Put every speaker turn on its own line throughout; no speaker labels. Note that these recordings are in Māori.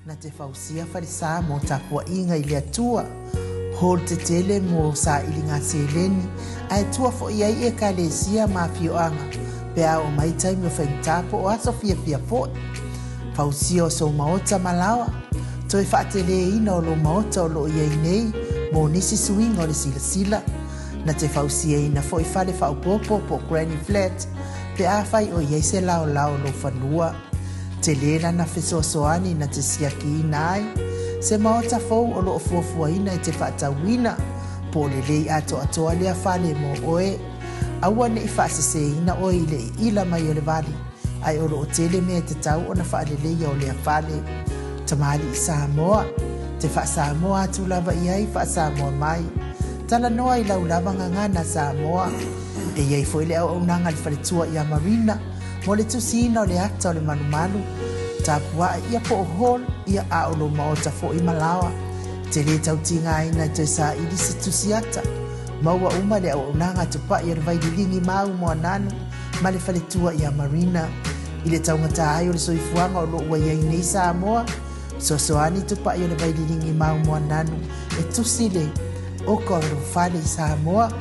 Na te fausia farisa mo tapua inga ili atua. Hol te tele mo sa ili ngā seleni. Ai tua fo iai e ka lesia ma fioanga. Pea o mai taimi o whaintapo o aso fia fia fo. Fausia o so maota malawa. Toi whaatele ina o lo maota o lo iai nei. Mo nisi suinga o le sila sila. Na te fausia ina fo i fale fa upopo po Granny Flat. Pea fai o iai se lao lao lo fanua. Te lena na fesoasoani na te siaki ina ai. Se maota fou o loo fuafua ina i te whaatawina. Po le lei ato atoa lea fale mo oe. Aua ne i whaasese ina oe i le ila mai o le vali. Ai o loo tele mea te tau o na whaale leia o lea fale. Tamali i Samoa. Te wha Samoa atu lava i ai wha Samoa mai. Tala noa i lau lava ngangana Samoa. E iei fo ile au nanga li whaletua i a Marina. Mo le tusina o le ata o le manumalu. Tapua ia po o hol ia a o lo maota fo i malawa. Te le tau tinga ina te sa ili se tusiata. Maua uma le au nanga tupa i arvai lingi mau mo ananu. Ma le whaletua i a Marina. I le tau ngata ai o le soifuanga o lo ua iai nei Samoa. Sosoani tupa i arvai lingi mau mo ananu. E tusile o ka o fale i Samoa.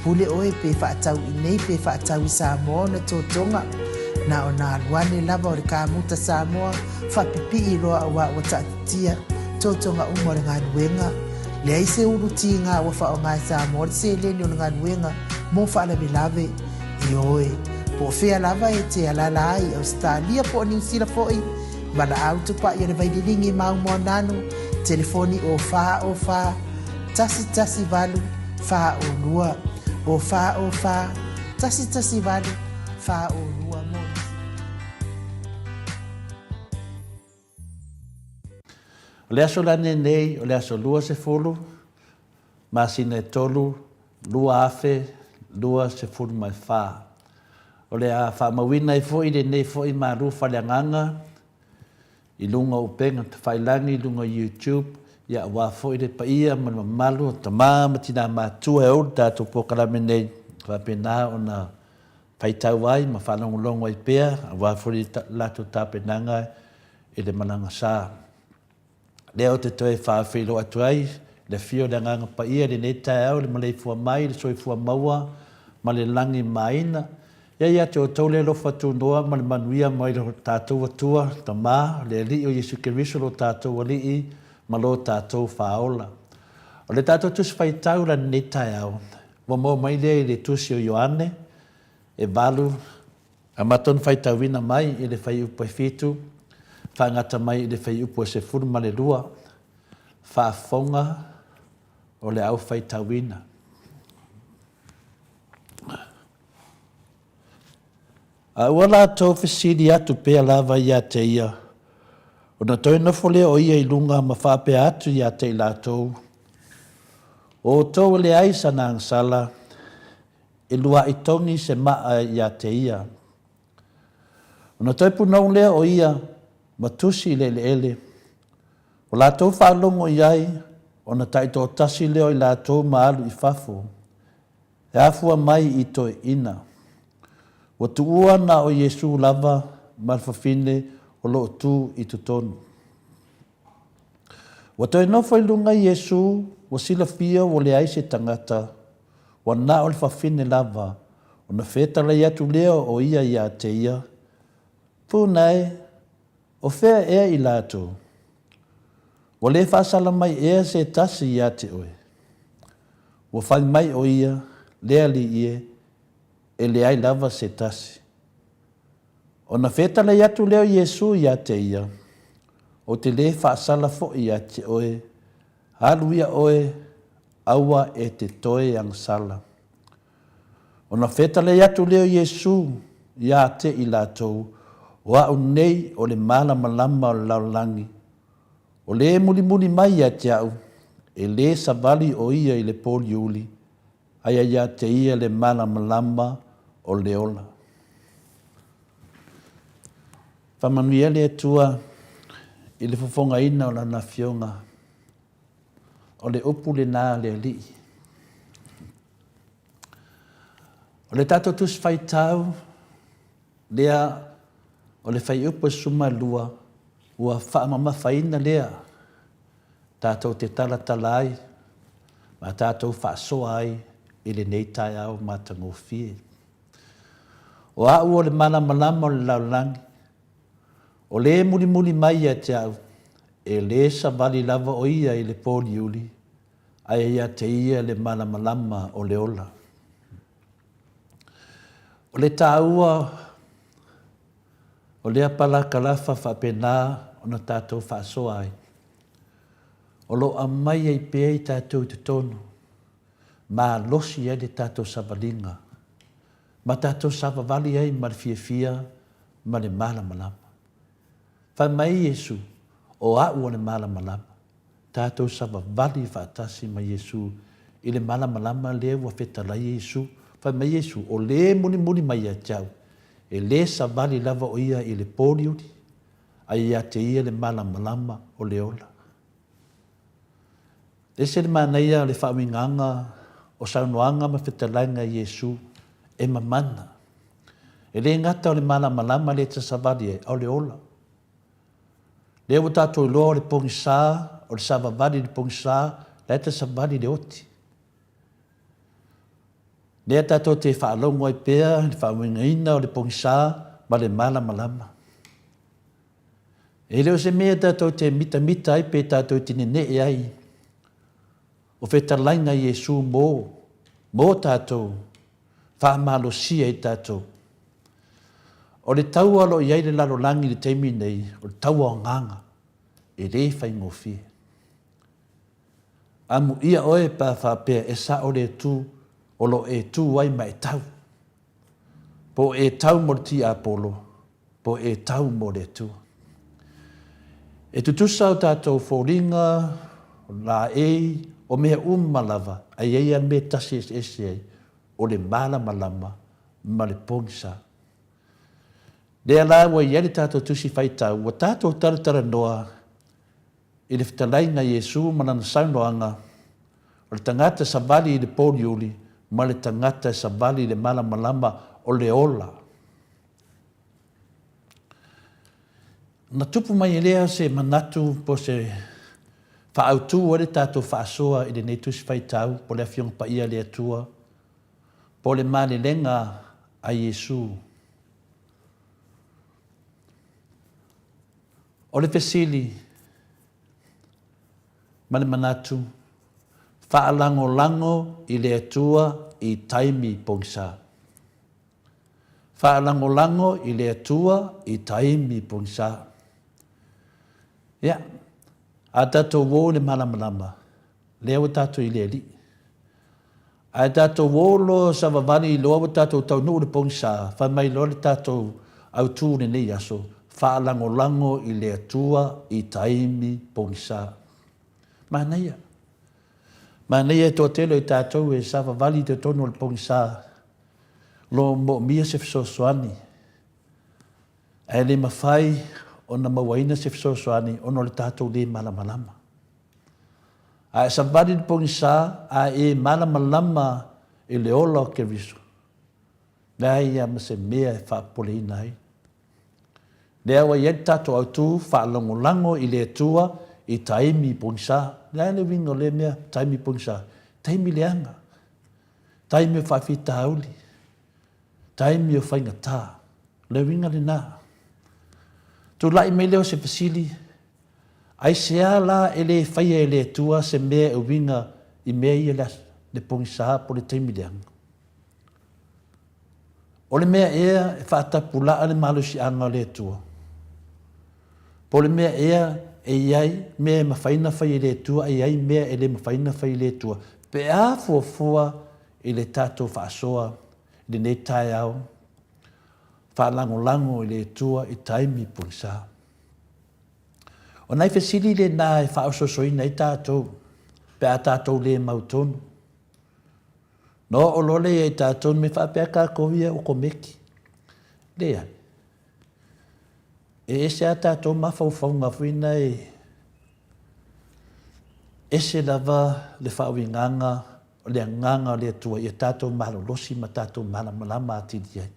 Pule oe pe whaatau i nei pe whaatau i Samoa na tōtonga. Na o nā luane lava o le kāmuta Samoa, whapipi i roa a wā o tātia, tōtonga umo le ngā nuenga. Le aise uru ti ngā wafa o ngā Samoa, le se leni o ngā nuenga, mō whaalabi lave i oe. Po whea lava e te alala ai, Australia po New Zealand foi, wala autupa i le vaililingi mau mua nanu, telefoni o wha, tasi valu, wha o lua, o wha, tasi valu, wha o lua mo.
O le aso lane nei, o le aso lua se fulu, masina e tolu, lua afe, lua se fulu mai wha. O le a wha mawina i fo i le nei fo i maru whaleanganga, i lunga upenga te whailangi, i lunga YouTube, ia wā fo i le paia, mana malu, ta māma tina mātua e olu, tātou pokalame nei, whapena o na whaitau ai, ma whanongolongo i pēr, wā fo i lato tāpenanga i le mananga sā. Leo te toe whaawhilo atu ai, le fio le nganga pa ia, le netai au, le malei fua mai, le soi fua maua, ma le langi maina. Ia te o tau le lofa tu noa, ma le manuia mai le tātou atua, ta mā, le li o Yesu Keriso lo tātou alii, ma lo tātou whaola. O le tātou tusi whaitau la netai au, wa mo mai le le tusi o Ioane, e valu, a maton whaitauina mai, e le whai upai fitu, whaangata mai i le whai upo se furu ma le lua, whaafonga o le au whaitauina. A ua la tau whisiri atu pēr lava i a te ia, o na toi nofole o ia i lunga ma whape atu i a te la tau. O tau le aisa na angsala, e lua i tongi se maa i a te ia. O na toi punau lea o ia, matusi le ele. O la tau whaalongo iai, o na taito o tasi leo i la tau maalu i whafo. E afua mai i toi ina. O tuua na o Yesu lava, malfafine o lo tu i tutonu. O toi nofo i lunga Yesu, o sila fia o le aise tangata, o na o le fafine lava, o na fetala i atu leo o ia i a te ia. Pūnai, o whea ea i lātou. O le whaasala mai ea se tasi i a te oe. O whai mai o ia, lea li ie, e le ai lava se tasi. O na whetala i atu leo Yesu i a te ia. O te le whaasala fo i a te oe. Haluia oe, aua e te toe ang sala. O na whetala i atu leo Yesu i a te i lātou. O au nei o le mala malama o laulangi. O le muli mai a te au, e le savali o ia i le poli uli, ai ia te ia le mala malama o le ola. Whamanuia le tua i le fofonga ina o la na fionga, o le upu le nā le li. O le tato tus whaitau, lea o le whai upu suma lua, ua whaamamafaina lea, tātou te talatala ai, ma tātou whaasoa ai, i le nei tai au mātango fie. O au o le mana malama o le laulangi, o le muli mai a te au, e le sa vali lava o ia i le pōli uli, ai ia te ia le mana malama o le ola. O le tāua, o le apala kalafa whapena o na tātou whaasoa ai. O lo amai ai pēi tātou te tonu, ma losi ai le tātou savalinga, ma tātou savavali ai ma le fia ma le mala malama. Whai mai Yesu, o au o le mala malama, tātou savavali whaatasi ma Yesu, i le mala malama le ua whetalai Yesu, whai mai Yesu, o le muni mai a tau, e le savali lava o ia i le pōriuri, ai ia te ia le mala malama o le ola. Le se le manaia le whaaminganga o saunoanga ma whetalainga Yesu e mamana. E le ngata o le mana malama le te savali e au le ola. Le o tātou i loa o le pongisā, o le savavali le pongisā, le te savali le oti. Le tātou te whaalongo ai pēr, le whaamingina o le pongisā, ma le mana malama. E leo se mea tātou te mita ai pē tātou tine ne e ai. O whetalainga Yesu mō tātou, whaamalosia i tātou. O le taua lo iai le lalolangi le teimi nei, o le taua o nganga, e le whai ngofie. Amu ia oe pa whapea e sa o le tū, o lo e tū wai mai tau. Po e tau mo le ti apolo, po e tau mo le tū. E tutusa o tātou fōringa, la ei, o mea malava, ai ei an me tasi ese ai, o le mala malama, ma le pongisa. Le ala wa ieri tātou tusi whaitau, wa tātou taratara noa, i le whetalainga Yesu manana saunoanga, o le tangata savali i le pōriuli, ma le tangata savali i le mala malama o le ola. Na tupu mai lea se manatu po se whaautu o le tātou whaasoa i le nei tusi whaitau, po le awhiong pa ia le atua, po le male lenga a Yesu. O le fesili, ma le manatu, whaalango i le atua i taimi pongsa. Whaalango i le atua i taimi pongsa. Ia, a tātou wō le malamalama, lea wa tātou i le li. A tātou wō lo sa wawani i loa wa tātou tau nuu le pongsa, whai mai loa le tātou au tū ne nei aso, whaalango i le atua i taimi pongsa. Mānaia. Mānaia tō telo i tātou e sa wawali te tono le pongsa, lo mo mia se fisosoani. E le mawhai o na mawaina se fisosoani, ono le tātou le malamalama. A e sabari le pongisa, a e malamalama i le ola o ke riso. Nea ia ma se mea e whaapole inai. Nea wa iet tātou au tū, whaalangolango i le atua i taimi pongisa. Nea le wingo le mea, taimi pongisa. Taimi leanga. Taimi o whaafita hauli. Taimi o whaingata. Le winga le naa. Tu lai me leo se fasili, ai sea la ele whaia ele tua se mea e winga i mea i le pongisa po le taimileanga. O le mea ea e whaatapula ale malusi anga le tua. Po le mea ea e iai mea mawhaina whai le tua, e iai mea ele mawhaina whai le tua. Pe a fua i le tātou whaasoa, le nei tai au, whaalango i le tua i taimi pungsa. O nei fesili le nā e whaososoina i tātou, pe a tātou le mautonu. No o lole e tātou me whapea kā kovia o komeki. Lea. E ese a tātou mawhauwhaunga whina e ese lava le whauinganga o le nganga le tua i a tātou malolosi ma tātou malamalama atiri ai.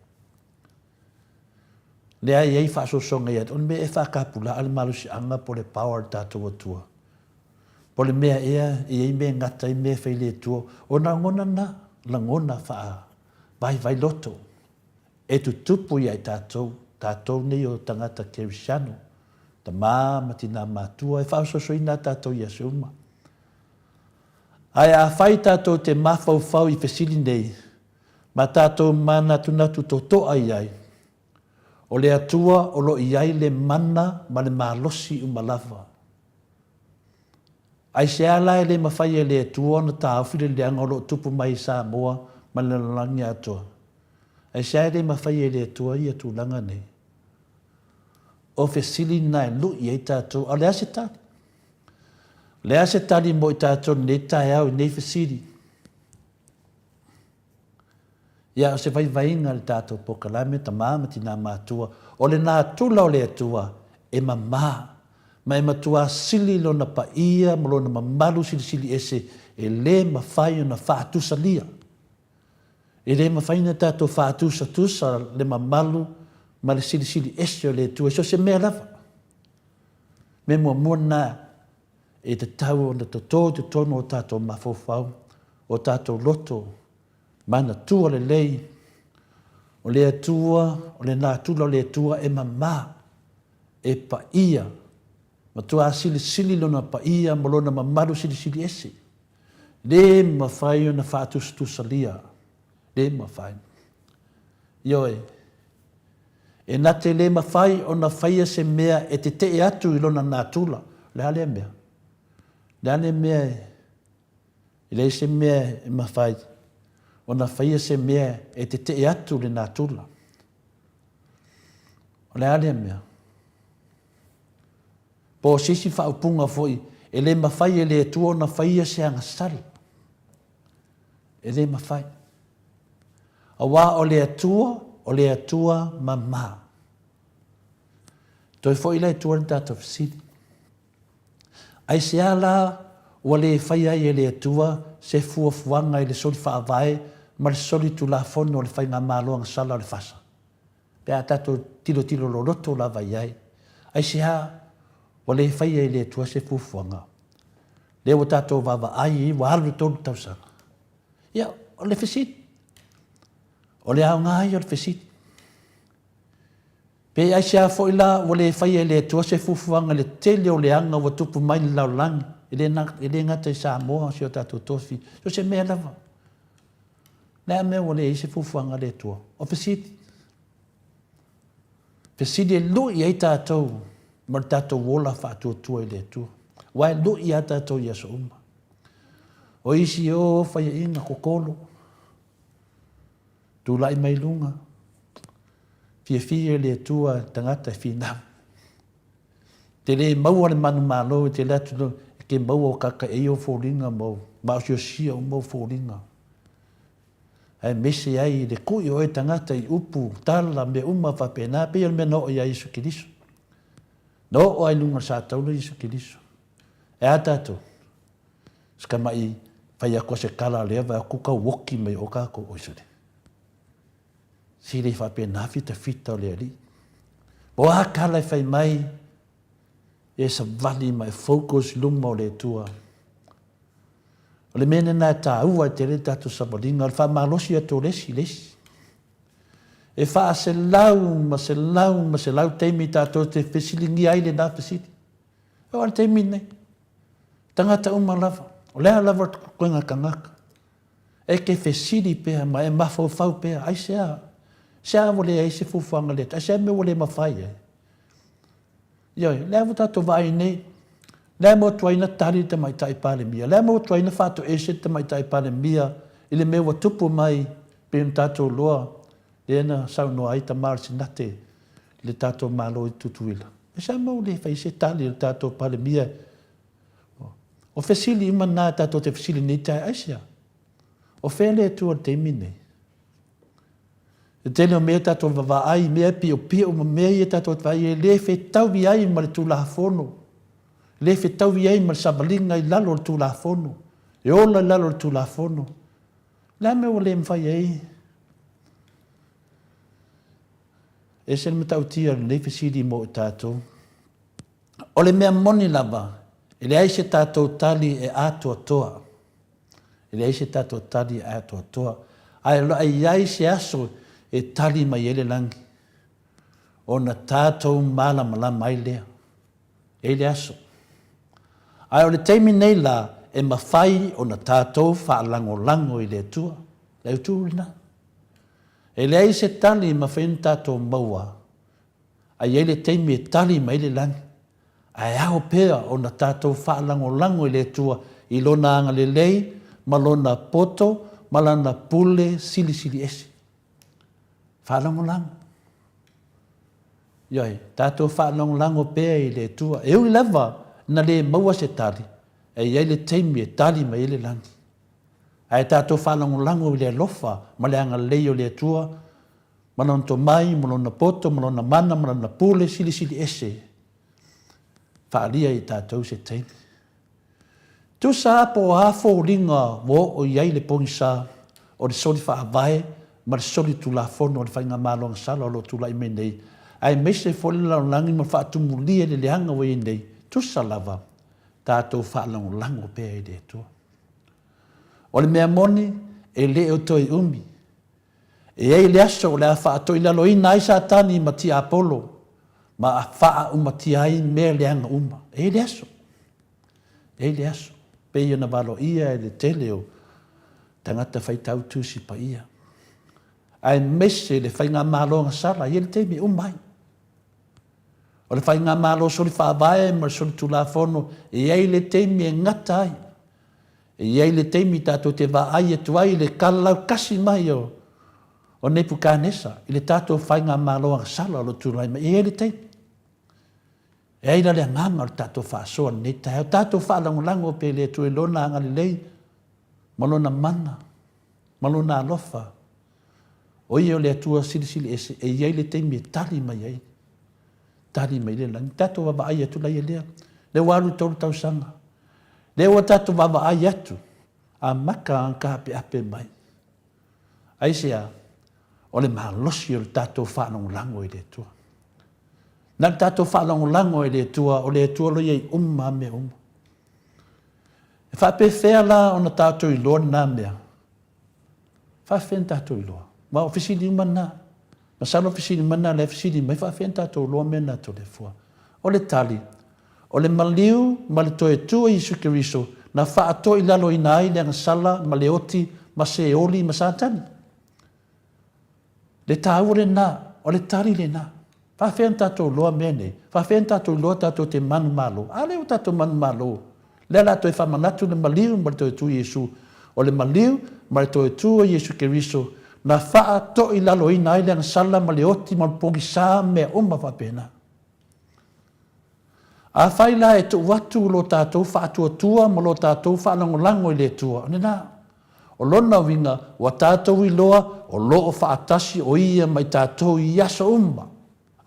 Lea iei whaasosonga iat, on me e whakapula ale malusi anga po le power tātou atua. Po le mea ea, iei me ngata i me whaile atua, o na ngona na, la ngona wha vai loto. E tu tupu iai tātou nei o tangata Kerisiano, ta mati nā mātua, e whaasosoina tātou ia se uma. Ai a whai tātou te mawhau i whesili nei, ma tātou mana tunatu to toa iai, o le atua o lo iai le mana ma le malosi umalawa. Ai se ala e le mawhai e le atua na tā awhile le anga o lo tupu mai sa moa ma le langi atua. Ai se ala e mawhai e le atua i atu langa nei. O whesili nai lu i ei tātou, a le ase tali. Le ase tali mo i tātou nei tae au i nei whesili. Ia o se vai-vainga le tātou pokalame ta māmati nā mātua. O le nā tula o le atua e mamā. Ma e matua sili lo na pa ia, ma lo na mamalu sili ese e le mawhai o na whaatusa lia. E le mawhai na tātou whaatusa le mamalu ma le sili ese o le atua. So se mea lava. Me mua nā e te tau o na tō te tono o tātou mawhauwhau, o tātou loto, mana tua le lei, o le atua, o le nā tula o le atua e mamā, e pa ia, ma tua sili lona pa ia, ma lona mamaru sili ese. Le mawhai o na whaatusa lia, le mawhai. Ioe, e na te le mawhai o na whaia se mea e te atu i lona nā tula, le hale mea. Le hale mea e le se mea e mawhai, o na whaia se mea e te atu le nā tula. O le hale mea. Po sisi whaupunga foi, e le mawhai e le atua o na whaia se anga sal. E le mawhai. A wā o le atua mamā. Toi foi le atua ni tātou whisiri. Ai se ala ua le whaia e le atua se fuafuanga i le soli whaavae ma le soli tu la fono o le whainga māloanga sala o le whasa. Pea tātou tilo lo roto la vai ai. Ai se ha ua le whaia e le atua se fuafuanga. Le o tātou vava ai wa halu tonu tausanga. Ia, o le whisiri. O le au ngai o le whisiri. Pe ai se ha fo ila ua le whaia e le atua se fuafuanga le tele o le anga wa tupu mai le laulangi. Ele ngata i Samoa si o tātou tofi. So se mea lava. Lea mea o le eise fufuanga le tua. O whesiti. Whesiti e lui ei tātou. Ma tātou wola whātua tua i le tua. Wai lui a tātou i aso uma. O isi o whaia inga kokolo. Tu lai mai lunga. Fia le tua tangata finam. Te le maua le manu malo te le atu ke mau o kaka e o fōringa mau, mau si o sia o mau fōringa. Ai mese ai le kui o e tangata i upu, tala me uma whapena, pe o me no o ia Isu Kiriso. No o ai lunga sa taula Isu Kiriso. E a tātou, ska mai whai ako se kala lea vai kuka woki mai o kako oisure. Si le whapena fita o lea li. O a kala whai mai, e sa vali mai focus luma o le tua. O le mene nā tā ua te re tātou sabalinga, o le wha malosi ato lesi. E wha se lau teimi tātou te whesilingi aile nā whesiti. O an teimi nei. Tangata uma lava. O lea lava koenga kangaka. E ke whesili pēha ma e mawhau pēha. Ai sea. Sea wole ai se fufuanga leta. Ai sea me wole mawhai ai. Ioi, lea mo tātou vai nei, lea mo tuaina tari te mai tai pāle mia, lea mo tuaina whātou ese te mai tai pāle mia, ile me wa tupu mai pe un tātou loa, le ena sau noa ai ta marasi nate, le tātou malo i tutuila. E sa mau le whai se tali le tātou pāle mia. O whesili ima nā tātou te whesili nei tai aisia. O whele tua te mine. E tēne o mea tātou wawa ai, mea pio ma mea i tātou vai e le whe tauwi ai ma le tūlaha whono. Le whe tauwi ai ma le sabalinga i lalo le tūlaha whono. E ola lalo le tūlaha whono. Lea mea o le mwhai ai. e se matautia nei fesili mo tātou. O le mea moni lava, e le aise tātou tali e atua toa. E le aise tātou tali e atua toa. Ai lo ai ai se aso e tali mai ele langi. O na tātou mala mai lea. E le aso. Ai o le teimi nei la e mawhai o na tātou whaalango i le tua. Le uturina. E le ai se tali ma whain tātou maua. Ai e le teimi e tali mai le langi. Ai ao pea o na tātou whaalango i le tua. I lona anga le lei, ma lona poto, ma lana pule sili esi. Whaalango. Ioi, tātou whaalango pea i le tua. E ui lewa na le maua se tali. E iei le teimi e tali mai le langi. Ai tātou whalango i le lofa, ma le anga lei o le tua, ma lona to mai, ma lona poto, ma lona mana, ma lona pule, sili ese. Whaalia i tātou se teimi. Tu sa po hafo ringa wo o iei le pongi sa, o le soli whaavae, ma le soli tu la fono, o le whainga mālonga sala, o lo tu la ime nei. Ai mese foli la langi ma whaatumu lia le leanga wei nei. Tu sa lava, tātou whaalango pea i le tua. O le mea moni, e le o toi umi. E ei le aso, le a whaatoi lalo ina aisa atani ma ti Apollo, ma a whaa uma ti ai mea leanga uma. E le aso. E le aso. Pei na walo ia e le teleo, tangata whaitau tusi pa ia. Ai mese le whainga mālonga sala, i le teimi umai. O le whainga mālo soli whaavae, ma soli tulafono, e ei le teimi e ngata ai. E iei le teimi tātou te wā ai e tuai le kalau kasi mai o Nebukanesa. I le tātou whainga māloa sala o lo tūrai mai. E le teimi. E aina le nganga o tātou whaasoa nei tai. O tātou whaalangolango pe le tue lona anga le lei. Malona mana. Malona alofa. O ia o le atua sili ese. E iei le teimi e tali mai ai. Tali mai le langi. Tātou wā ai atu lai e lea. Le waru tolu tau sanga. Le o tātou wawa ai atu, a maka an kāpe ape mai. Aisea, o le mahalosi o le tātou whanongolango i le tua. Nā tātou whanongolango i le tua, o le tua lo iei me uma. E whape whea la o na tātou i loa nā mea. Whawhen tātou i loa. Ma ofisili umana. Ma salo ofisili umana le ofisili mai whawhen tātou loa mena to le fua. O le tali. O le maliu, ma le toe tua i Isu Keriso, na whaato i lalo i nai le angasala, ma le oti, ma se oli, ma sātani. Le tāu le nā, o le tari le nā. Whawhen tātou loa mene, whawhen tātou loa tātou te manu malo. A leo tātou manu malo. Le la toe whamanatu le maliu, ma le toe tua i Isu. O le maliu, ma le toe tua i Isu Keriso, na whaato i lalo i nai le angasala, ma le oti, ma le pogi sā mea oma whapena. A whai la e tu watu lo tātou whaatua ma lo tātou whaanangolango i le tua. Nena, o lona winga wa tātou i loa o loo whaatasi o ia mai tātou i aso umma.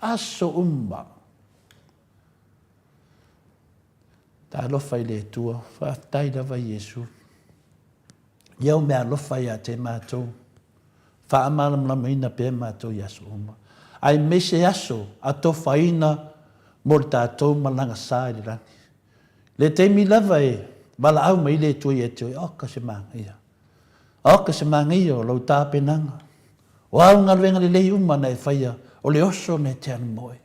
Aso umma. Tā lofa i le tua, whaatai lawa Iesu. Iau mea lofa i a te mātou. Whaamalamlama ina pē mātou i aso umma. Ai mese aso, a to whaina mo le tātou malanga sā i le rangi. Le teimi lava e, wala au mai le tui e tui, oka se māngia. Oka se māngia o lau tāpenanga. O au ngalwenga le lei umana e whaia, o le oso ne te anu moe.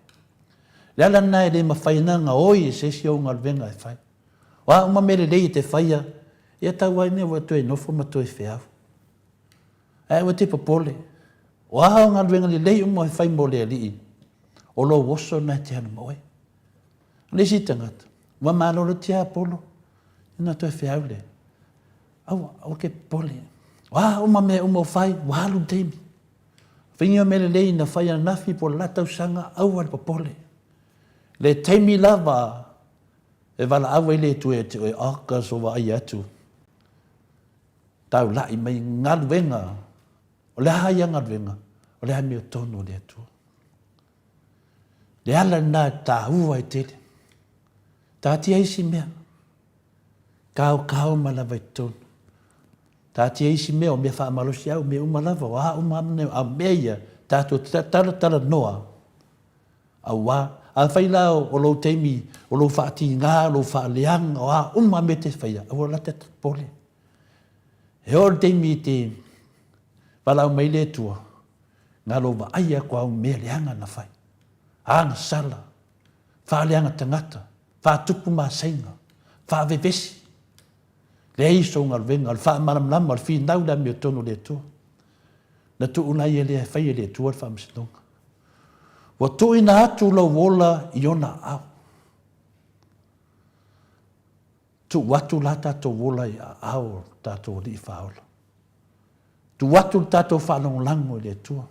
Le ala nai le mawhainanga oi e sesi o ngalwenga e whai. O au mamere lei te whaia, ia tau wai mea wa tue nofo ma tue whiau. E wa te papole. O au ngalwenga le lei umana e whai mo le alii. O lo oso ne te anu moe. Le si tangata, wa malolo tia polo, ina toi whiau le. Au ke pole. Wa uma me uma whai, walu teimi. Whingia me le lei na whai anafi po latau sanga au al pole. Le teimi lava, e wala awa le tu e te aka so wa ai atu. Tau lai mai ngaluenga, o le haia ngaluenga, o le hami o tono le atu. Le ala na ta ua e tele. Tāti eisi mea. Kau malava i tonu. Tāti eisi mea o mea whaamalosi au, mea umalava, o a umamne, a mea ia, tātou tala noa, awa a faila o lo teimi o lo fati nga lo fa liang wa umma mete faia o la te pole e o teimi te pala mai le tua nga lo va aia kwa o me lianga na fai ang sala fa lianga tangata fa tupu ma senga fa vevesi le iso ngal venga fa maram lam al fi nau da mi tonu le tua na tu una ye le fai le tua fa mstonga wa tu ina atu lo wola iona au tu watu lata to wola ia au tato li faula tu watu tato fa long lango le tua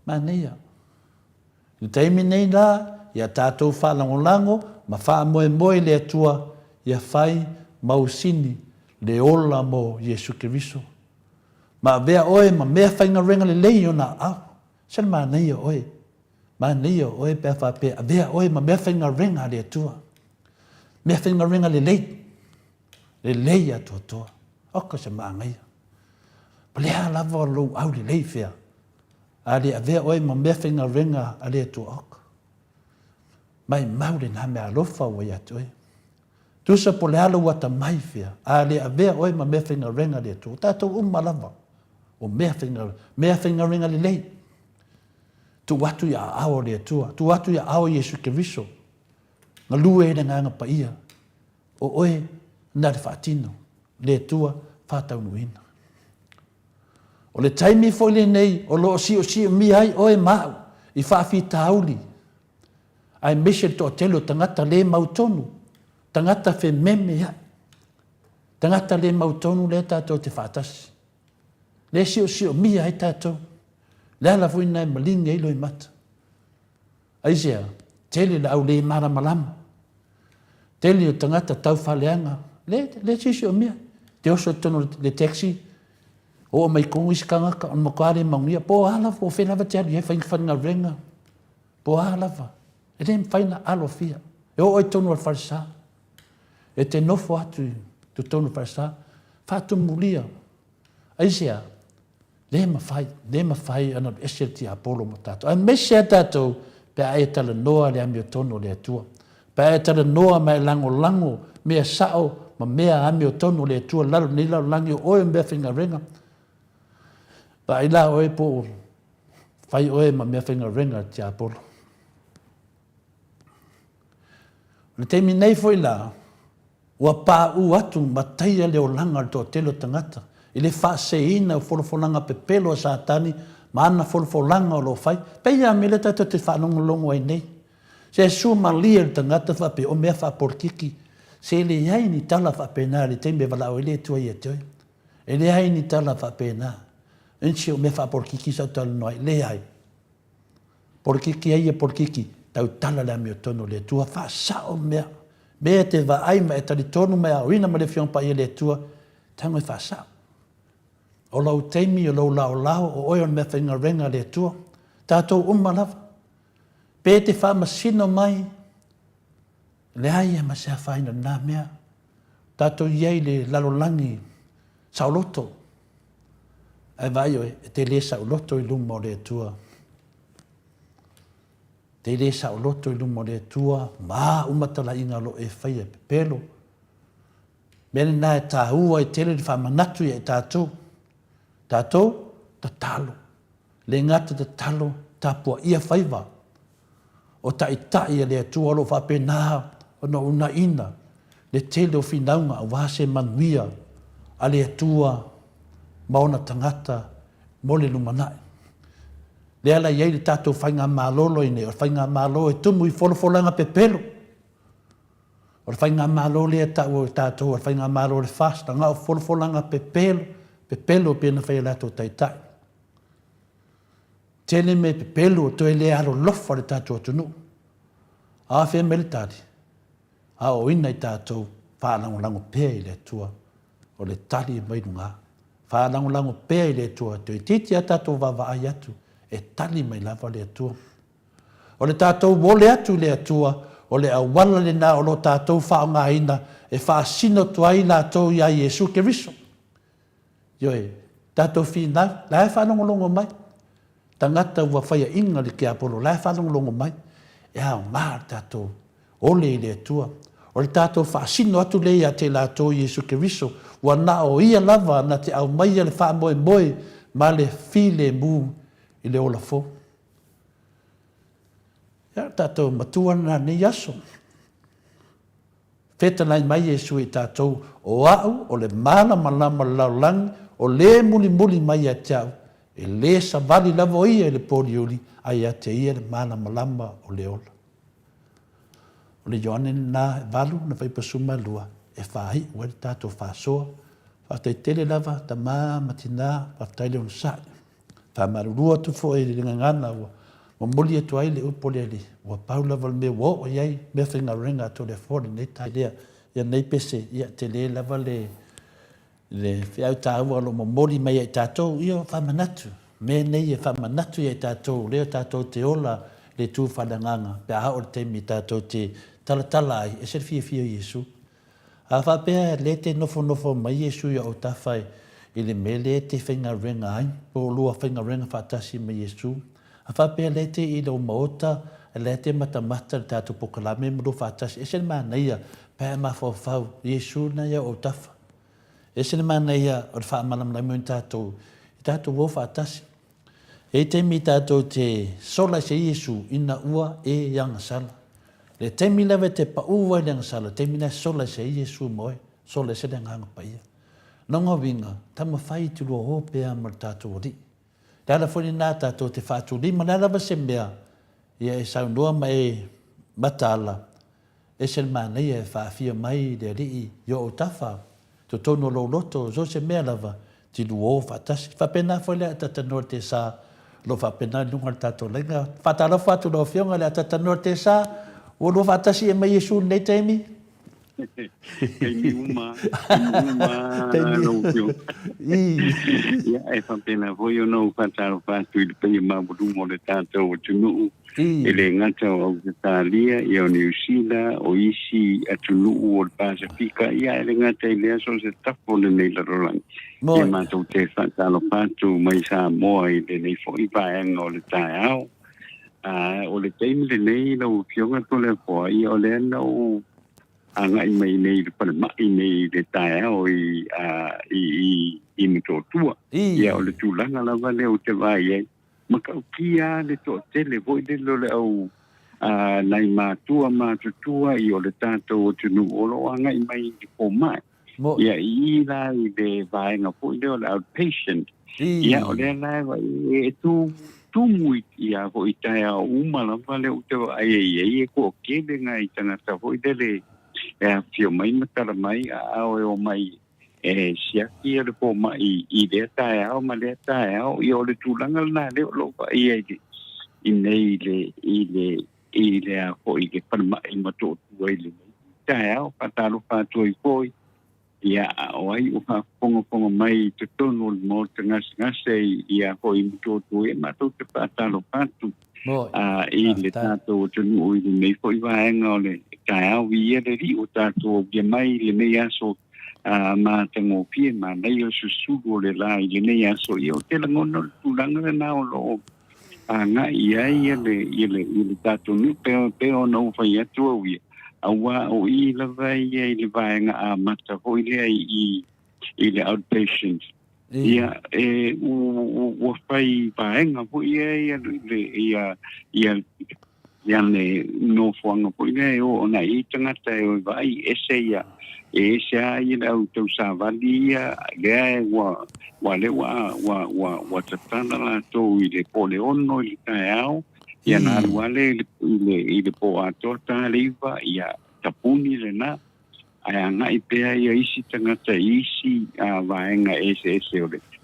mania ni taimi nei la ia tato fa long lango ma fa moe moe le tua ia fai mausini le ola mo Yesu Kiriso ma vea oe ma mea whainga renga le lei ona au sel ma nei oe pe fa pe vea oe ma mea whainga renga le tua mea whainga renga le lei a toa oka se maa ngai palea lava lo au le lei fea a le vea oe ma mea whainga renga a le tua oka mai maure na mea alofa o ia toe tusa po le alo wata mai fea a le vea oe ma mea whainga renga le tua tatou lava o mea whainga renga le lei tu watu ia ao le tua tu watu ia ao Yesu Kiriso nga lue na nganga pa ia o oe na le whaatino le tua whaataunuina o le taimi foi le nei o lo si mi ai oe mau i whaafi tauli ai mese to telo tangata le mautonu tangata fe meme ia tangata le mautonu le tatou te whaatasi le si mi ai tatou le ala fui nai malinga ilo i mata aisea tele la au le mara malama tele o tangata tau whaleanga le si mia te oso tono le taxi o mai kongu iskangaka on makare mangia po alafa o whenava te alu e whainga renga po alafa e le mwhaina alo fia e o tono al farisa e te nofo atu tu tono farisa whatu mulia aisea le mawhai ana esel ti apolo mo tato ai mese tato pe ai tala noa le amio tono le atua pe ai tala noa mai lango mea sao ma mea amio tono le atua lalo ni lalo langi oe mea whinga renga pa ai la oe po fai oe ma mea whinga renga ti apolo le teimi nei foi la ua pa u atu mataia le o langa to telo tangata i le whaaseina o wholofolanga pepelo a satani ma ana wholofolanga o lo whai peia me le tato te whanongolongo ai nei se su malia le tangata whape o mea whaporkiki se le iai ni tala whapena le teime wala o le tua i atoe e le iai ni tala whapena ensi o mea whaporkiki sa tala noai le iai porkiki ai e porkiki tau tala le ame o tono le tua whaasao mea te wa ai ma e tali tonu mea o ina ma le whiongpa i le tua tango i whaasao o lau teimi o lau lao o oe on mea whainga renga le tua tātou lava pe te whamasino mai le ai e masea whaina nā mea tātou iei le lalolangi sauloto ai vai oe te le sauloto i lumo le tua te le sauloto i lumo le tua ma umatala inga lo e whaia pepelo mene nā e tā hua i tele le whamanatu i e tātou tātou ta talo le ngata ta talo tapua ia whaiva o ta itai le atua lo whapena o no una ina le tele o whinaunga a wase manuia a le atua maona tangata mo le lumanai le ala iei le tātou whainga malolo i ne o whainga malolo e tumu i wholofolanga pepelo o whainga malolo le tātou o whainga malolo le fasta ngā o wholofolanga pepelo pena whai lato taitai. Tele me pepelo o toe le aro lofa le tātou atunu. A whea me le tāri. A o ina i tātou whālango pēa i le tua o le tali mai runga. Whālango pēa i le tua te titi a tātou wawa ai atu e tali mai lava le tua. O le tātou wole atu le tua o le awala le nā o lo tātou whaonga ina e whaasino tuai lātou ia Yesu Kiriso. Yoe, tātou whina, la e whanongolongo mai. tangata ua whaia inga le kia polo lai whanonglongo mai e hao maa tātou o le atua o le tātou whaasino atu le a te lātou Iesu Keriso ua na o ia lava na te au mai le wha moe moe ma le file mu i le ola fo ia tātou matua na ne yaso feta nai mai Iesu i tātou o au o le mana malama laulangi o le muli muli mai a tiau e le savali lava o ia le poliuli ai a te ia le mana malama o le ola. O le Ioane na valu na faipasuma lua e whai ua le tātou whāsoa whātai tele lava ta mā matina whātai on sa whamarurua tu fo e le ngangana ua o muli atu ai le upole le ua pau lava le me wo o iai me whinga ringa to le fōne nei tai lea ia nei pese ia te le lava le whiau tāua lo mori mai ai tātou ia whamanatu me nei e whamanatu ai tātou leo tātou te ola le tū whananganga pe aha o le teimi tātou te talatala ai e se fia Iesu a whapea le te nofo mai Iesu ia o tawhai i le mele te whinga renga ai po lua whinga renga whatasi mai Iesu a whapea le te i lo maota le te matamata le tātou pokalame mro whatasi e se maa neia pe ma whau Iesu na ia o tawha e se mana ia o le whaamanam lai mui tātou i tātou wō whaatasi. E teimi tātou te sola se Iesu ina ua e yanga sala. Le teimi lewe te pa ua i yanga sala, teimi na sola se Iesu moe, sola se le nganga pa ia. Nonga winga, tama whai tu lua hōpea ma tātou ori. Le ala whoni nā tātou te whātou lima, le ala wase mea, ia e saunua mai matala, e se mana ia e whaafia mai le rii, yo o tawha, to tono lo loto zo se mea lava ti luo fatasi fa pena foi le tata norte sa lo fa pena lunga tato lenga fata lo fatu lo fionga le tata norte sa o lo fatasi e mai Iesu nei temi
temi uma lo fio ia e fa pena foi o no fata lo fatu i pe ma bu mo le tato o tunu ele ngata o Italia e o New Zealand o isi atunu o Pasifika ia ele ngata ile so se tapo le nei la rolang e ma to te fata lo patu mai sa mo i le nei fo i pa en o le taiao o le teimi le nei lo fionga to le po i o le no anga i mai nei le palma i nei le taiao i mito tua ia o le tulanga la vale o te vai maka kia le to tele voi de lo le au nai matua i o le tātou o tunu o lo anga i mai i po mai ia i la i le vaenga po i le outpatient ia o le la e tu mui ia po i taia uma la vale o te ai e ko kele ngai tangata po i le e fio mai matara mai a o mai e sia ia le po mai i le tae au ma le tae au i o le tūlanga na le lo pa i nei i le a po i ke panma i mato tu i le tae au patalo pato i poi ia o ai o ha pongo mai te tono mo te ngase i a po i mato tu e mato te patalo pato i le tato o tunu i le nei po i vaenga o le tae au i le ri o tato o mai le mei aso ma tengo pie ma nei o susugo le la i nei aso io te la ngono tulanga na o lo nga ia le tato ni pe o no fa ia tu wi awa o i la vai i le vai nga mata ho i le outpatient ia o fai vaenga ho ia le no fuanga po ia o na i tangata o vai ese ia e sia i le au tau sa valia le wa tatana la to i le pole ono i tae au ia na wale i le po ato ta leiva ia tapuni le na ai nga i pea ia isi tangata isi vaenga ese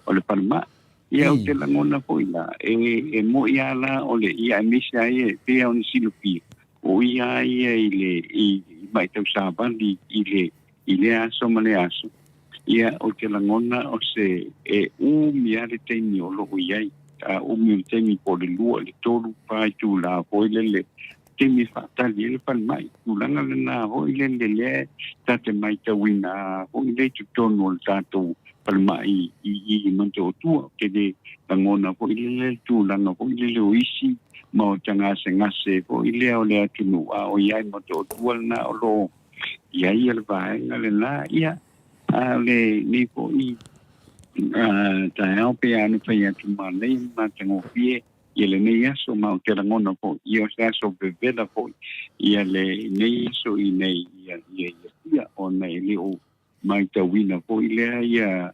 o le palma ia o te langona po ila e mo ia la o le ia misa ia pea o ni silupi o ia i mai tau sa vali i le aso ma le aso. Ia o te langona o se umi ale teimi o loho iai. Umi o teimi po le lua le toru pai tu la hoi le teimi whaatali ele palmai. Tulanga le na hoi le tate mai tawina hoi le tu tonu o le tatou palma i manto tua ke de tangona ko ile tu langa ko ile isi mau tanga ngase ko ile o le tunu a o ia manto tua na o lo ia ia le vai ngale la ia a le ni ko i ta au pe anu pe ya tu ma le ma tango fie ile ne ia so mau te ngona ko io sa so bevela ko ia le ne so i nei ia o nei le o mai ta wina ko ile ia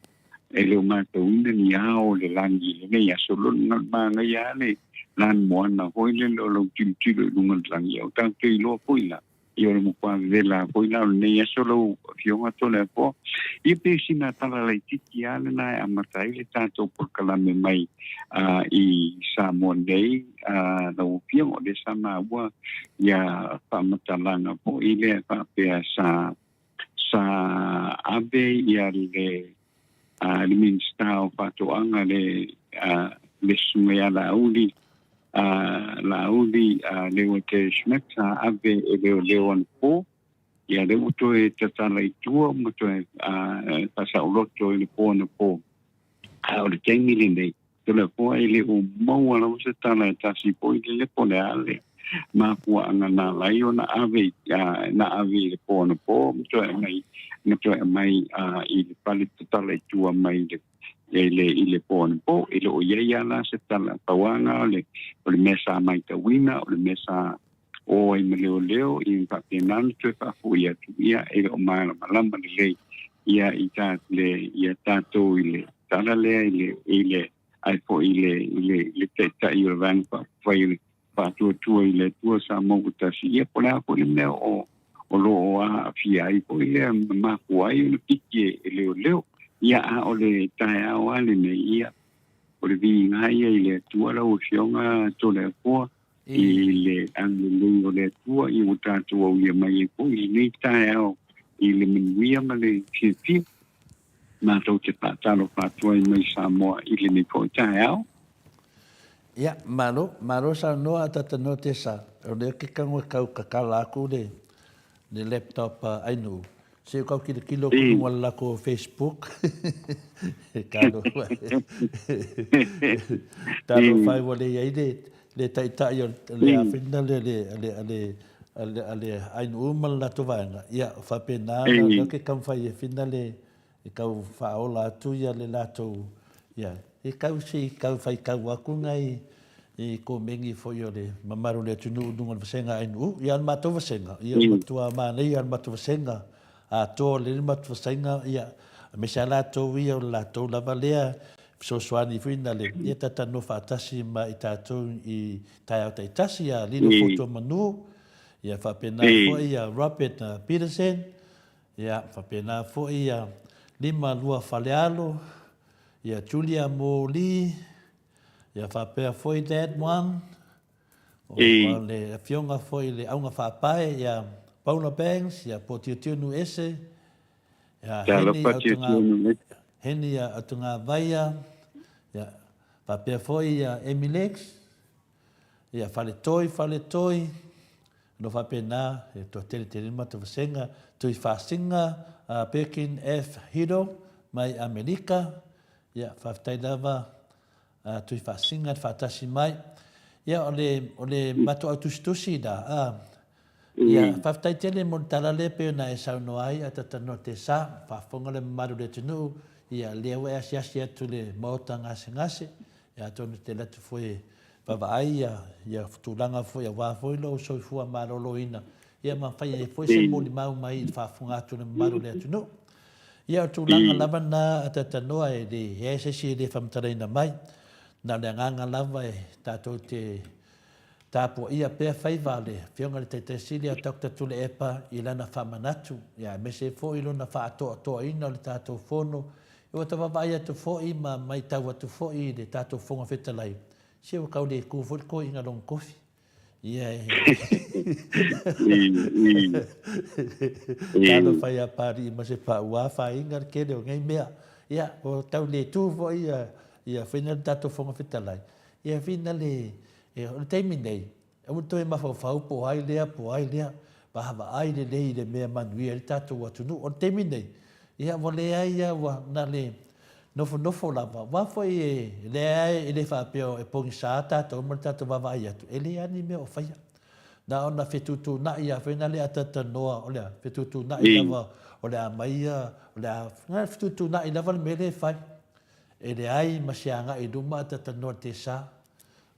ele ma ta wina ni ao le langi le nei so lo ma nga ia le lan mo na ko ile lo kim ti lo ngun langi o ta te lo ko ila io mo pa vela ko ila nei so lo fionga to le ko i pe sina tala le tiki ale na amata ile tanto por kala me mai i sa mo nei na o fionga de sama wa ya pa matalanga ko ile pa pe sa abe ya le minsta o patoanga le sumea la uli le wote smeta abe le on po ya le uto e tatala i tua muto e pasa uloto i le po na po o le tengi le nei to le po i le o maua la usa tala e tasi po i le po le ale ma kua anga na lai o na ave le po na po muto e mai i le pali tatala i tua mai i le po na po i le o ia la se tala tawanga o le mesa mai ta wina o le mesa o i leo i papenan tu fa fu ia tu ia e o mai malamba le ia i ta le ia tato i le tala le ile ai po ile te ta i van pa vai pa tu ile tu sa mo ta si ia po la po le o lo a fi ai po ile ma po ai no pike leo ia o le ta o ale ne ia o le vi ngai ile tu ala o fionga to le po ile angelo le tua i uta tua ia mai ko i nei tae ile minwia male fifi ma to te patalo patua i mai Samoa ile nei ko tae
ia malo sa no ata no te sa o le ke kango kau kakala ku le laptop ai no se ko ki kilo ko wala ko Facebook kalo talo fai wale ia le taita yo le afina le ai no mal la to vanga ia fa pena no ke kam fa ye fina le ka fa ola tu ya le la to ia e ka si ka fa ka wa ku ngai e ko mengi fo yo le mamaru le tu no dunga senga ai no ia ma to senga ia ma tu ma nei ia ma to senga a to le ma to senga ia me sa la to ia la to la valea so swani fina le ia tata no fatasi ma itato i tai tasi a lino foto manu ia fa pena fo ia Robert Peterson ia fa pena fo ia lima lua falealo ia Julia Moli ia fa pena fo i that one o le fionga fo i le aunga fa pai ia Paula Banks ia potio nu ese ia Heni atunga vaia ya papea foi ya Emilex ya fale toi no fa pena to tele mata senga to fasinga Pekin F Hero mai America ya fa taidava to fasinga fatasi mai ya ole mato autostusi da ya fa taitele montala le pe na esa no ai atata no te sa fa fonga le maru de tunu ia lewa asia tu le mota ngase ia tonu te latu foi vavai ia tulanga foi wa foi lo so fu marolo ina ia ma fai foi se moli mau mai fa funga tu le maru le tu no ia tulanga lava na atata noa e de se le famtara ina mai na le nganga lava e tato te tapo ia pe fai vale fionga te silia takta tu le epa ilana famanatu ia me se foi lo na fa to ina le tato fono o te vai atu foi ma mai tau atu foi de tato fonga fetalai se o kau de ku fo ko inga long kofi ia talo fai a pari ma se pa wa fa inga ke de ngai mea ia o tau le tu fo ia fina tato fonga fetalai ia fina le o te minei o to ma fa po ai lea pa hava ai le mea manuia tato atu no o te minei ia vole ai ia wa na le nofo lava wa foi le fa pio e pongi sa tatou ma tatou vavai atu ele ani me o faia na ona fetutu na ia fena le atata noa o le fetutu na i lava o le amaia o le na fetutu na i lava me le fai ele ai masianga i duma atata noa te sa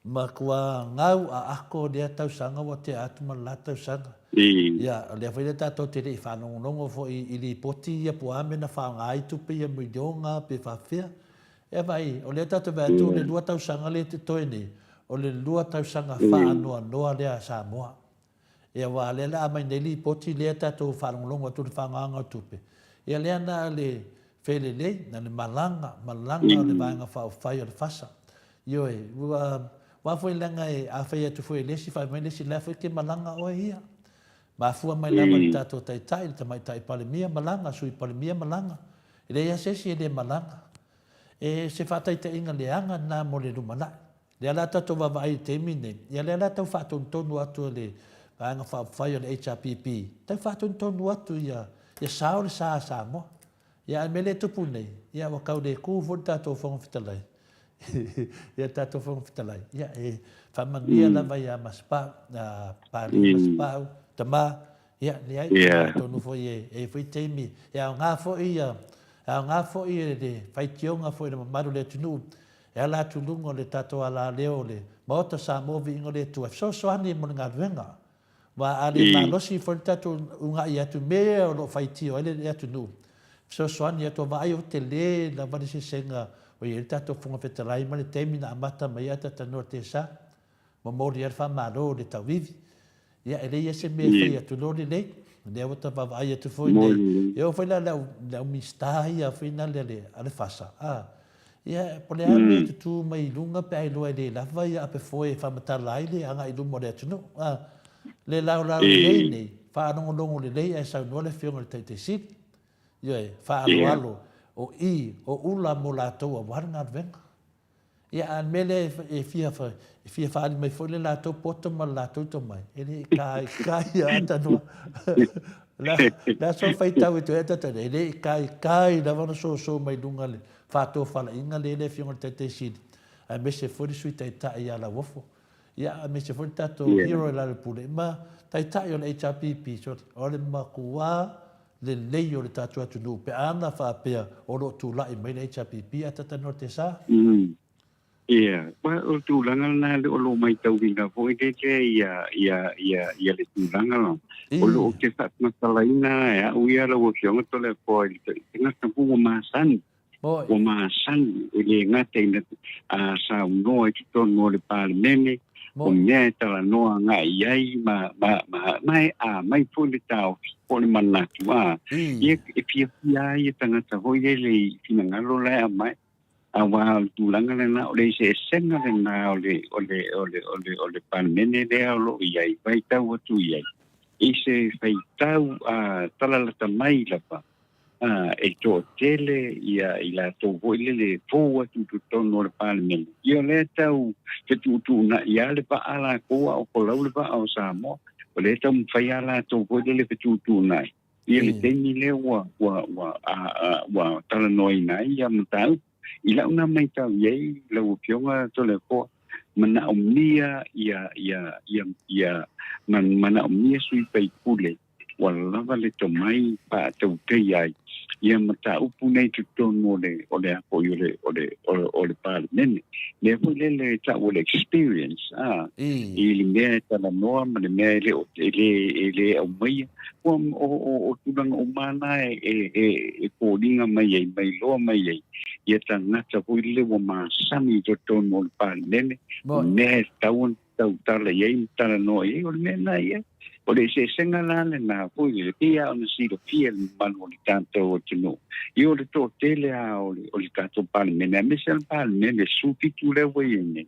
ma kua ngau a ako le tausanga wa te atu ma la tausanga ia le fai le tatou te le whanongonongo fo i li poti ia puame na whaangai tupe ia muidionga pe whawhia e vai o le tatou vatu le lua tausanga le te toene o le lua tausanga whaanoa noa lea Samoa ia wa le la mai nei li poti le tatou whanongonongo tu le whaanganga tupe ia lea na le fele le na le malanga o le vaenga whai o le fasa ioe wa foi langa e a fai atu foi lesi fai mai lesi la foi ke malanga o ia ma fua mai lama le tatou taitai le tamaitai palemia malanga sui palemia malanga ele ia sesi ele malanga e se faataitaʻiga leaga na mo le lumalaʻi lea la tatou vavaai temi nei ia lea la tau faatonutonu atu o le vaega faafafai o le HRPP tau faatonutonu atu ia sa o le sa Samoa ia me le tupu nei ia ua kau le ku foi tatou foga fetalai ia tatou foga fetalai ia e faamagia lava ia masapau pali masapau tama ia le ai tonu foi e foi temi ia nga foi ia nga foi le faitionga foi le mamaru le tunu e ala tulungo le tatou ala leo le mota sa movi ingo le tu so ani mo nga venga wa ali malosi foi tatou unga ia tu me o lo faitio ele le tunu so ani to vai o tele la vale se senga o ia tatou fonga fetalai ma le temi na amata mai ata tano te sa mo mori er fa malo le tawivi ia ele ia se me fai atu lori nei le o ta vai atu foi nei eu foi la mista ia foi na le ale fasa ia po le ame tu mai lunga pe ai loe le la vai a pe foi fa matalai le anga i lumo le atu no le la le nei fa no longo le lei e sa no le fiona te te sit ia fa alo o ula mo la to a warna venga ia an mele e fia fa mai foi le la to poto ma la to to mai ele kai ata no la so fai tau e tu eta te ele kai da vano so mai lunga le fa to fala inga le fiona te te sit a me se foi sui tai tai ala wofo ia me se foi tato hero la le pule ma tai tai o le HRPP so o le makua le lei o le tatou atunu pe ana faapea o loo tulaʻi mai le HRPP atatano te sa
ia o tulaga lana le o loo maitauiga foʻi lele ia le tulaga lo o loo ke faamatalaina e aʻu ia lauafioga tole akoa i le tagata ua masani ua masani e lē gata ina saunoa i totonu o le palemene o mea e talanoa gaʻi ai mai foi le taofi po le manatu ia e fiafia ai e tagata hoi ai le finagalo lae amai aua tulaga lena o le seʻesega lena o le palemene lea o loo i ai faitau atu i ai i se faitau talalata mai lava e toʻatele ia i latou hoi le fou atu totonu o le palemene ia lea tau fetuutuunaʻi a le va'a lakou a o kolau le va'a o Samoa o le tau mawhai a latou hoi le fetuutuunaʻi ia le teni lea ua talanoa ina ai ia matau i laʻuna mai tau iai lauafioga tole koa manaʻomia ia manaʻomia sui paikule ua lava le tomai paatautei ai ia mataupu nei totonu o le apo o le palemene lea foi lele taʻu o le experience i le mea e talanoa ma le mea e le aumaia ua o tulaga umana e poliga mai ai mai loa mai ai ia tagata foi le ua masani i totonu o le palemene mea e tautala i ai talanoa i ai o le mea nai ai o le seʻesega la lenā foi le pia ona silofia le mamalu o le tatou atunuu ia o le toʻatele o le tatou palemene a mese le palemene supitu lea ua ia nei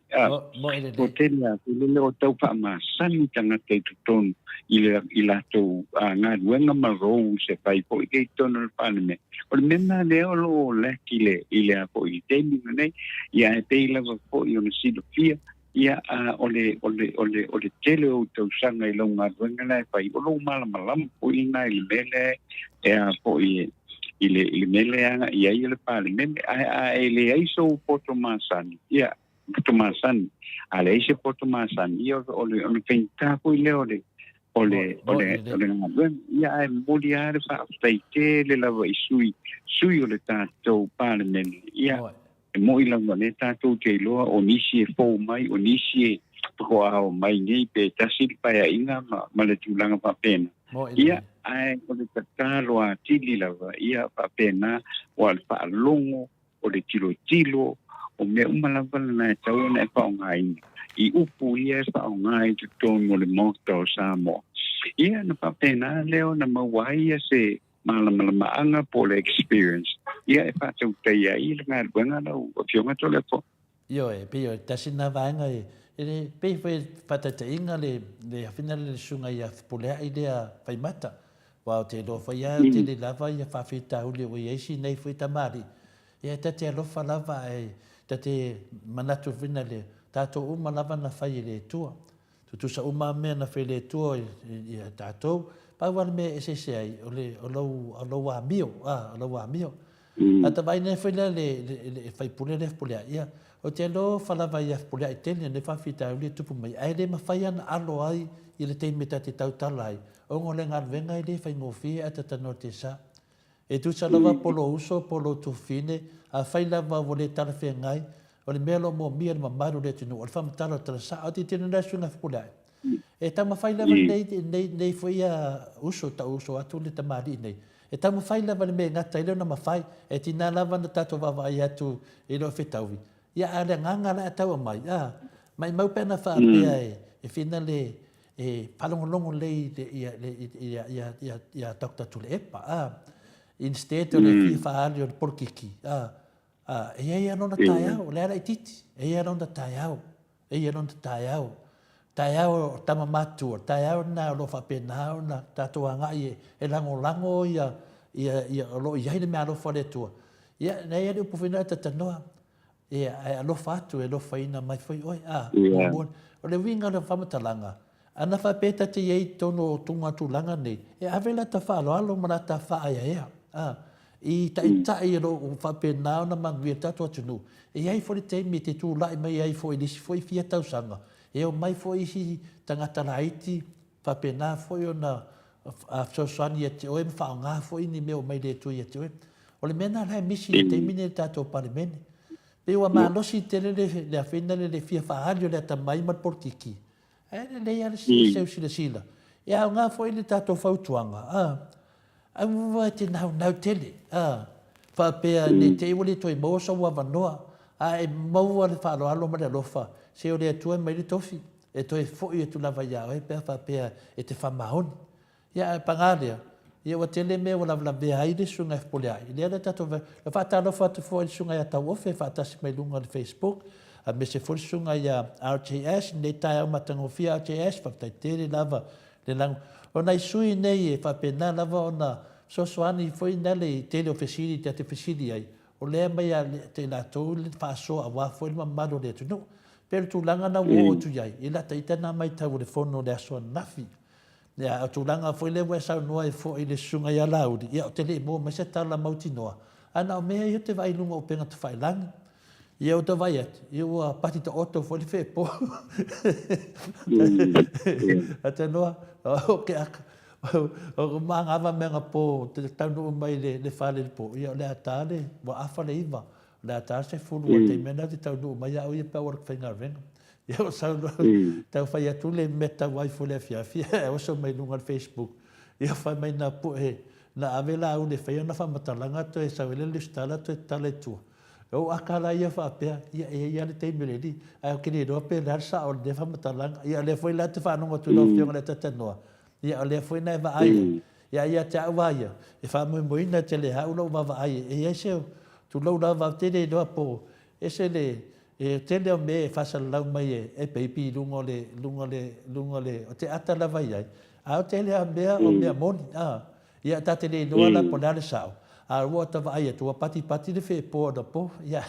toʻatele a lele o tau faamasani tagata i totonu i latou galuega ma rou se fai foʻi kei tonu le palemene o le mena lea o loo leki i le a foʻi i temi lenei ia e pei lava foʻi ona silofia ia o le tele o tausaga i lau galuega lae fai o lou malamalama foʻi ina i le mele e a foʻi ile mele anga ia ile pale mele a ele ai so potomasani ia potomasani ale ise potomasani ia ole penta ko ile ole ngaben ia ai moliare fa feite le lava isui ole tatou pale mele ia mo ila ngone tatou te loa o nisi fo mai o nisi ko ao mai nei pe tasil pa ia inga ma le tulanga pa pena ia ai o le tatalo a tili lava ia pa pena o al pa longo o le tilo o me umalava na tau na pa ngai I upu ia pa ngai te tono le moto samo ia na pa pena leo na mawai se malama anga po le experience ia e pa tau te ia I le ngai buenga na o fionga to le po
io e pio tasina vanga e pe patata inga le afina le sunga ia pole idea fai mata wa te do fa ia te le lava ia fa fita uli o ia si nei foi tamari ia te lo fa lava e te manatu vina le tato uma lava na fai le tua tu sa uma me na fai le tua ia tato pa wa me se ai o lo wa mio ata vai ne fai le fai pule le pule ia o te lo fa lava ia pule ai tele ne fa fita uli tu pu mai ai le ma fai ana alo ai I le te meta te tau talai. O ngole ngar venga I le fai ngofi ata tano te sa. E tu sa lava polo uso, polo tu fine, a fai lava vole tala fe ngai, o le melo mo mia ma maru le tinu, o le fam tala tala sa, o te tino na sunga fpulai. E tama fai lava nei foi a uso ta uso atu le tamari nei. E tama fai lava le me ngata I leo na mafai, e tina lava na tato vava I atu I leo fetauvi. Ia ale nganga la atau mai, mai mau pena fa apea e fina le e palongolongo lei ia Dr. Tule Epa instead le fifa ali o porkiki e ia no na taiao le ara ititi e ia no na taiao tama matu taiao na lo fa pena na tatuanga e lango ia lo ia le me lo fa le tua ia na ia le pufina tatanoa ia lo fatu e lo faina mai foi oi o le winga le famatalanga ana fa peta te ye tono tunga tulanga nei e avela ta fa lo mana ta fa ia I ta ro fa pena na mangweta to tunu e ai fo te mi te tu lai mai ai fo dis foi fia tau sanga e o mai fo I tangata laiti fa pena fo na a so sani te o fa nga fo ni me o mai de tu ye te o le mena la misi te mine ta to parlemene pe o ma no si te le afina le fia fa alio le ta mai mar portiki le ia se sila e a nga foi le tato fautuanga a va te nau tele fa pe ne te wole toi mo so wa vanoa e mo le fa lo ma le lofa se o le tu mai le tofi e toi foi tu lava ia e pe fa pe e te fa mahon ia pangalia ia wa tele me wala la be ai de sunga polai le tato le fa ta lo fa tu foi sunga ia ta wo fe fa ta se mai lunga le Facebook a me se forsunga ia RTS ne tai matango fia RTS fa tai tere lava le lang ona sui nei fa pena lava ona so soani foi nele tele officini te officini ai o le mai te la to le fa so a wa foi ma malo le tu no per tu langa na wo tu ai ila tai tana mai ta le fono le so nafi ya tu langa foi le wa sa no ai foi le sunga ia laudi ia tele mo ma se tala mautinoa ana me ia te vai lunga o penga te fai lang ia o te vai ati, ia ua pati ta oto fo le whepo. Ata noa, o ke aka, o maanga menga po, te taunu mai le whale po, ia le atale, wa afa le iwa, le atale se fulu, o te mena te taunu mai au ia pao rak whainga renga. Ia o sauno, tau whai atu le meta wai fo le fiafia, o so mai lunga Facebook. Ia whai mai na po he, na avela au le whai ona whamatalanga to e sawele le stala to e tale tua. O akala ia fa pe ia le te meledi a ke le do pe la sa o de fa matalang ia le foi la te fa no tu no fiong le tata no ia le foi na va ai ia ta va ia e fa mo ina te le ha ulo va ai e se tu lo la va te le do po ese le te le me fa sa la mai e pe pi lungo le o te ata la vai ai a te le me o me mon ia ta te le do la po la sa a rua tava ai tu pati le fe po da po ia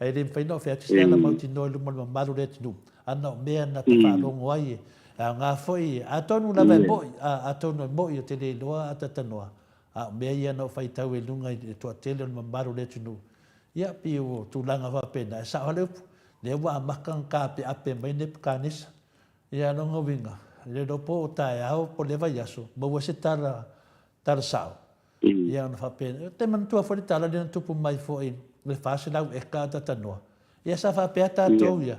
ai le fai no fe ati la mauti no lu mal malu le tu ana me na te fa longo ai nga foi a tonu la be boy a tonu boy te le loa a tatanoa a me ia no fai tau e lunga e to tele ma baru le tunu ia pi o tu langa fa pena sa ole le wa makan ka pe ape mai ne kanis ia no ngovinga le do po tai au po le vai aso mo wa se tar sao ia no fa pena te man tu fo tala le tu pu mai fo in le fa se lau e ka ta no ia sa fa pe ta to ia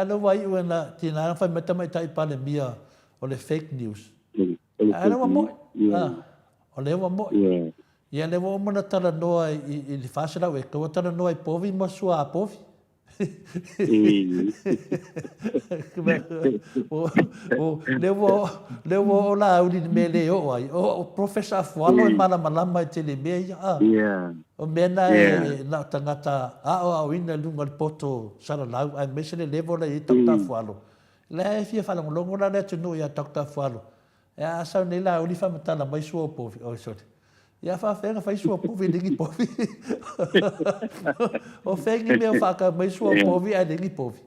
no vai u na tina fa meta mai tai pa le mia o le fake news no wa mo o le wa mo ia le wa mo na tala noa i le fa se lau e ko tala noa i povi mo sua povi le wo la uli me le o ai o professor Fualo mala malama te le me ia o mena na tangata o ina lunga le poto sala lau ai me se le level le Dr. Fualo le fia fala longo la le tunu ia Dr. Fualo ia sa ne la uli fa mata mai suo po o so ia fa fenga fai suo po vi lingi po vi o fengi me fa ka mai suo po vi ai lingi po vi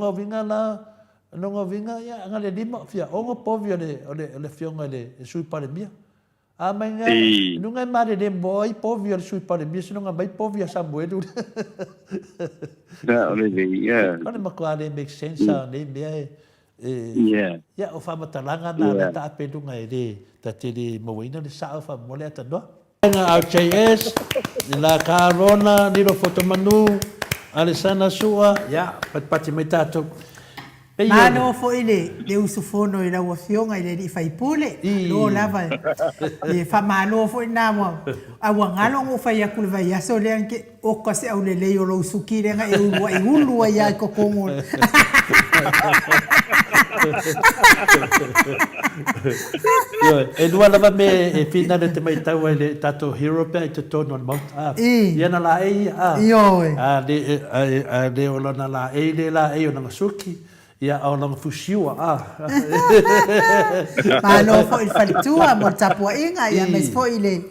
no vinga no vinga ia ngale lima fia o po vi le fionga le sui pare mia mai nga nunga mare de boy po vi le sui pare mia sino nga mai po vi Samuel
da ole ia
kana makale make sense ne me ia o fa matalanga na ta pedunga ide ta tele moina le sa fa mole ta no nga RJS la Carona ni ro fotomanu Alessandra Sua ia pati metato
Mano fo ile le usufono ila wafionga ile di fai pule lo lava e fa mano fo ina mo awangalo ngo fai akul vai aso le anke o kase au le le lo usukire nga e ulu ya ko kongo e dua lava me e fina de te mai tau ele tato hero pe te tono mo ia na la e de o na la e de la e o na suki ia o na fusiwa malo fo il faltua mo tapua inga ia mes fo ile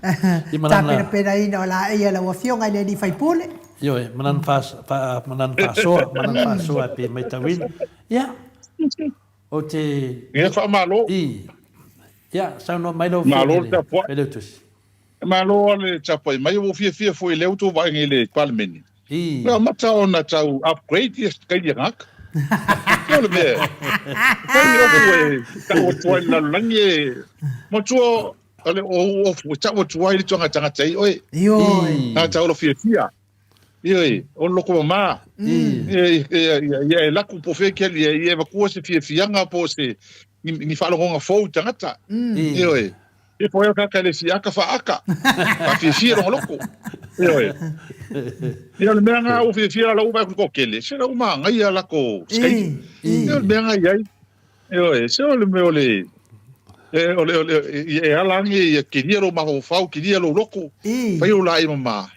tapena pena ina la ia la wafionga ile di fai pule yo manan fa so pe mai tawin ia o te
ia fa malo
ia sa no mai lo malo tapua
malo le tapua mai o fie fo ile auto va ngile palmeni la mata ona tau upgrade is kai ngak Ole me. Ko to na langi. Mo tuo ale o o tuai le tonga tanga tai oi. Yo. Na tau lo fia. Oi, o loko ma. Ia la ku po fe ke ia va ku se fia nga po se ni fa lo nga fo tanga ta. Oi. E foi o que ele fia ka fa aka. Fa fia lo loko. Oi. Ia le mea o fia la uba ko kele. Se la uma ngai la ko skate. Ia le mea ia. Oi, se o le me ole. E ala ngi e kiria lo ma ho fa kiria lo loko. Fa yo la i mama.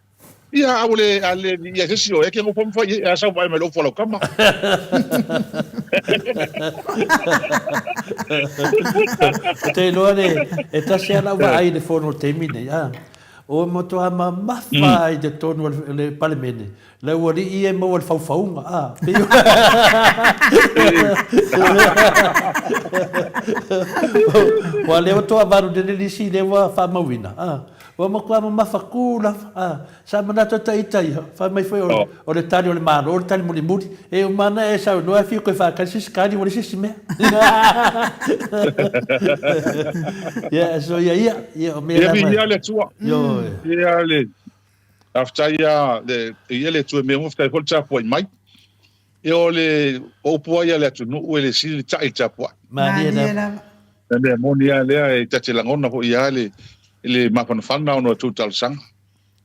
Ia ole ale ia se sio e ke ngo pom fa ia sa vai me lo folo kama.
Te loare e tasi ala wa ai le fono temine ia. O moto ama mafa i te tonu le palemene. Le wari i e mo al faufaunga Wa leo to avaru de lisi le wa fa mawina wa mo kwa mafa kula sa mana to tai fa mai foi o le tani o le mano o le tani muli muli e o mana e sa no fi ko fa ka sis kani wala sis me ya so ya o me
ia le tua yo ia le after ia le tu me mo fai holcha po mai e ole o po ia le tu no ele si tai chapo
maniera
le monia le e tate langona ho ia le mapana fana no total sang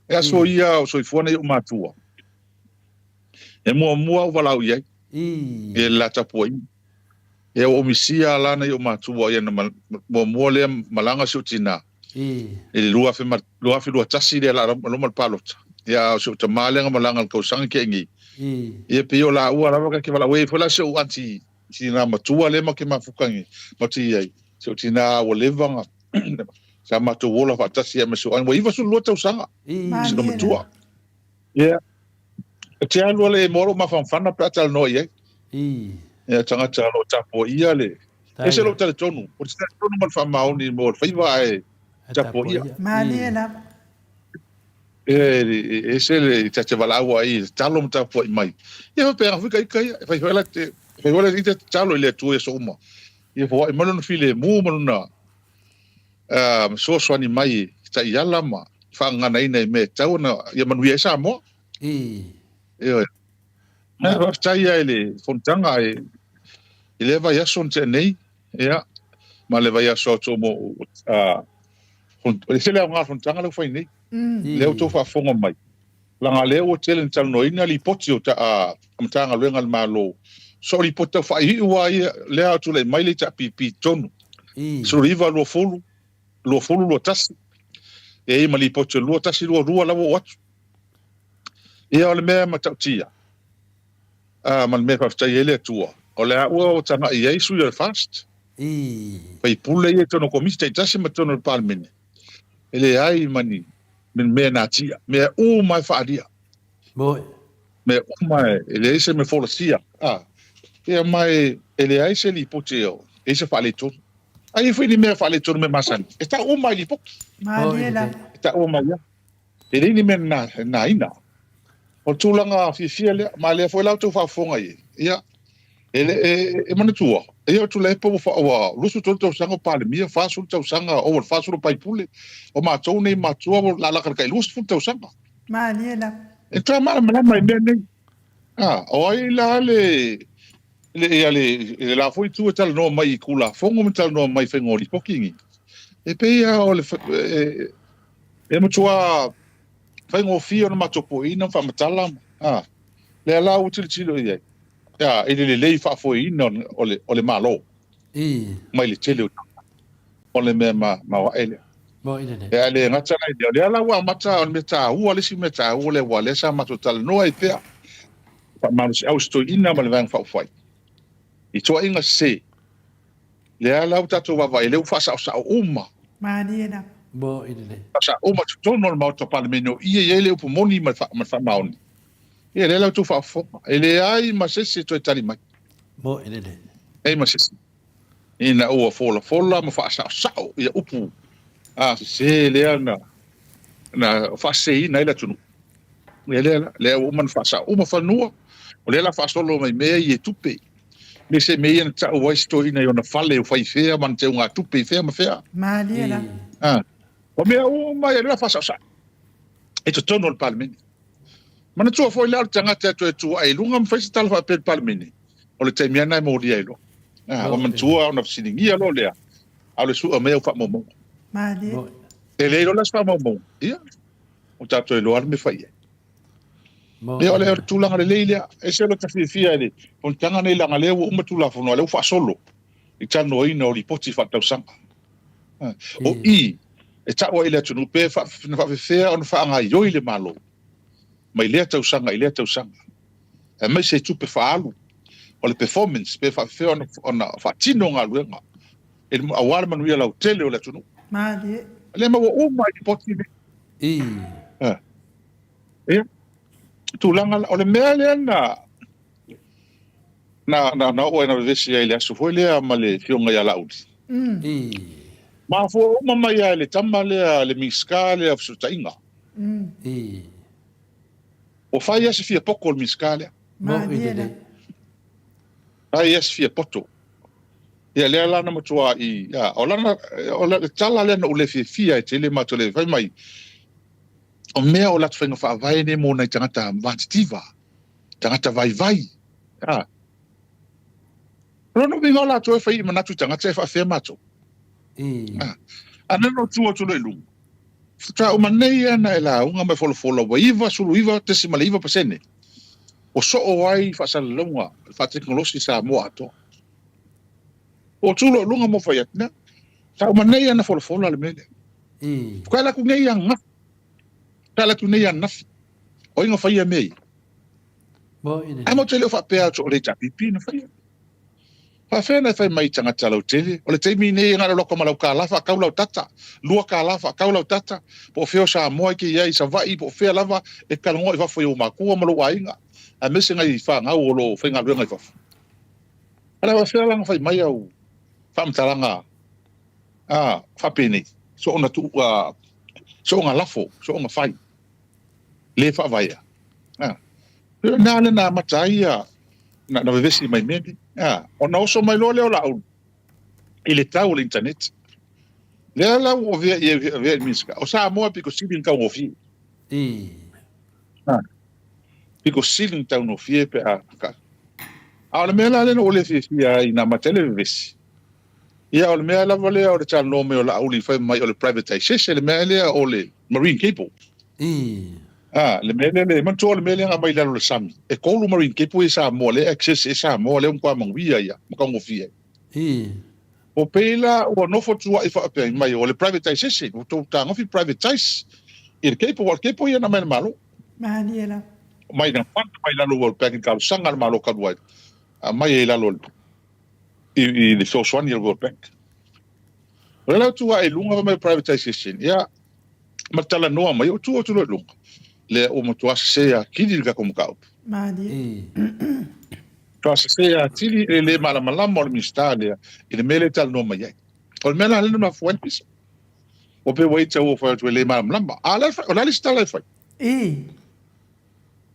e aso ia so ifona o matua e mo o vala ia e la chapo e o misia lana o matua ia mo le malanga sutina e lua fe tasi le la lo mal palot ya so te malenga malanga ko sang ke ngi e pe yo la ua la ke vala we fola so anti sina matua le ma ke mafukangi mati ai so tina o levanga sa matu wola fa tasi ma so an we va so lo tau sanga sino matua ya te alo le moro ma fanfana pratal no ye ya tanga talo tapo ia le ese lo tale tonu o tale tonu mal fa mauni mo fa va tapo ia
Mali la.
e se le te valau ai talo mta po mai ia pe Afrika kai fai hola te talo le tu so uma ia po i malon file mu malona so so ni mai ta ia lama fa ngana ina me tau na ia manu ia sa mo ia na va ta ia ele fontanga ele vai a son te nei ia ma le vai a so to mo se le nga fontanga lo fai nei leo to fa fonga mai langa leo tele tal no ina li potio ta amtanga lenga malo so li poto fa i wa leo to le mai le ta pipi tonu so riva lo folu lo tas e ma li potio lo tas lo rua la wat e ole me ma tia man me fa sta ele tua ole o tanga i yesu ye fast pai pule ye tono komiste tas ma tono palmene ele ai mani men me na tia me o mai faria me o mai ele se me folosia e mai ele ai se li poteo e se fale to ai foi ni me fale to me masan está o mai li pot
Maliela.
está o mai ele ni men na ina o tulanga fiele ma le foi la to fa fonga ia ele e manu tua e o tule po fa wa lusu to sanga pale mia fa sul to sanga o fa sul pai pule o ma to nei ma tua la kai lusu fu to sanga
Maliela.
e tra ma mai ne o ila le la foi tu tal no mai kula fongo tal no mai fengori pokingi e pe ia o le e mo tua fengo fio no matopo ina fa matala le la util chilo ia ya ele le fa foi ina o le malo mai le chelo o le me ma wa ele e ale ngata le la wa mata on meta u ale si meta u le wa le sa matotal no ai pe pa manus austo ina mal vang fa foi i toa inga se le ala tatou va ele u fa sa uma
Maliela.
sa uma tu no mal to palmeno ia ele u moni ma fa mauni ia le la tu fa fo ele ai ma se to tali mai ei ma se ina o fola ma fa sa ia upu se le ana na fa se ina ila tunu le o man fa sa uma fa no o le la fa solo mai me ia tupe le se me ia ta o sto ina yo na fale o fai fea man te unga tupe fea ma fea
Maliela.
o me o mai la fa sa e to tono al palmeni mana tu foi la tanga te tu ai lunga me fai tal fa pel palmeni o le te mia na mo dia lo o man tu o na siningia lo le a le su o me o fa mo
Maliela.
e le lo las fa mo ia o tato e lo ar me fai le ole tu langa le leile e se lo tafi fia le on tanga nei langa le o matu la fono le fa solo i tano ina o li poti fa tau sanga o e ta o ile tu no pe fa fe on fa nga yo ile malo mai le tau sanga e mai se tu pe fa alu o le performance pe fa fe on fa tino nga luenga e awar manu ia la hotel o le tu no
Maliela.
le ma o mai poti tu langa o le mea le na o na vesi ile aso foi le ma le fionga ya laudi ma fo o mama ya le tama le miskale a sutainga o fai ese fia poco le miskale
Maliela.
ai ese fia poto ia le la na motua i ya o la tala le no le fia e tele ma tole fai mai o mea o latu whainga whaavai ne mō nei tangata vatitiva, tangata vai. Rono vinga o latu e whai manatu tangata e whaafea mato. Ana no tua tulo e lungu. Tra o manei ana e la unga mai folo wa iwa, sulu iwa, tesi male iwa pasene. O so o wai whaasala lunga, wha teknolosi sa moa ato. O tulo lunga mo whaiatna, tra o manei ana folo ale mele. Kwa la ku ngei anga. Tala tu nei anafi o inga fai mei ai mo tele fa pe ato le tapipi na fai fa fe na fai mai tanga talo tele o le teimi nei nga lo koma lo kala fa kaula tata lua kala fa kaula tata po feo sa mo ki ia sa vai po fe lava e kalongo fa foi o maku mo lo wainga a mese ngai fa nga o lo fe nga lo ngai fa ala wa fe la fai mai au fa mtalanga fa pene so ona tu so nga lafo so nga fai le fa vai na na matai na vesi mai medi ona oso mai lo le ola ile tau le internet le la o ve miska o sa mo piko silin ka ofi piko silin tau no fie pe ka ala mela le no le fia ina matele vesi ia o le mea lava lea o le talo me o la auli fai mai o le privatization le mea lea o le marine cable. Le mea lea le mantua le mea lea mai lalo le sami. E kolu marine cable e sa moa le access e sa moa le umkwa manguia ia, makango fia. O peila o nofo tua i whaapea mai o le privatization, o tau ta ngofi privatize i le cable, o le cable ia na mai na malo.
Mahaniela.
Mai na whanta mai lalo o le pēki kalu sanga na malo kaduai. Mai e lalo i le Soswani World Bank. Wala tua e lunga mai privatization. Ia matala noa mai o tua tu lunga. Le o matua se a kiri ka como kau.
Madi.
Tua se a tiri le mala mala mo ministaria i le mele tal no mai. O mela le no fuentes. O pe wait o fa tu le mala mala. Ala fa la lista la fa.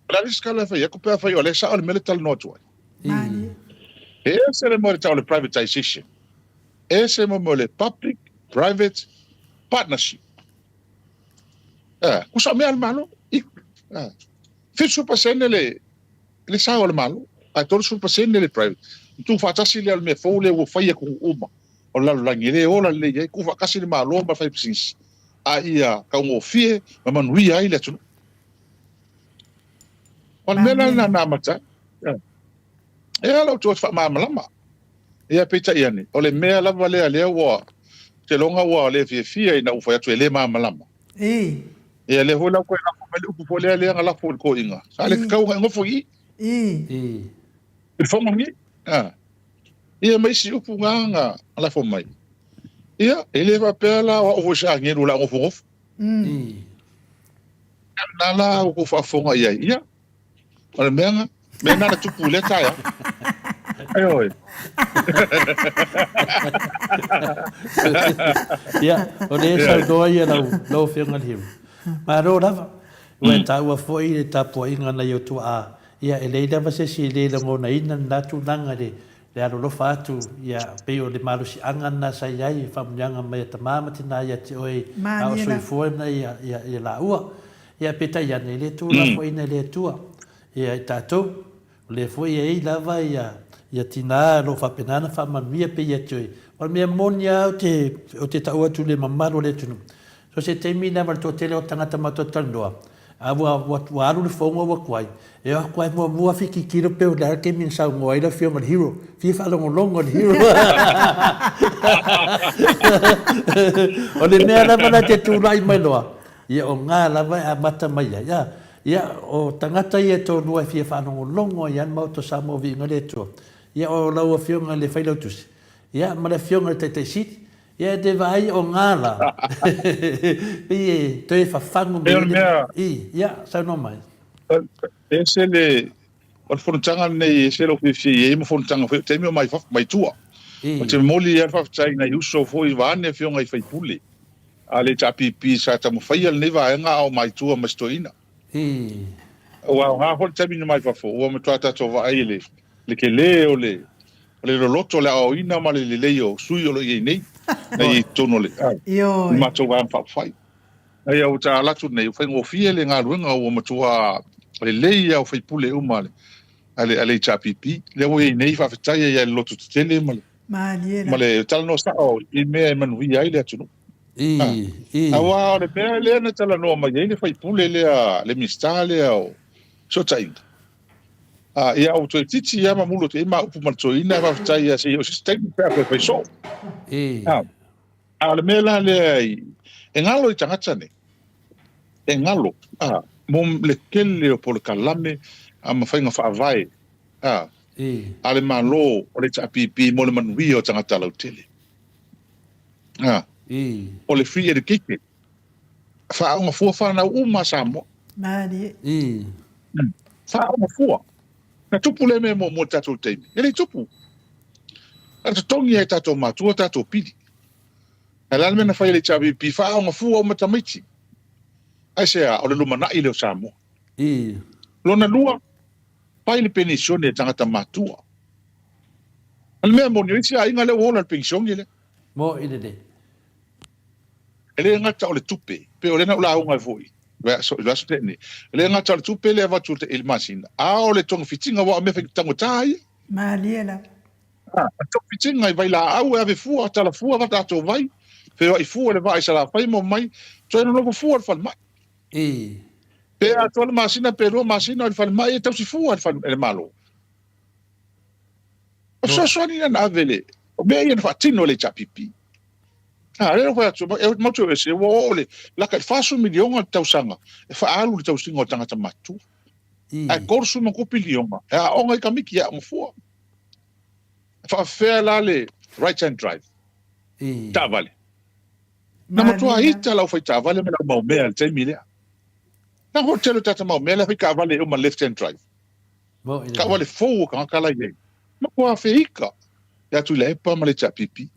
La lista la fa ya ko pe fa yo le sa o mele tal no tu.
Madi.
Ese le mo le privatization. Ese mo le public-private partnership. Kusa me al malo. 50% le sa o le malo. A todo 100% le private. Tu fatasi le al me fo le wo fai ku uma. O la langile o la le ku fa kasi le malo ma fai psis. A ia ka ngo fie ma manui ai le tu. On me na na mata. E ala tu fa ma malama. Ia pita iani. O le mea lava lea lea wa te longa wa le fia ina ufa atu ele ma malama. Ia le hola ko na ko le upu lea lea ngala fo ko inga. Sa le ka ngo fo i. Il faut mangi. Ia mai si upu nga ala fo mai. Ia ele va pela wa o sha ngelu la ngo fo. Nala ko fa fo nga ia. O mea na tupu le ta ya. Ayo.
Ya, o le sa do ia lo fianga him. Ma ro lava. Wen ta wa foi ta po inga na yo tu a. Ia ele da va se si le ngo na ina na tu nanga de. Le aro lo fatu ia pe o le malu si anga na sa ia fa mnyanga mai ta mama tina ia te oi. A o soi foi na ia la ua. Ia peta ia ne le tu la foi na le tua. Ia tatou le foi e lava ia tina lo fa penana fa mamia pe ia tui o me monia o te taua tu le mamaro le tunu so se te mina mar to tele o tangata mato tandoa a wa alu le fonga wa kwai e a kwai mo fiki kilo pe o la ke min sa ngoi la film hero fi fa lo longo hero o le mea lava na te tu lai mai loa ia o ngā lava a mata mai ia o tangata ia tō nua fia whanongo longo ia mau to sa mo vi ngale tō. Ia o laua fionga le whailautusi. Ia ma le fionga le teitei siti. Ia te vai o ngāla. Ie te whawhangu me. Ia, sau no mai.
E se le, o whanutanga nei se lo whiwhi e mo whanutanga te meo mai tua. O te moli ia whawtai na iuso fo i wane fionga i whaipule. A le tapipi sa tamu whaial newa e ngā o mai tua mastoina. Wa ha hol tabi mai fa fo o me tata to va ele le ke le o le loto le o ina ma le o sui o le nei nei tono le
yo
ma to va fa fai ai o ta la tu nei fa ngo fie le nga ruanga o ma tua le o fa pule o male ale chapipi le o nei fa fa tai ya loto tele male tal no sa o i me man vi ai le tu awa le pe le na tala no ma ye fai pule le mistale o so tai ia o to titi ia ma mulo te ma upu mantoina va tai ia se o sistema pe fai so le mela le engalo i tangata ne engalo mom le kele o por kalame ma fai nga fa vai ale malo o le tapipi mo le manui o tangata la tele o le free education fa nga fua na uma samo
Madi.
Fa nga fua na tupu le me mo tatou teimi ele tupu ata tongi e tatou matua tatou pili Ala mena fai le chavi pi fa nga fu o matamiti. Ai se o le lumana i le Samoa. Lona lua pai le pension e tangata matua. Al mea mo ni sia inga le wona pension ile.
Mo ile de.
Ele ngata o le tupe, pe o le na ula unga foi. Wa so teni. Ele ngata o le tupe le va tulte il masina. A o le tong fitinga wa me fek tango tai.
Maliela.
Tong fitinga vai la au ave fu ata la fu va tato vai. Pe o i fu le vai sala fai mo mai. So no fu al fal mai. Pe a to le masina pe ro masina al fal mai tau si fu al fal le malo. O so ni na vele. O be ia fa tino le chapipi. Ele foi mo tu ese wo ole la ka fa su milion tau sanga. E fa alu tau singo tanga matu. A corso mo kopilioma. E a onga ka miki ya mo fu. Fa fair la le right hand drive. Ta vale. Na mo tu ai ta la fa ta vale me la mo me al te mile. Na hotel ta mo me la fa ka vale o ma left hand drive. Ka vale fo ka kala ye. Ma ko a feika. Ya tu le pa ma le chapipi.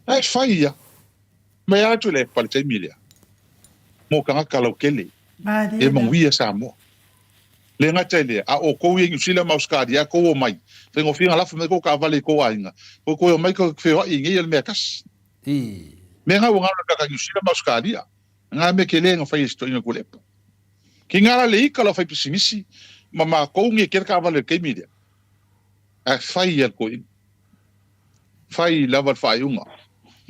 Ai faia. Me atu le pa le milia. Mo kanga kalau kele. E mo wia Samoa. Le ngata le a o ko wi sila mauskadi a ko o mai. Fengo finga la me ko ka vale ko ainga. Ko mai ko fe wa ingi el mekas. Me nga wanga ka sila mauskadi. Nga me kele nga fai sto ina kulepa. Ki ngala le ikala fai pisimisi. Mama ko ngi ker ka vale ke milia. A fai el ko. Fai lava fai unga.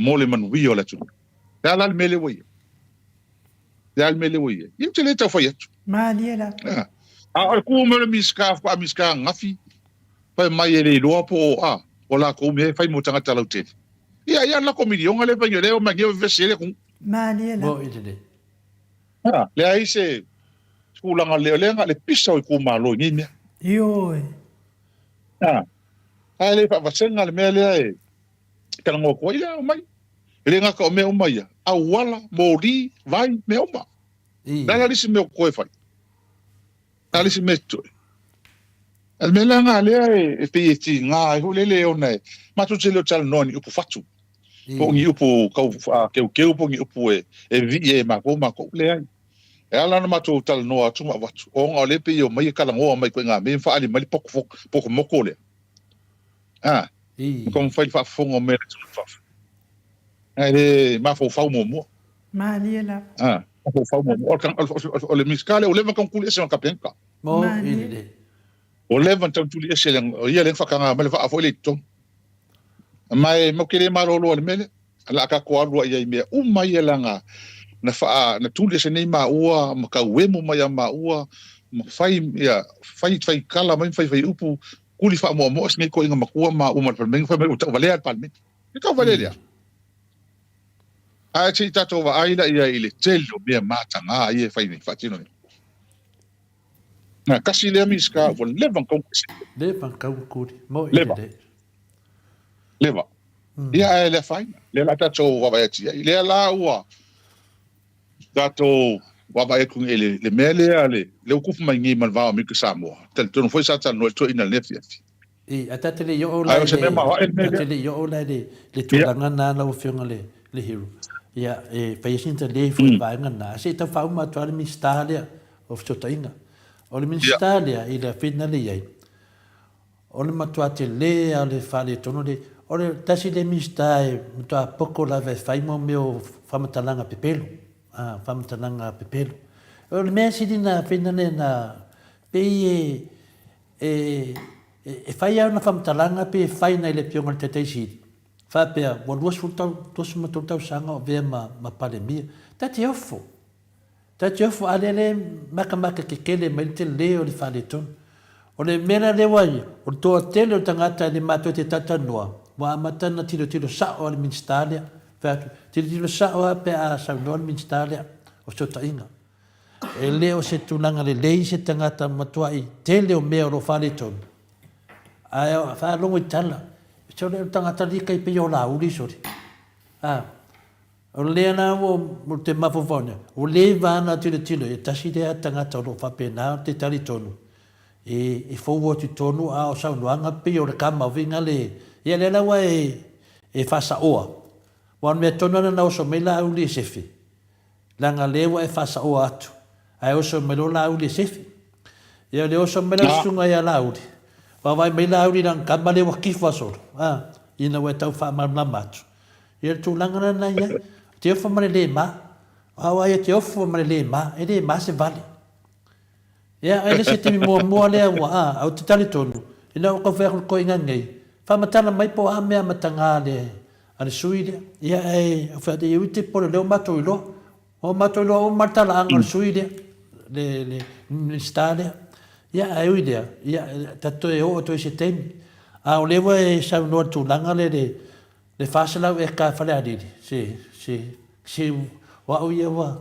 Mole man wio la tu. Dal al mele wi. Dal mele wi. Im tele ta fayet.
Maliela.
A ku me miska ngafi. Pa mai ele lo po o la ko me fai mo tanga tala te. Ya la ko milion ale pa yele o ma ge vesele ku.
Maliela.
Mo ile.
Le ai se skula nga le nga le pisa o ku malo ni me.
Yo.
Ale pa vasenga le mele ai. Kana ngo ko ile o mai. Ele nga ka me o mai. A wala mori vai me o ma. Dala lisi me ko e fai. Dala lisi me to. Al mela nga le e pe ti nga ho le le o nei. Ma tu tele o tal noni upu fatu. Po ngi upu ka ke upu ngi upu e vi e ma ko le ai. E ala na ma tu tal no atu ma watu. O nga le pe o mai kala ngo mai ko nga me fa ali mali poko moko le. Como fai fa fongo me tu fa. Ele ma fo fa mo.
Maliela.
Fo fa mo. O le miskale o leva con kuli ese ka penka.
Mo ile.
O leva tan tuli ese le ia le fa kanga me fa fo le to. Mai mo kele maro lo le mele. Ala ka ko alu ia me mai elanga na fa na tuli ese nei ma ua ma ka wemo mai ma ua ma fai ia fai kala mai fai upu kuli fa mo se ko inga makua ma uma pa men fa me uta vale al palme ka vale ya a chi ta to va aila ia ile telo be mata nga ia fa ni fa tino na kasi le miska vo levan kon
ku mo ile.
Leva ia ele fa le la ta to va va ti ile la wa ta to wa va ku ele le mele ale le ku mai ngi man va mi ku Samoa tel tu no foi sa ta no to ina le fi
atatele yo o la atatele yo o la le tu la ngana la o fiona le hero ia e paisinta le fu va ngana se ta fa uma to le mistalia of to tainga o le mistalia i le fitna le ai o le matuate le a le fale tono le o le tasi le mistai to a poco la ve fai mo meu famatalanga pepelo famatalanga pepelo o le mesi dina fitna le na pe e fai ana famtalanga pe fai na le pionga te teisi fa pe o luas futa to suma to tau sanga o ve ma pandemia tati ofo alele maka ke kele melte le o le faleton o le mena le wai o to tele o tangata le mato te tata noa wa matana tilo sa o le ministalia fa tilo sa o pe a sa no le ministalia o so tainga e le o se tunanga le se tangata matuai tele o me o faleton ai fa longo tala so le tangata li kai pe yo la uli sori o le na mo te mafofone o le vana tilo e taside tangata lo fa pe na te tali tonu e fo wo ti tonu a o sa no anga pe o le kama vinga le ia le la wa e fa sa oa wan me tona na o so me la uli sefi langa lewa e fasa o atu ai o so me lo la uli sefi ia le o so me la sunga ia la uli wa vai me la uli nang kamale wa kifa so ina we tau fa ma na matu ia tu langa na ia te fa ma le ma awa ia te fa ma le ma e le ma se vale ia ele se te mo le wa au te tali tonu ina o ka fa ko inga ngai fa matana mai po a me matanga le ale suide ia e fa de uite por le matolo o matolo o matala ang suide le stade ia ai uide ia tato e o to se tem a o lewa e sa no tu langa le fasala e ka fa le adi si wa o ia wa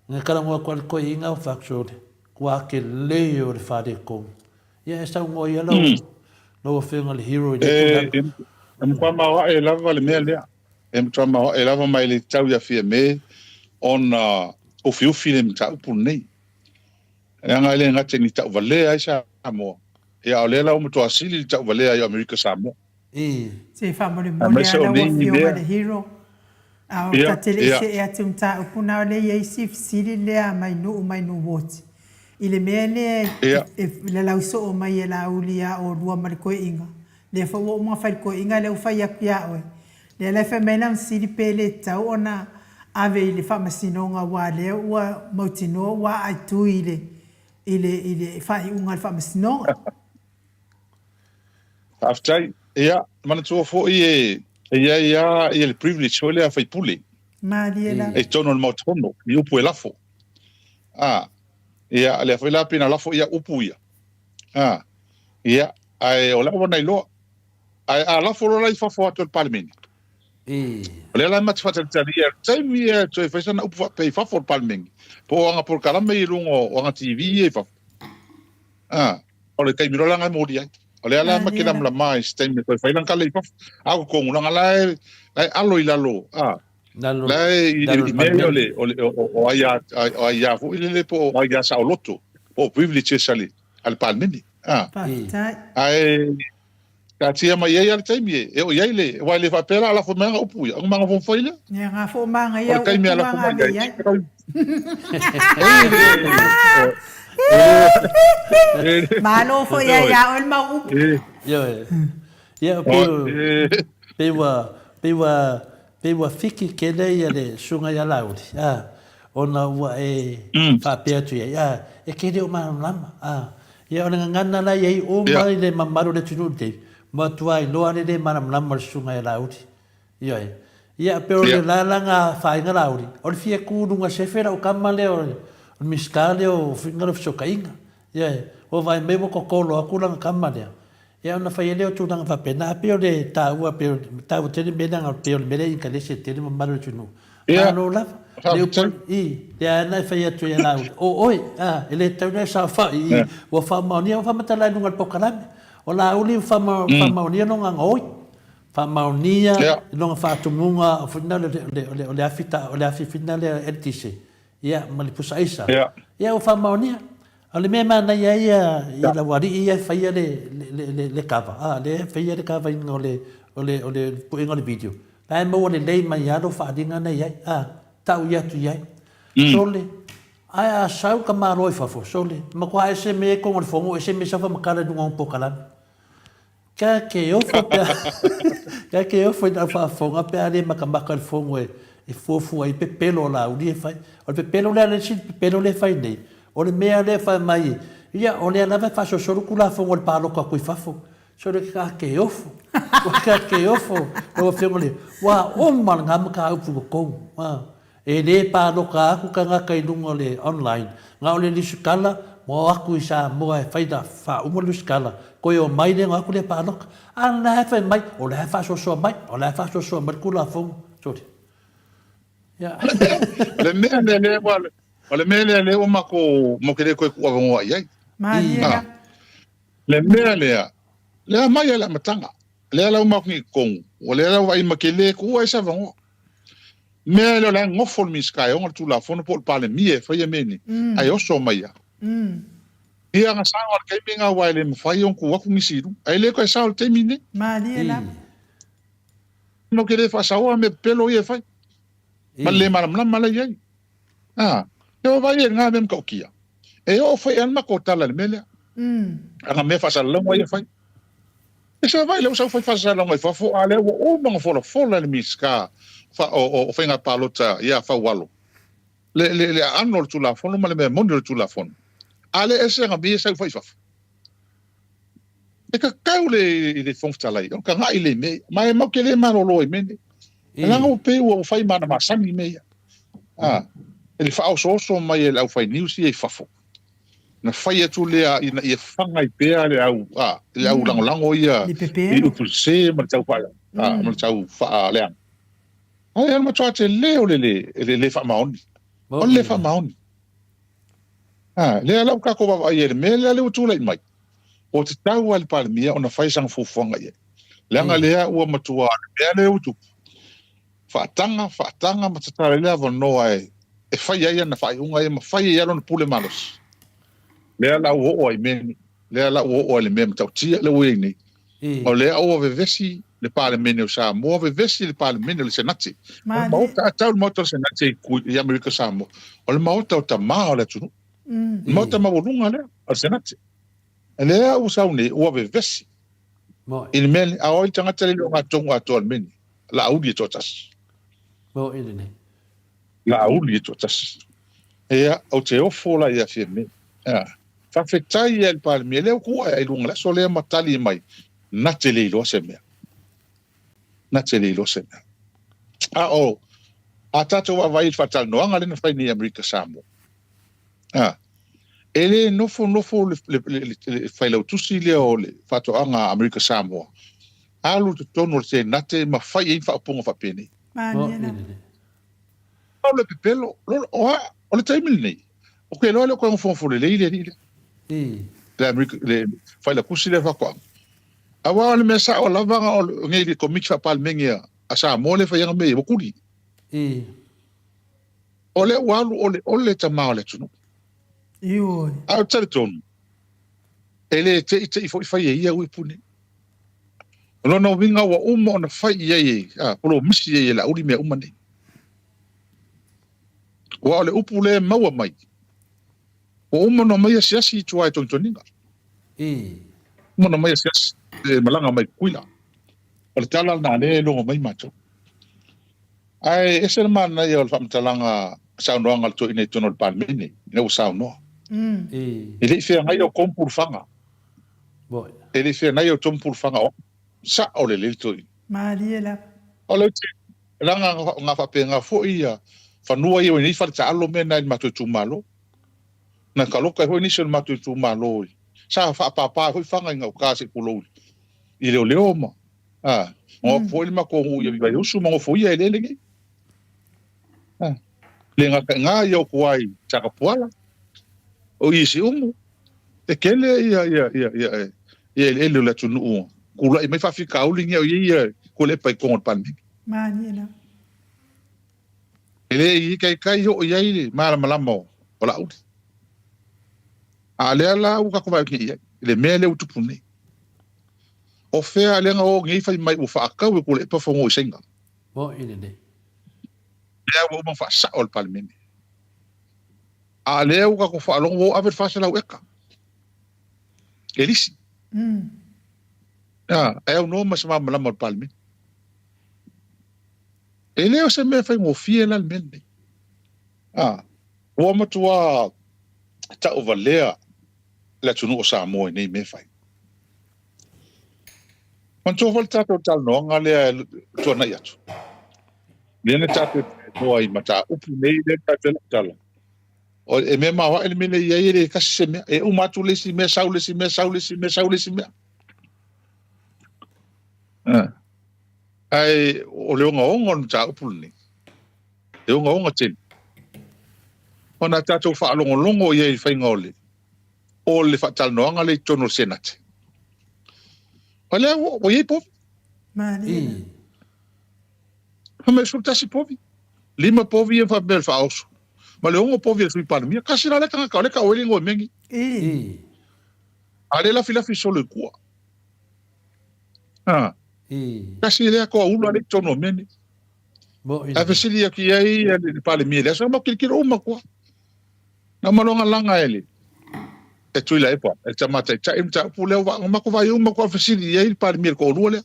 ne kala mo ko inga fa sole kwa ke leo le fa de ko ia sa mo ia no fenga le hero de
Mkwama wa e lava le mea lea. Mkwama wa e lava mai le tau ya fia me on o fiu file mta upu nei. E anga ele ngate ni tau valea ai Samoa. E au lela o mtu asili tau valea i Amerika Samoa.
Se whamore mole ala wa fio le hero. Au tatele se e atu mta upu na ole ye isi fisili lea mai nu woti. Ile mea le lauso o mai e la ulia o rua marikoe inga. Le fa wo ma fa ko inga le fa ya we le fa mena siri pele tau ona ave ile fa masinonga wa le wa motino wa atu ile fa unga fa masinonga
after ia mana tu fo ia le privilege ole a fa pule
Mariela
e tono el motono i upu la fo ia le fa la pina la fo ia upu ia ai ola bona ilo ai ala foro lai fa foto il palmini le la mat fata talia taimia to fa sana up pe fa for palmini po anga por kala me lungo anga tv e fa ole kai miro langa modi ai ole ala makina mla mai stem to fa lan kala fa ako ko ngula lai alo ilalo lai ole o ya fu ile po o ya sa loto o privilege sali al palmini ai ka tia mai ia taimi e o iaile wa le fa pera ala fo manga upu ang manga fo foile
ya nga fo manga ia
kai mi ala fo manga
malo fo ya ol ma upu
ya pewa fiki kele ia le sunga ya laudi ona wa e fa pe tu ya e kele o ma lama ia ona ngana la ia o mai le mamaru le tunu te matua i loa le manam sunga e lauti ia pero le langa fainga lauti o le fia kudunga sefera o kamale o miskale o fingaro sokainga o vai memo kokolo akula kamale ia ona fai le o tunanga fa pena pero le taua pero tau tele benanga pero mele in kale se tele mamaru le tunu no la le ana fai atu ia lauti oi ele tau le sa fa i o fa maunia o fa matala nunga pokalame o la uli fa maunia no nga ngoi fa maunia no fa tumunga o fina le afita le etise ia mali pusaisa ia o fa maunia ale me mana ia la wari ia fa ia le kava le fa ia le kava ole puinga le video la mo le mai ia do fa dinga na ia tau ia tu ia sole ai sau ka maroi fa fo sole ma kwa ese me ko mo fongo ese me sa fa makala dunga un pokala que eu fui da fonga pe ali makamaka le fongo e fofu ai pepelo la uli fai o pepelo le fai nei o le mea le fai mai ia o le ana fa so kula fongo le palo ka kui fafo so le ka que eu o fongo le wa o mal ngam ka u ko e le palo ka ku ka kai lungo le online nga o le lisukala mo aku isa mo e fai da fa o mo lisukala ko yo mai le ngaku le palo ana fa mai o le fa so mai o le fa so mai kula fo sorry ya
le mele wale ole mele le o mako mo kele ko ku ngo ai
mai
le mele le mai la matanga le la o mako ni kong o le la vai makele ku ai sa ngo mele la ngofol mi sky on tu la fo no por pale mie fa ye meni ai o so mai ia nga sa or kai minga wa le mfai on ku wa ku misiru ai le ko sa o te mine
Mariela.
Ia, le mea lea, ole mea lea, le o mako ni kong, o le la wai makele ku ai sa vango. Mea lo la ngofol mi sky, onga tu la fono pol pale mie, fa ye meni. Ai oso mai ia. Ia nga sa or kai minga wa le mfai on ku wa ku misiru, ai le ko sa o te mine. no ke le fa sawa me pelo ye fai ma le mala ye yo vai nga mem ko kia e o fai an ma ko tala le mele ana me fa sala mo ye fai e se vai le so fa sala mo fa fo ale o mo fo le miska fa o fa nga palota ya fa walo le anol tu la fo no ma le me mondel tu la fo ale ese nga bi se fa e ka kaule i le fonftala i o ka ngai le me mai mo ke le marolo i mene la ngo pe o fai mana masani me ele fa so mai ele au fai news i fafo na fai atu le ina i fanga i pe le au le au lango ia i u pulse ma tau fa ma tau fa le ai ma tau te le o le fa maoni o le fa maoni le ala ka ko ba ia me le utu le mai o te tau al palmia ona fai sang fufonga ye langa lea ua matua le utu faatanga ma tatara lea vano ai e fai ai na fai unga e ma fai ia lona pule malos lea la o ai men lea la o le mem tau tia le ue ni o lea o vevesi le parlemene o sa mo vevesi le parlemene le senati o mauta tau mauta senati ku i Amerika Samoa o le mauta o tamao le tunu mauta mawulunga lea o senati lea u saune o vevesi il men a oi tanga tele lo ngatonga atol men la udi totas
mo ile
la udi totas e o te ofo la ia firme fa fetai el palmi le ku ai lunga la sole matali mai na tele lo seme o atato wa vai fatal no anga le fai ni Amerika Samoa ele nofo le fai lau tusi le o le fato anga Amerika Samoa alu te tono se nate ma fai in fa pongo fa pene o le pepelo o le taimil nei o ke lo ko fo le le Amerika le fai la kusi le fa kwa awa le mesa o la vanga o ngai le komik fa pal mengia asa mo le fa yang me bokudi o le walu o le tamao le tunu
Io.
Alton. Ele te fo fai ia ui puni. Lo no winga wa na fai ia polo misi ia la uri me umani. Wa le upule maua mai. O no mai siasi tua tontoninga. No mai siasi malanga mai kuila. O le tala na le lo mai macho. Ai ese mana ia o famtalanga saunoanga to ine tono palmini. Ne sauno. Ele fia ngai o kompur fanga. Ele fia ngai o kompur fanga o sa o le leltoi.
Mariela.
O le langa nga fa penga fo ia fa nua ia ni fa ta alo mena ma tu malo. Na kaloka ho ni sen ma tu malo. Sa fa papa ho fanga nga ka se pulo. Ile o leoma. O fo il ma ko ia vai usu mo fo ia ele le. Le nga ia ko ai ta ka puala. O isi umu e kele ia ele la tunu kula i mai fa fika uling ia ko le pai kon pan
Manila
ele i kai ho ia ile mala malamo ola ut ale ala u ka ko ba ki le mele utupuni o fe ale nga o ngi fa mai u fa ka ko le pa fo mo senga
mo ile de
ya wo mo fa sa ol palmeni ale u ka ko fa lo ave fa sa la weka elisi e o no mas ma la palmi ele o se me fa mo fiel al mende o mo tua ta o valea la tunu o sa mo nei me fa quanto volta total no ngale to na yatu viene tape no ai mata upu nei de ta tala o e me ma wa ele me ia ele ka se me e uma tu le si me saule si me ai o le ngon ta upulni e ngon tin ona ta to fa longo ye fa ngole o le fa tal no ngale tono senat ole o ye po
Manila
me sulta si povi lima povi e fa bel fa oso ma le ongo povi sui par mia kasi la ka ka o lingo mengi ale la fila fi solo kwa kasi le ko ulu ale tono meni a fesili ya ki ai le pale mi le so mo kilo uma ko na malonga langa ele e tuila e pa e tamata e taimta pule wa ma ko vai uma ko fesili ya il pale mi ko ulu le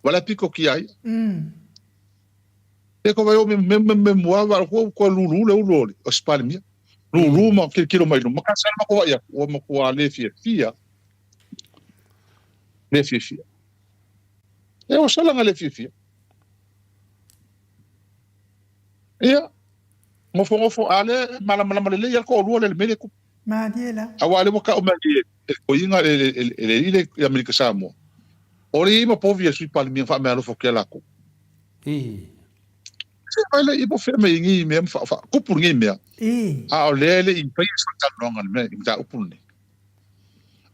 wala piko ki ai e ko vai o me moava ko lulu le ulu o pale mi lulu mo kilo mai no makasa ma ko ya o mo ko ale fia le fia e o sala ngale fia ia mo fo ale mala le ya ko ulu le mele ko
ma diela
awale mo ka o mali ko inga le Amerika Samoa ori mo povia sui palmi fa me alo fo kela ko se vai ibo fe me ngi me fa ko pur ngi me a le in pa so tan longa me ta upulni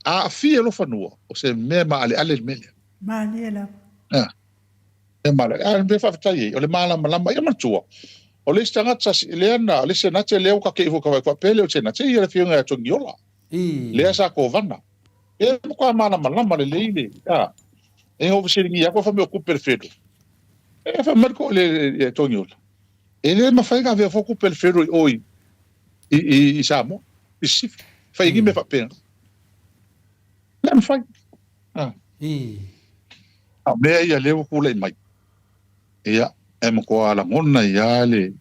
a fi lo fa no o se me ma ale mele
ma diela
e mala a be fa tai o le mala ya matua o le stanga tsa le na le se na te le ka ke fo ka pele o se na te ia fi nga to ngiola le sa ko vana e ko mala le e ho se ngi ya ko fa me ku perfetto e fa marco le to ngiola e le ma fa ga ve fo ku perfetto oi i samo i si fa ngi me fa pena le ma fa a me ia le ku le mai ia e mo ko ala ngona ia le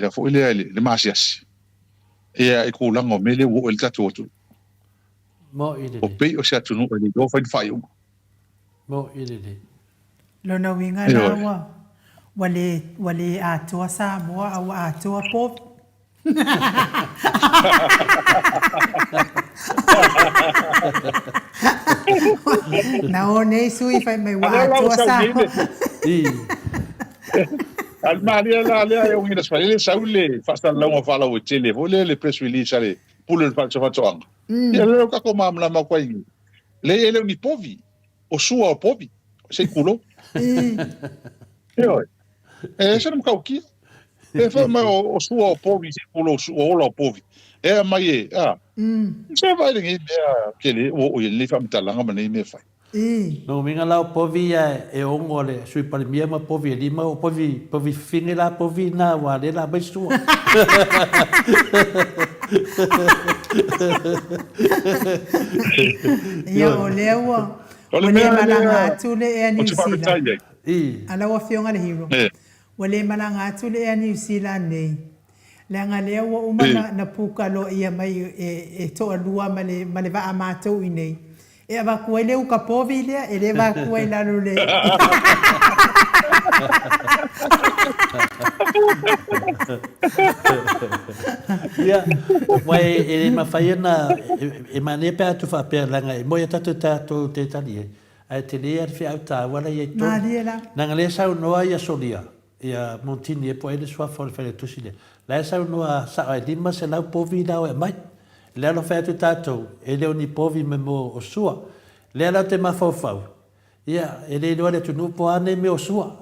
la fo le masias ia e ko lango mele wo el tatu
mo ile
o pe o se atunu le do fa fai
mo ile
lo na winga lawa wale atua sa mo au atua pop na one sui fai mai wa atua sa
al maria la le o ngi spale saule fa sta la mo fa la o tele vole le press release ale pulo fa fa toang ya le ka ko mamla ma ko ingi le ele ni povi o sua o povi sei culo e se non cauchi e fa ma o sua o povi sei culo o la povi e mai se vai ngi ke le o le fa mtalanga ma nei me fa
no minga la povi e ongo le sui pale mia ma povi lima o povi fine la povi na wa le la besu
yo lewa wale malanga tule e New Zealand ala wa fionga le hiro wale malanga tule e New Zealand nei langa lewa uma na puka lo ia mai e to alua male va amato inei e va kuele u kapovi le e le va kuela le
ya mai e ma faina e mane pe tu fa pe langa e moya tatu te tali ai te le fi auta wala ye to nanga le sa no ia solia ia montini e po ele sua for fele tusile la sa no sa ai lima se la povi da e mai le lo fa tu tato e le oni povi me mo o sua le ala te mafofau ia e le lo le tu no po ane me o sua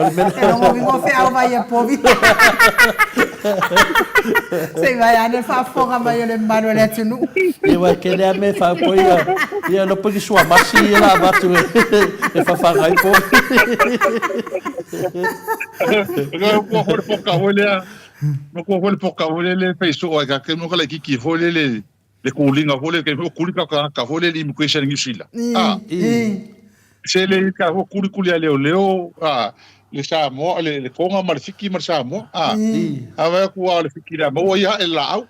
não mo fe au vai e povi sei vai ane fa foga mai le mano le tu no
e vai que le me fa po ia lo poi sua masi la batu e fa ngai po
no ko hol poka hole le peiso o ka ke no ka le ki hole le kulinga hole ke ho kulika ka hole li mo kwesa ngi sila se le ka ho kuli leo le sa mo le konga marfiki mar sa mo ava ku le fikira mo ya el au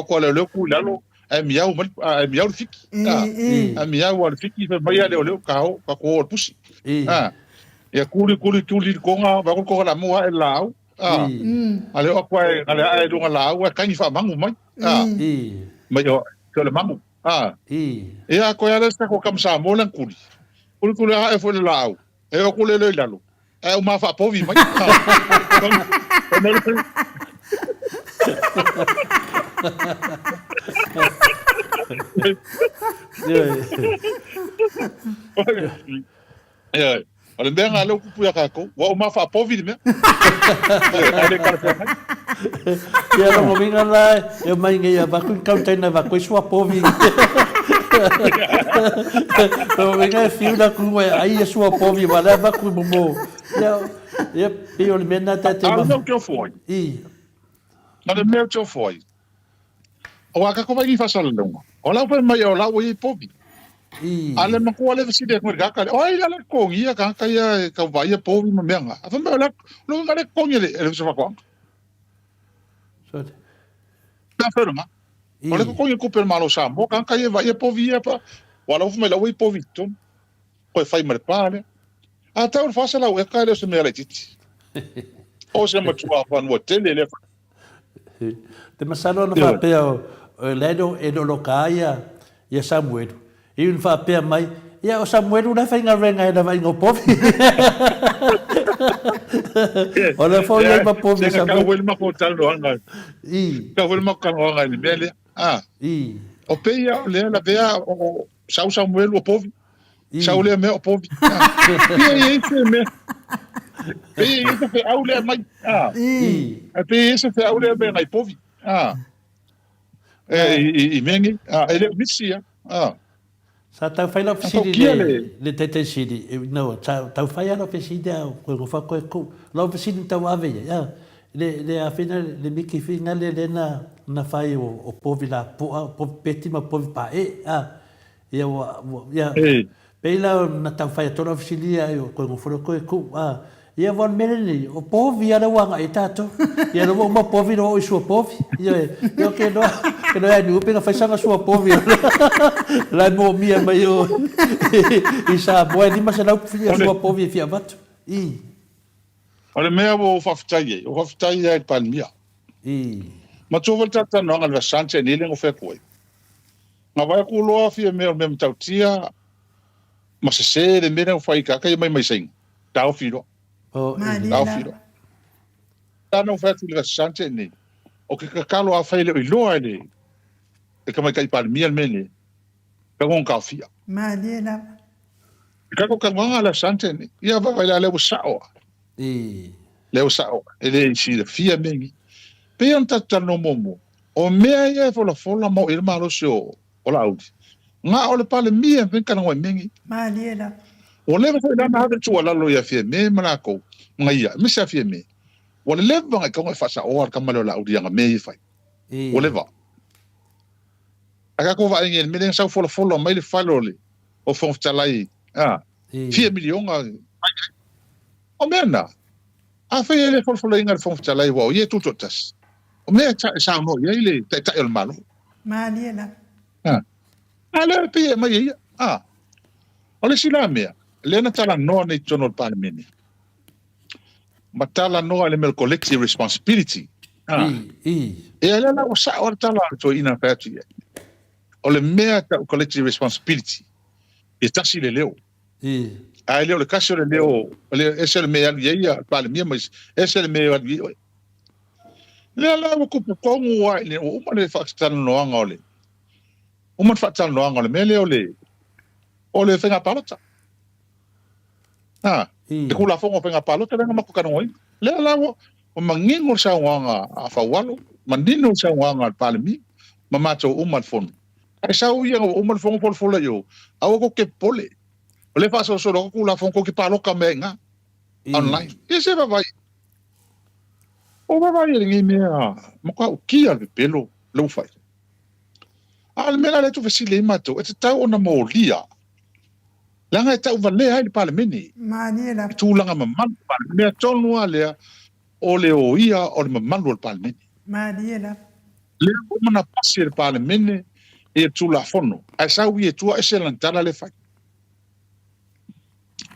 ko le kulalo miau fiki miau fiki fe mai le ka ko pusi ya kuli konga va ko la mo el au ale o kwai ale ai dunga la wa kan fa mangu mai mai o ko le mangu e a ko ya sta ko kam sa mo lan kuli ha e fo le la au e o kule le lalo e o ma fa povi mai ale bem ale ku puya ka ko wa ma fa povi me ale ka
ya no minga la eu mai ngai va ku kautena va ku sua povi O nga fiu na ku ai a sua povi wala ba ku mo. Ya pe o mena ta te.
Ah, não que eu fui. Na de meu que eu fui. O aka ko vai fa sala não. Ola pa mai ola o i povi. Ale ma ko ale visi de ko ga ka. Oi ala ko ia ka ka ia ka vai povi ma menga. Afa me ola lo ngale ko ni ele se fa ko.
So.
Ta ferma. Ole ko ko per malo sa mo ka ka ia vai povi ia pa. Wala fu me la oi povi ton. Ko fai mar pare. A ta ur fa sala o ka le se me la titi. O se ma tua fa no tele le.
Te masalo no fa pe o leno e no lokaia ia Samuel. I un fa pe mai ia o Samuel una fa nga renga e na vai ngo povi. Ona fo ia ma povi Samuel.
Ka wel ma ko tal no anga. Ka wel ma ka no anga ni mele. O pe ia le la vea o Samuel o povi. Sau le me o povi. Ia ese me. Pe ese fe au le mai. Pe ese fe au le me mai povi. I mengi. Ele misia.
Sa tau fai la ofisini le tete sini. No, tau fai la ofisini ko fa ko la ofisini tau ave ya. Le a fina le miki fina le na fai o povi la po peti ma povi pa ya Pela na tau fai tola ofisini ko ko ia von meleni o povi ala wanga e tato ia no mo povi no o sua povi ia que no é no pega faz sanga sua povi lá mo mia mai o isa boa ni mas não fia sua povi fia bato
ole mea o fafitai e palmia ma tu volta ta no al versante ni lengo fe koi ma vai ku lo fia me me tautia ma se de me no fai ka kai mai sing tau firo Alfiro. Ta no fa tu la sante ni. O ke ka kalo a faile i loa ni. E ka mai kai par mia meni. Ka gon ka fia.
Malena.
Ka ko ka nganga la sante ni. Ia va vai la le sao. Le sao. Ele si le fia mengi. Pe on ta no momo. O mea ia fola mo il malo so. Ola audi. Nga ole pale mia pen kana ngoi mengi.
Malena.
O leva foi lá na hada tua lá lo ia fie me malako ngai me sa fie me o leva ngai ka fa sa o ka malo la udia nga me fai o leva aka ko va ngel me den sa folo mai le falole o fon talai fie milion o mena a fe le folo inga fon talai wa ye tutotas o me sa no ye le ta el malo
Malena
ale pe mai ole sila me Lena tala no nei tono parmeni. Ma tala no ale mel collective responsibility. E ala la sa or tala to ina pati. Ole mea collective responsibility. E tasi le leo. A leo le kaso le leo, le ese le mea ia parmeni mas ese le mea vi. Le la ko ko ngwa le o ma le fa tala no anga ole. O ma fa tala no anga le me leo le. Ole fenga palota. E kula fongo penga palo te nga mako kanoi le la o mangingo sa wanga a fawalo mandino sa wanga palmi mamacho umal fon ai sa u yang umal fongo fol yo awo ko ke pole le fa so kula fongo ke palo kamenga online ese va vai o va vai ngi me mo ka ki al pelo lo fai al mena le tu fesile mato e ta ona molia Langa ta uvale ai pale meni.
Manila.
Tu langa mamman pale me tonu ale o le o ia o le mamman o pale meni.
Manila.
Le o mana pasir pale meni e tu la fono. Ai sa wi e tu e se lantala le fai.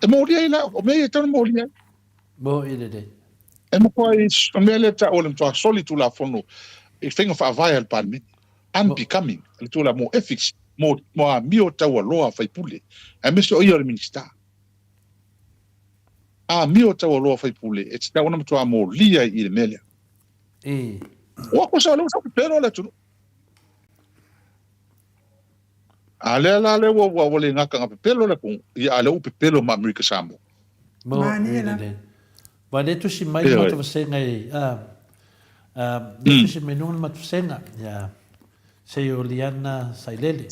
E mo dia ila o me e tonu mo dia.
Bo ile de.
E mo ko ai o me le ta o le to soli tu la fono. E fenga fa vai al pale meni. Unbecoming. Le tu la mo ethics. Mo a mio taua loa fai pule. A meso ia le minista. A mio taua loa fai pule. E tika ona matua mo lia i le mele. O ko sa lo sa pero le tu. A le la le wo le ngaka nga pelo le ku. Ia le u pelo ma America Samoa.
Mo ile. Wa le tu si mai ma tu senga le tu si menun ma tu senga. Ya. Se Oliana Sailele.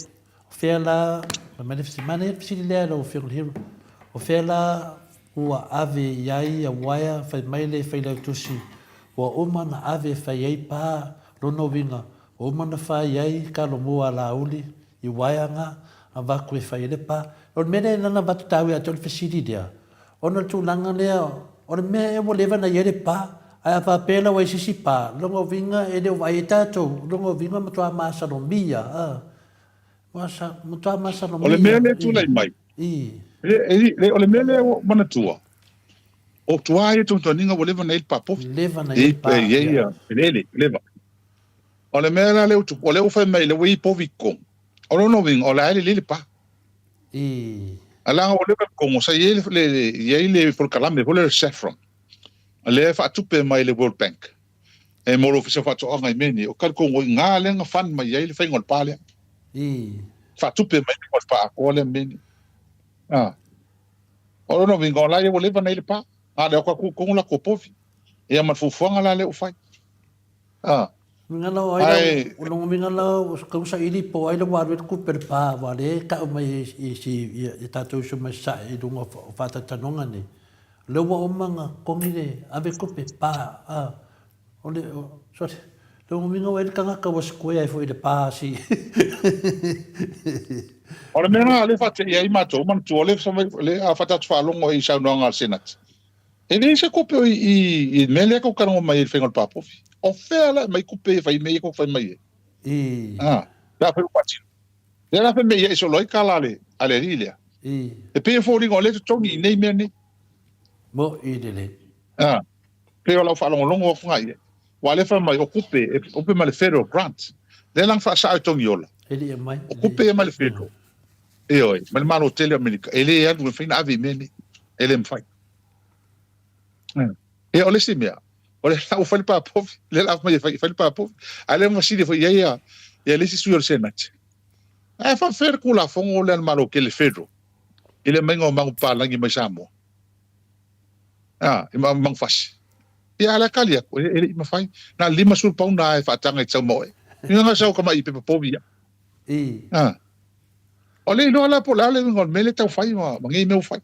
Fela, mana fisi le lo fil hiro. O fela ua ave yai a waia fai maile fai lau tusi. Ua umana ave fai yai pa lono winga. O umana fai yai ka lo mua la uli i waia nga a vaku e fai le pa. O mene nana vatu tawi a tol fisiri dea. Ona tu langa lea, o mea e mo lewa na yere pa. Ai a pela wai sisi pa. Longo winga e leo vai e tatou. Longo winga matua maasa no mia. Matua maasa no mia.
O le mea le tu lai mai. O le mea le mana tua. O tua e tu ninga o lewa na il papo.
Lewa na il pa.
Leva. O le mea le utu. O le ufai mai le wei po viko. O lono winga o la ele lili pa. Alanga o lewa kongo sa yei le polkalame o le saffron. Le fa tupe mai le World Bank. E moro fisa fa to ngai meni o kal kongo nga le nga fan mai yei le fa ngol pale. Fa tupe mai ko fa ko le meni. O no vingo la ye o lewa na ile pa. Le ko kongo la ko pofi. E ma fufuanga la le o fai.
Ngala ai o longo ngala o ka usa ili po ai le waru ku per pa wale ka mai si tatou so mai sa e dunga fa ta tanonga ni le wa manga komile ave ko pe pa o le sorry le minga wa ka ka was ko ai foi de pa si
o le mena le fa te ai mato man tu le le a fa ta fa longo i sa no ngal senat e ni se ko pe i mele ko ka no mai fengol pa pofi o fela mai kupe fai mai ko fai mai da pe pati era pe mai so loi kala ale rilia e pe fo ringo le to ni nei me ni
mo idele
pe ola fa longo ngai wa le fa mai o kupe o pe mal federal grant le lang fa sa to yola
ele mai
o kupe mal federal oi mal mano tele america ele é do fim ave me ni ele me fai e ole si mea ole o fale pa povo le la mai fale pa povo ale mo si foi ia le si suor senat fa fer kula fongo le malo que le fedro ele mengo mang pa langi mai samo mang fas ia ala kalia ele ma fai na lima sul pa una fa tanga tsa mo nga sa ko mai pe povo ia ole no la pola le ngol mele tau fai ma ngi me fai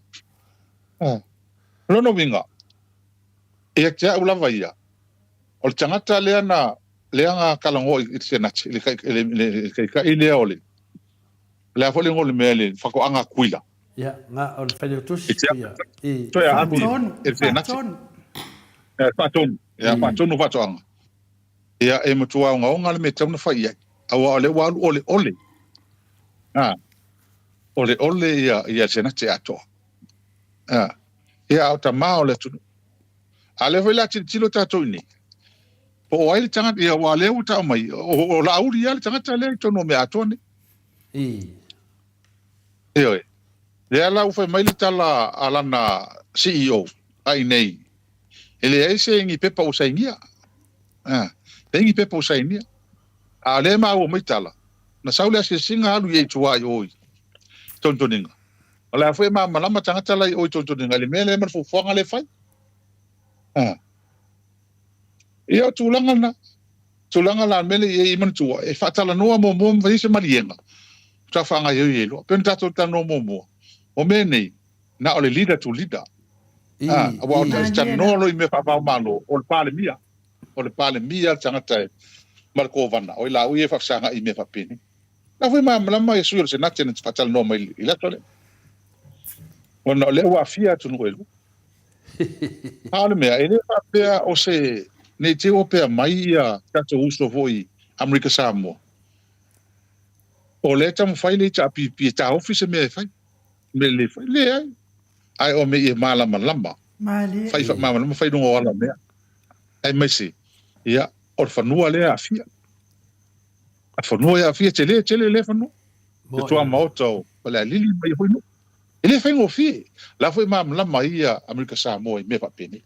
no vinga e kia ula vaia o tangata leanga kalango i senat le ka ile ole le fole ngol mele fa ko anga kuila
nga o fele tus
ia to ya abi e senat paton ya paton no paton ia e mutua nga le metau na fai awa ole wa ole ole ia senat ato ia o tama ole tu ale vela tilo tato ni po ai tanga ia wale uta mai o la uri ia tanga tale to no me atone oi le u fa mai tala ala na CEO ai nei ele ai se ngi pepa o saingia ngi pepa o saingia ale ma o mai tala na saule se singa alu ye tuai oi tontoninga ala foi ma malama tanga tala oi tontoninga le mele mar fu fonga le fai ia tulanga la mele e man tua e fatala noa mo vai se marienga ta fanga ye lo penta to ta no mo o mene na ole leader to leader wa ta no lo me fa malo o le pale mia tanga tai marco vana o la u e fa sanga i me fa pini na foi ma e suo se na tene fatala no mai ila tole ona le wa fia tu no elo ale me ele fa pea o se ne te o pea mai a tato uso voi Amerika Samoa. O le tamu fai le ta pi ta office me fai. Me le fai le ai o me e malama lama. Fai fa malama fai no ala me. Ai me se. Ia o fanua le a fia. A fanua a fia tele le fanua. Te tua moto pala lili mai hoi no. Ele fai ngo fi. La foi lama ia Amerika Samoa me fa peni.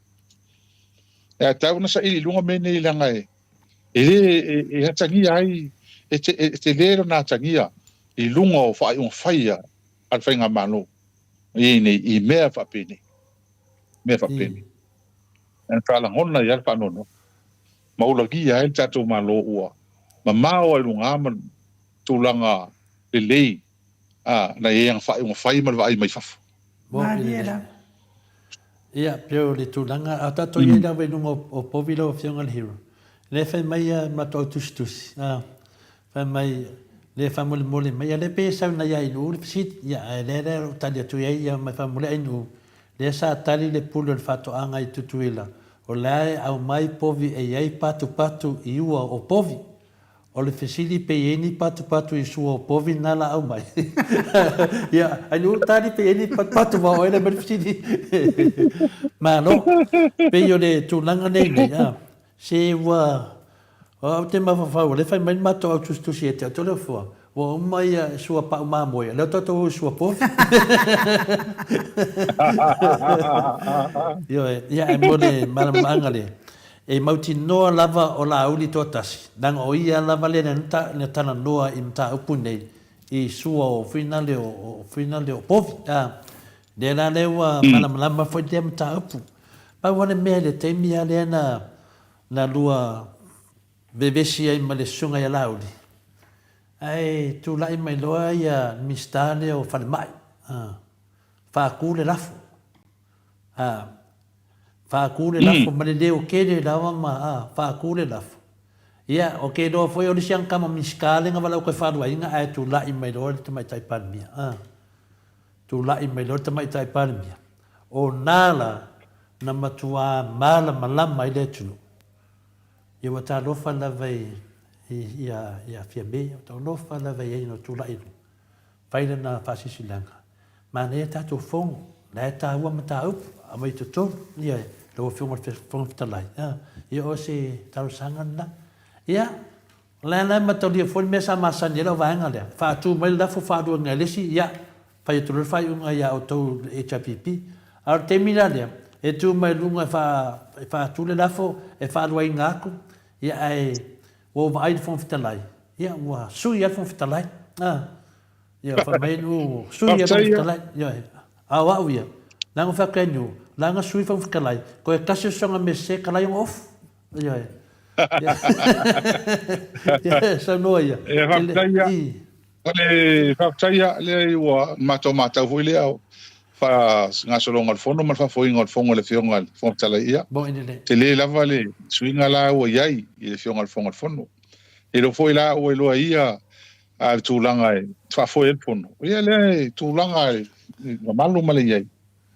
E tau na sa ili lunga me nei langa e hatangia ai te lero na hatangia i lunga o whai on whaia al whainga mano i mea whapeni e tala ngona i alpa nono maula gia e tato malo ua ma mao ai lunga aman tūlanga le lei na yang fai mal vai mai faf
Mariela.
Ia, peo le tūlanga, a tato ia na wenunga o povilo o Whionga Hero. Le whai mai a mato tusi. Whai mai, le whai mole mole mai, a le pe sau na ia inu, le pisit, ia, le re o tali atu ia mai whai mole inu. Le sa tali le pulu le whato anga i tutuila. O lai au mai povi e iai patu i ua o povi. O le fesili pe ieni patu i sua o povi nala au mai. Ia, anu tali pe ieni patu wa o ele mai fesili. Ma no, pe yo le tūlanga nei nei, se wa, o te mawhawhau, le whai mai mato au tustusi e te atole fua. Wa umai sua pa uma moia, leo toto sua povi. Ia, e mole maramanga le. E mauti noa lava o la auli tōtasi. Nanga o ia lava le na tana noa i mta upu nei. I sua o whina leo povi. Le la lewa malamalama foi te mta upu. Pau wane mea le teimi a le na lua bebesi ai ma le sunga i la auli. Ai tu lai mai loa ia mistale o whale mai. Whaku le lafo. Whaku le lafo, ma le leo kere lawa ma, whaku le lafo. Ia, o ke doa foi o lisiang kama miskale nga wala o kai wharua inga, ai tu lai mai loa le tamai taipan mia. Tu lai mai loa le tamai taipan mia. O nala, na matua mala malama i le tunu. Ia wata lofa lavai, ia fia mea, o lofa lavai e no tu lai no. Whaile na whasisilanga. Ma ne tato fongo, na e tā ua mata upu, a mai tu tonu, ia e. Lo filma fitalai. Ia o se tausanga na. Ia, lana matalia foi mesa masani la vanga le. Fa tu mai la fo fa do ngalesi ia. Fa tu le fa unga ia o to HPP. Ar termina le. E tu mai lunga fa tu le la fo e fa do ingako. Ia ai o vai fo fitalai. Ia wa su ia fo fitalai. Ia fa mai no su ia fo fitalai. Ia. Awa ia. Nang fa kenyu. Langa sui fa fitalai. Ko e kasi songa me se kalai off. Ia. Ia, sa noia.
E whaktaia le ua mata hui le au. Fa ngā solonga fono man fa foi ngol fongo le fionga fontala ia.
Bo ine.
Te le lava le suinga la ua iai i le fionga fono. E lo foi la ua loa ia a tūlanga e fa foi el fono. Ia le tūlanga e malu male iai.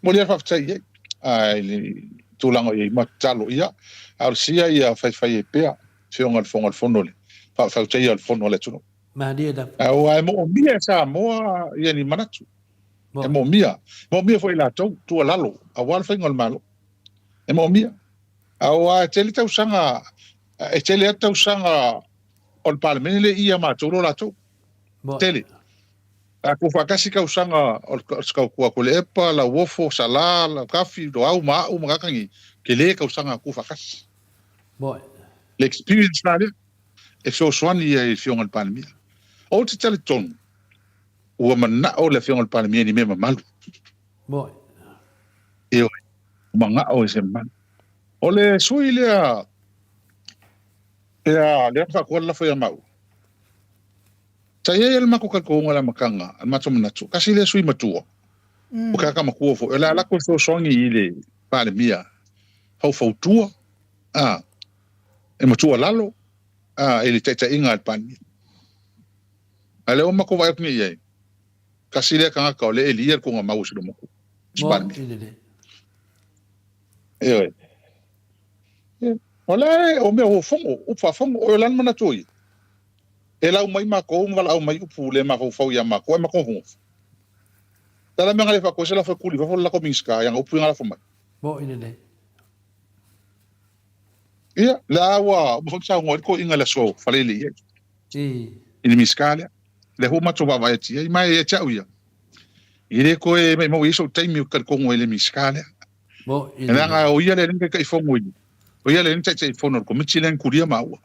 Mo le whaktaia ai le tūlanga iai matalo ia. Al sia ia fai e pea fionga fono le. Fa tei al fono le tuno.
Ma dia da.
Au ai mo mia sa mo ia ni manatu. E mo mia foi la tu lalo. Awal fai ngol malo. E mo mia. Au ai tele tau sanga ol parlemene le ia ma tolo la tu. Tele. Aku fakasi ka usanga ol ska ku le epa la wofo sala la kafi do au ma u ngakangi ke le ka usanga ku fakasi.
Boy.
L'experience na le e so swani e fionga al palmia. O te tele ton. O mana o le fionga al palmia ni me malu.
Boy.
E o manga o se man. O le sui le fa ko la foi mau. Saya el mako ko ngala makanga al mato manatu. Kasi le sui matua. O ka kama ko fo ela la ko so songi ile palmia. Hau fautua. E matua lalo. Ele teta inga al palmia. Ale o mako vai ni ye. Kasi le kanga ka le elia ko ngama usi do mako.
Palmia.
Olha, o meu fongo, o fongo, o lan manatoi. Ela o mai mako, wala o mai upu le mako fau ya mako, e mako hongo. Tala menga le fako, sela foi kuli, fa la kominska, yang upu ngala fo mai.
Bo ine.
Ia, la wa, mo fa ngol ko inga la so, faleli. Ini miskalia. Le ho mato baba ya ti, mai e chau ya. Ire ko e mo iso taimi ka ko ngole miskalia.
Bo
ine. Nga o ia le nge kai fongo ini. O ia le nte fono ko michilen kuria maua.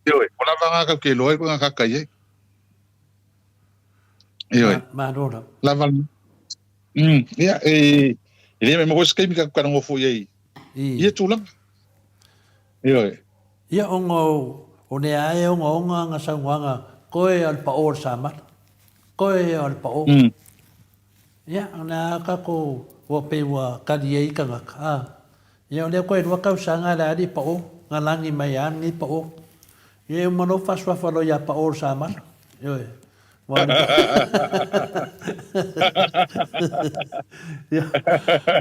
Yo, ola vanga ka ke loe ko nga ka ye. Yo.
Ma rora.
La van. Ia ele me mo skemi ka ka ngo fo ye. Ia tu lang. Yo.
Ia ongo o ne ai ongo nga sa nganga koe al pa or sama. koe o le pao. Ia, ona kako ua pe ua kari ei ka ngaka. Ia, o lea koe rua kausanga le ari pao, ngā langi mai ani pao. Ia, o mano faswafalo ia pao sa mara. Ia,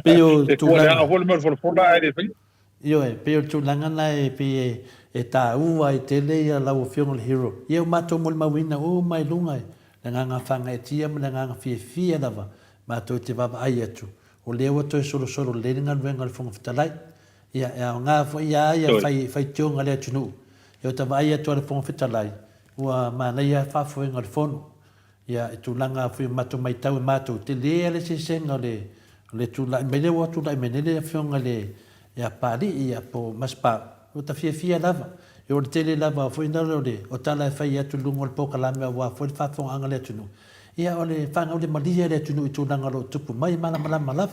Pio tulanga. Io pio tulanga nai pe e ta ua i te leia lau fionga le hero. Ia mato mo mawina o mai lunga na nga fanga e tia mo na nga fia lava. Mato te baba ai atu. O leo to solo le nga venga le fonga fitalai. Ia nga fo ia fai tionga le tunu. Ia ta vai atu le fonga fitalai. Ua mana ia fa fo nga le fono. Ia tulanga fu mato mai tau mato te le se senga le tulanga mele wa tulanga mele fionga le ia pari ia po maspa o ta fia lava e o te le lava fu ina le o tala fai atu lungo le poka la me wa fu fa fo anga le tunu ia o le fanga o le malia le tunu tulanga lo tupu mai mala lava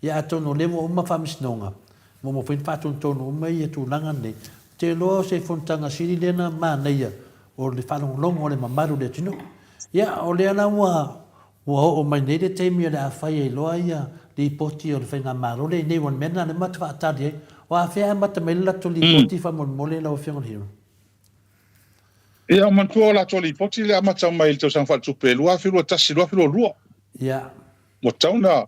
ia ato no le mo ma fa misnonga mo fu fa tonu mai ia tulanga ne te lo se fontanga sili lena ma neia o le fa longo le mamaru le tunu ia o le ana wa o mai nei le teimi le afai e loa ia li poti o le whainga maro le nei wan mena le mata whaatari e o a whea mata me la to li poti wha mole la o whionga hiro.
Ia mantua la to li poti le amata mai le tau sang whatupe lua whirua tasi lua whirua lua.
Ia.
Mo tauna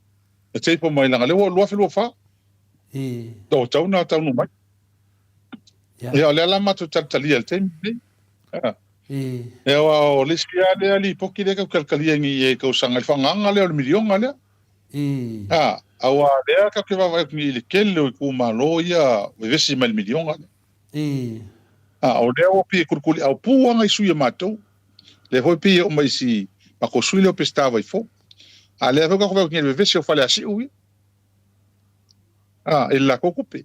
e teipo mai langa lewa lua whirua wha. O tauna taunu mai. Ia le ala matu talitalia le teimi nei. E o lesia le ali poki le ka kalkalia ngi e ka usanga le whanganga le o le milionga le. Awa lea ka ke wawa ni le kele o ku malo ia vesi mal milionga. O lea o pi kurkuli au puanga i suia matou. Le hoi pi o mai si pa ko suile o pestava i fo. A lea ka ko ni vesi o fale asi ui. E la kokupe.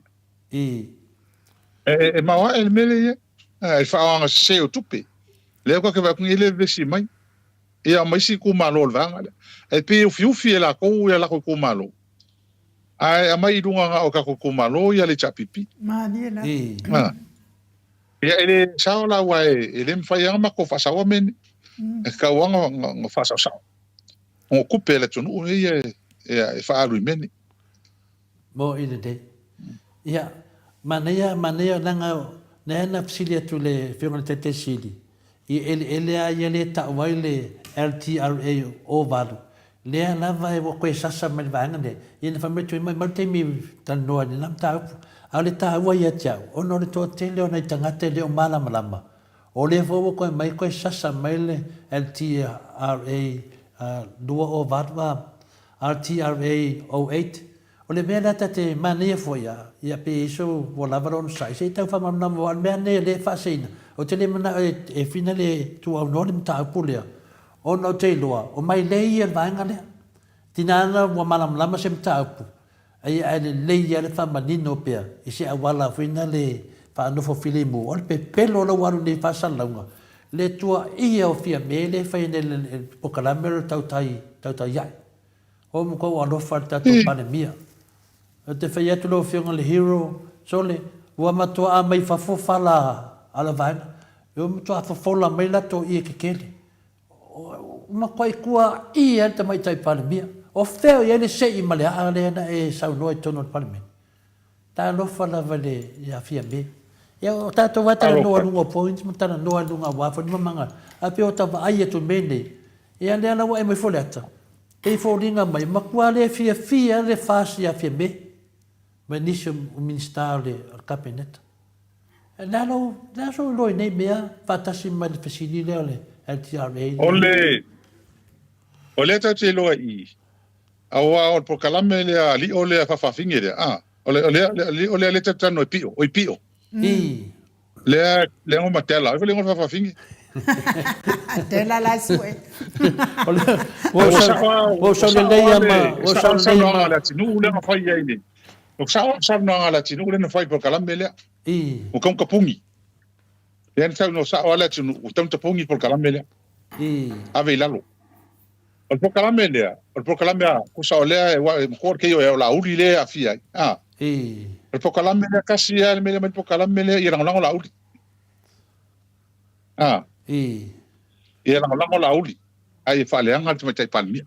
E mawa el mele ia. E whaanga se o tupe. Lea ka ke wawa ni le vesi mai. Ia mai si ku malo le vanga le. E pe ufi e la kou ia la ku malo. Ai mai dunga nga o ka ku malo ia le chapipi.
Mani la.
Ia ele sao la wa ele mfai ama ko fa sawa men. E ka wanga nga fa sawa. O kupe le tonu ia e fa alu men.
Mo ide de. Ia mania nanga na fsilia tu le fiona tete sili. I ele ia le ta waile LTRA o valu. Lea lava e wo koe sasa mai vanga ne. Ia na whametu mai maute mi tanoa ni nam taupu. A le ta ua ia tiau. Ono le toa te leo nei tangate leo malama. O le fo koe mai koe sasa mai le LTRA dua o vadwa. RTRA 08. O le mea lata te mania fo ia. Ia pe iso wo lavaron sai. Se tau whamamnam o al mea ne le whaseina. O te le mana e fina le tu au nori mtaupu lea. Ono te loa, o mai lei al vaenga lea. Tinana wa malam lama se mtaupu. Ai le lei ale whamanino pia. I se awala whina le whanofo filimu. O le pelo la waru ne whasalaunga. Le tua ia o fia me le whaine le pokalamero tautai iai. O muko o alofa tato panemia. O te whai atu lo whionga le hero. Sole, ua matua a mai whafofala ala vaenga. O matua fafola mai lato i e kekele. Ma koe kua ia te mai tai palemia. O feo ia le sei ma le aale na e sau noa tono palemia. Ta lofa lava le ia fia me. Ia o tato wata noa lunga points, ma tana noa lunga wafa ni mamanga. A pe o tawa ai atu mene. Ia le ana wa e mai fole ata. Pei fōringa mai, ma kua le fia le fasi a fia me. Ma nisi o minister le kabineta. Nalo loi nei mea, fatasi mai le fesini leo le LTRA.
Ole ta te loa i. Awa o prokalame le ali ole fa finge le. Ole le ta no pio, o pio. Le o matela, le o fa finge.
Tela la sue.
O sa le leia ma, o sa le
ma la tinu le fa ia ni. O sa no la tinu le no fa prokalame le. O kon kapungi. Len sa no sa ala tinu, o tam tapungi prokalame le. Ave lalo. O prokalame lea, kusa o lea e mkor ke yo e la uli lea afia. O prokalame lea kasi ya le mele prokalame lea i rangolango la uli. I rangolango la uli. ai whaaleanga te mai palmia.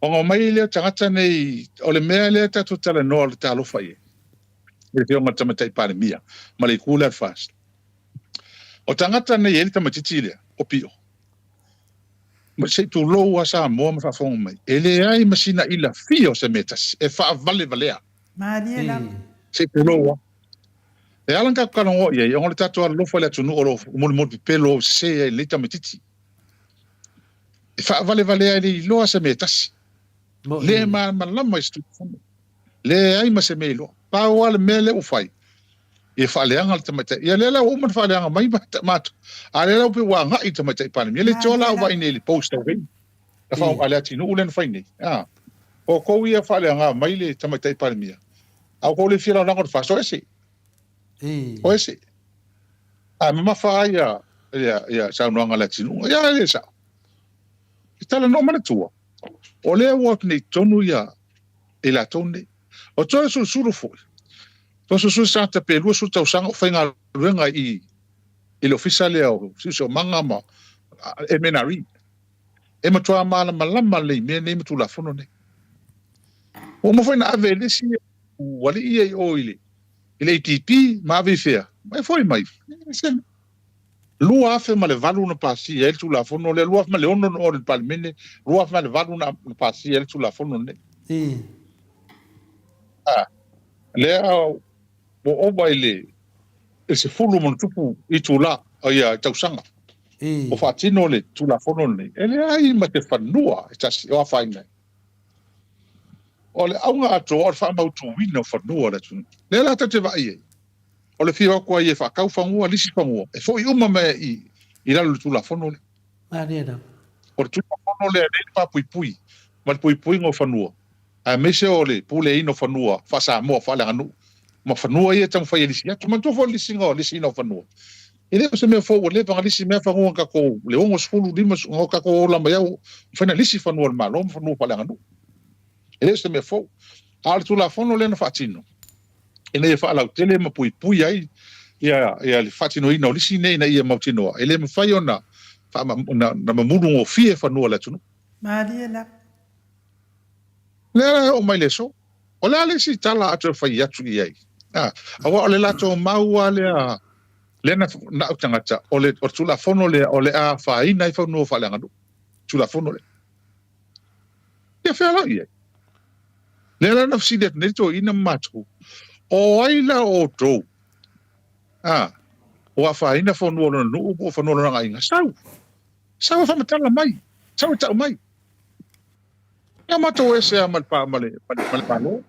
O ngā mai lea tangata nei, o le mea lea tatu tala noa le talo whai. E te o ngā tamatai palmia, ma le kūla fast. O tangata nei ele tamatiti lea, o pio. Ma se tu lou asa moa ma whafonga mai. E le ai masina ila fio se metas, e wha vale valea.
Maria la.
Se tu lou e alanga ka no ye o le tatu ala lofa le tunu o mo pelo se e le tamatiti. E fa vale le lo se metas. Le ma lama stu. Le ai ma se melo. Pa wal mele u fai. E fa le anga tamata. Ya le la o man fa le anga mai mat. Ale la pe wa nga i tamata pa ni. Le chola wa ine le post o ven. Da fa ala tinu ulen fa ni. O ko ia fa le anga mai le tamata pa ni. Au ko le fira na ko fa so ese. O ese. Ma fa ya sa no anga la tinu. Ya le sa. Itala no mana tua. O le wak nei tonu ia e la tone. O toi su suru foi. To su sa te pelu su tau sanga whainga ruenga i le officiale au. So manga ma e menari. E matua mala malama le me ne matu la fono ne. O mo foi na ave le si wali ia o ile. Ile ITP ma ave fea. Mai foi mai. Lua afe ma le valu na pasi el tu la fono le lua ma le ono no le palmene lua ma le valu na pasi el tu la fono ne le o baile e se fulu mon tupu i tu la ia tausanga o fatino le tu la fono ne ele ai ma te fanua e tasi o faina o le aunga ato o fa mau tu wino fanua le tu le la te vai o le fio ko ia fa kau fangua lisi fangua e foi uma me i la tu la fono le
Mariana
o tu la fono le pa pui ma pui ngo fanua a me se ole pule ino fanua fa sa mo fa la anu ma fanua ia tam fa lisi tu man tu fo lisi no fanua ele se me fo le pa lisi me fa ngo ka ko le ngo skulu di mas ngo ka ko la ma yau fa na lisi fanua ma lo fanua fa la anu ele se me fo al tu la fono le na fatino ene fa la tele ma pui ai ia le fatino ina lisi nei na ia mautino ele me fai ona fa na mamudu ngo fie fa no la tunu
Maria la
le o mai le so o le ale si tala atu fai atu ai awa le lato maua le na utangata o le o tula fono le o le a fa ina fa no fa la ngadu tula fono le ia fa la ia le la na fsi det neto ina matu o aila o to o fa ina fo no o fa no nga inga sau fa matala mai sau ta mai ya mato ese amal pa male palo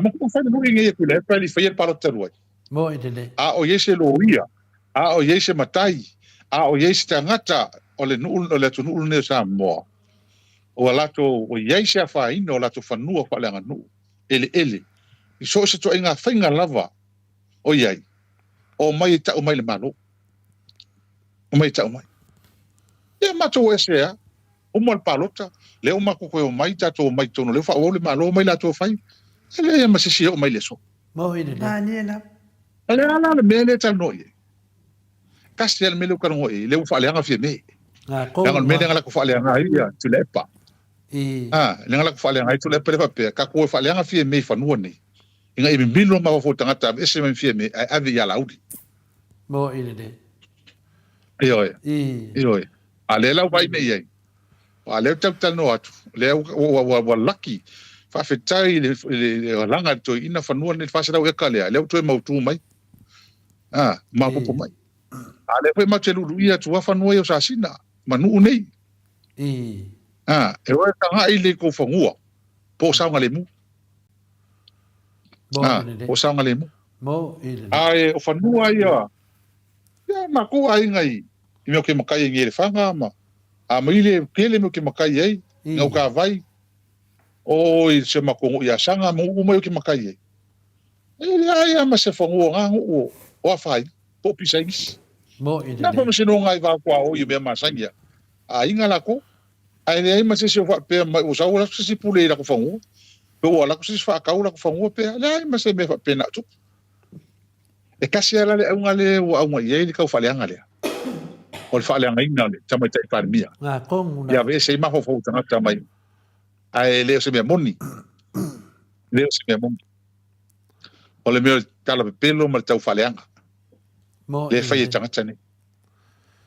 mo ko fa no ngi ku le pa li fa yer palo teroi
mo idele
o yese lo ia o yese matai o yese tangata o le tunu ne sa mo o lato o yese fa ina o lato fa no fa la nganu ele so se to inga finga lava o yai o mai ta o mai le malo o mai ta o mai e mato ese o mo palota le o ma ko o mai ta to mai tono le fa o le malo mai la to fai ele ma se si o mai le so
mo idele
Daniela
ale ala le mele ta no ye kastel mele ka no ye le fa le nga fi me
ko
nga mele nga la ko fa le nga ia tu le pa le nga la ko fa le nga tu le pa ka ko fa le nga fi me fa no ne inga i milo ma fo tangata ese me fi me ave ya laudi
mo idele
iyo ale la vai nei ai ale tau no atu le wa lucky fa fetai le langa to ina fa no ne fa sa o ka le to e mautu mai ma ko mai ale pe ma telu ia tu fa no yo sa sina manu nei e wa tanga ile ko fa ngua po sa ngale mu o sa ngale mu
mo idele
o fa no ia ya ma ko ai ngai me ke makai ngere fanga ma maile kele me ke makai ai ngau ka vai o i se mako ia sanga mo mo ke makai ai ai ma se fongo nga o fai po pisais
mo idele
na pa se no ngai va kwa o i me ma sangia inga la ko ai ma se fa pe ma o sa o se pule la ko fongo pe o la ko se fa ka o la ko fongo pe ai ma se me fa pena tu e kasi ala le unga le o unga ye ka fa le anga le o le fa'aleagaina le tamaitai palemia ia ve sei mafofou tagata mai ae leo se mea moni leo se mea moni o le mea tala pepelo ma le tau fa'aleaga le fai e tagata nei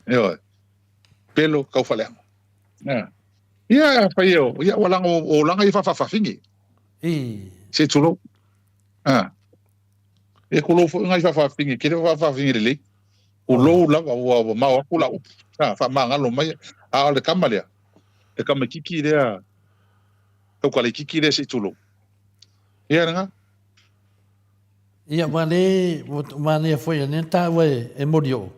ioe pelo kau fa'aleaga ia fai o ia ua laga o laga i fa'afafafigi se tulou e kulou fo'i gai fa'afafafigi ke le fa'afafafigi lelei o lou lava ua mau aku lau fa'amagalo mai a o le kama lea le kama kiki lea kaukale kiki lea se tulou ia raga
ia mane foi ane taua e morio